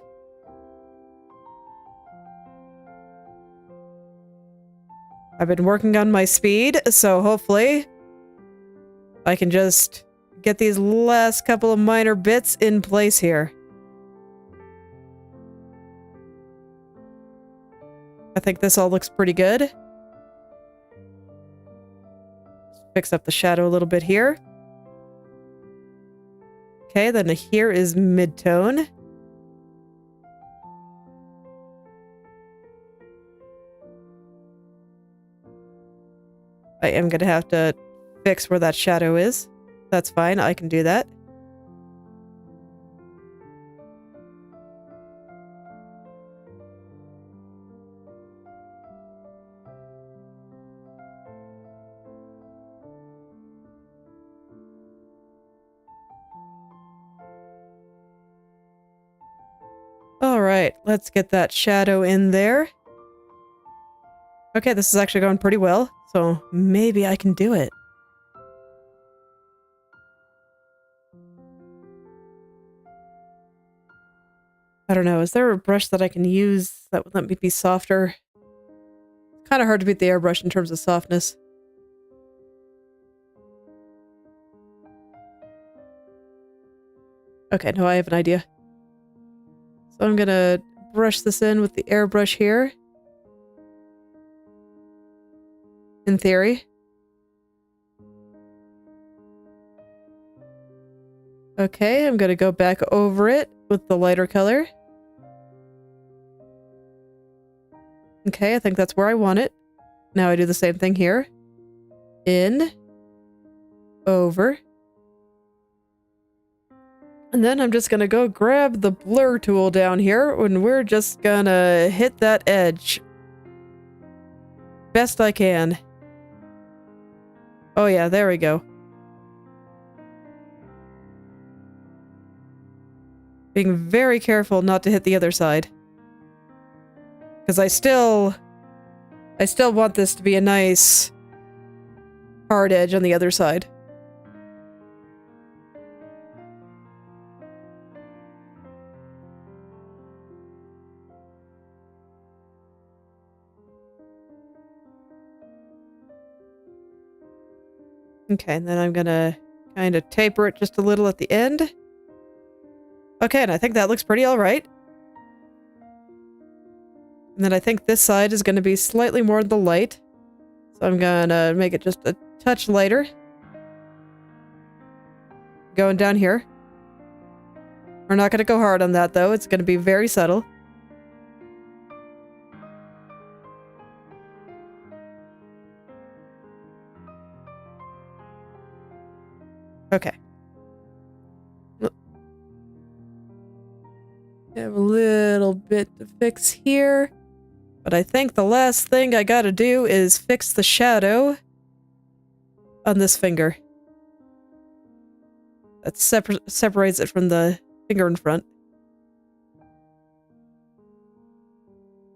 I've been working on my speed, so hopefully I can just get these last couple of minor bits in place here. I think this all looks pretty good. Fix up the shadow a little bit here. Okay, then here is mid-tone. I am going to have to fix where that shadow is. That's fine, I can do that. Alright, let's get that shadow in there. Okay, this is actually going pretty well, so maybe I can do it. I don't know, is there a brush that I can use that would let me be softer? It's kind of hard to beat the airbrush in terms of softness. Okay, no, I have an idea. So I'm gonna brush this in with the airbrush here. In theory. Okay, I'm gonna go back over it with the lighter color. Okay, I think that's where I want it. Now I do the same thing here. In. Over. And then I'm just gonna go grab the blur tool down here and we're just gonna hit that edge. Best I can. Oh yeah, there we go. Being very careful not to hit the other side. Because I still want this to be a nice hard edge on the other side. Okay, and then I'm gonna kind of taper it just a little at the end. Okay, and I think that looks pretty alright. And then I think this side is gonna be slightly more in the light. So I'm gonna make it just a touch lighter. Going down here. We're not gonna go hard on that though, it's gonna be very subtle. Okay. Have a little bit to fix here. But I think the last thing I gotta do is fix the shadow on this finger. That separates it from the finger in front.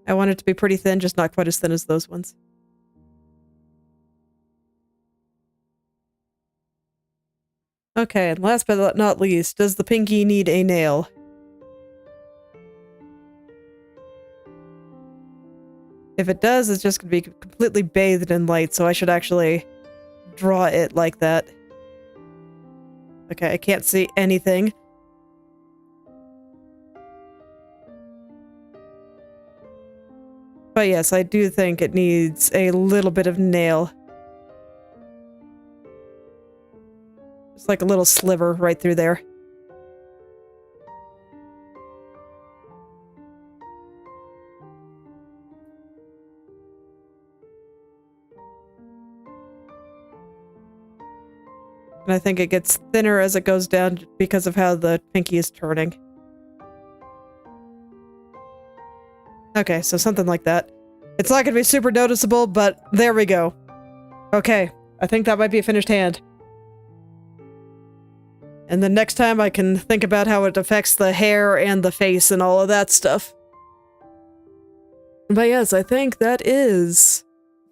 I want it to be pretty thin, just not quite as thin as those ones. Okay, and last but not least, does the pinky need a nail? If it does, it's just going to be completely bathed in light, so I should actually draw it like that. Okay, I can't see anything. But yes, I do think it needs a little bit of nail. It's like a little sliver right through there. And I think it gets thinner as it goes down because of how the pinky is turning. Okay, so something like that. It's not going to be super noticeable, but there we go. Okay, I think that might be a finished hand. And then next time I can think about how it affects the hair and the face and all of that stuff. But yes, I think that is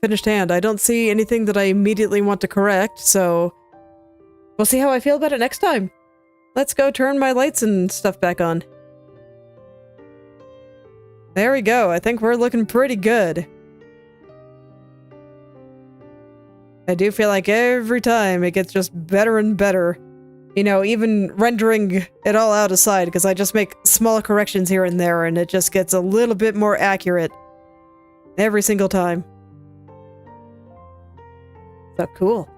finished hand. I don't see anything that I immediately want to correct, so we'll see how I feel about it next time. Let's go turn my lights and stuff back on. There we go. I think we're looking pretty good. I do feel like every time it gets just better and better. You know, even rendering it all out aside, because I just make small corrections here and there, and it just gets a little bit more accurate every single time. So cool.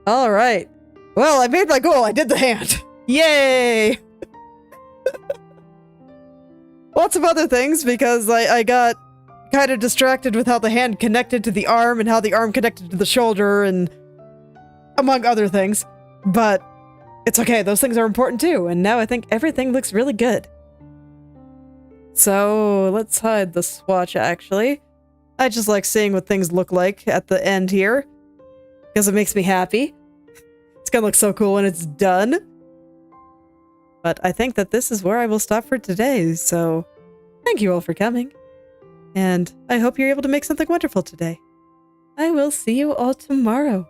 Alright. Well, I made my goal. I did the hand. Yay! Lots of other things, because I got kind of distracted with how the hand connected to the arm, and how the arm connected to the shoulder, and among other things. But it's okay, those things are important too, and now I think everything looks really good. So let's hide the swatch, actually. I just like seeing what things look like at the end here, because it makes me happy. It's gonna look so cool when it's done. But I think that this is where I will stop for today, so thank you all for coming. And I hope you're able to make something wonderful today. I will see you all tomorrow.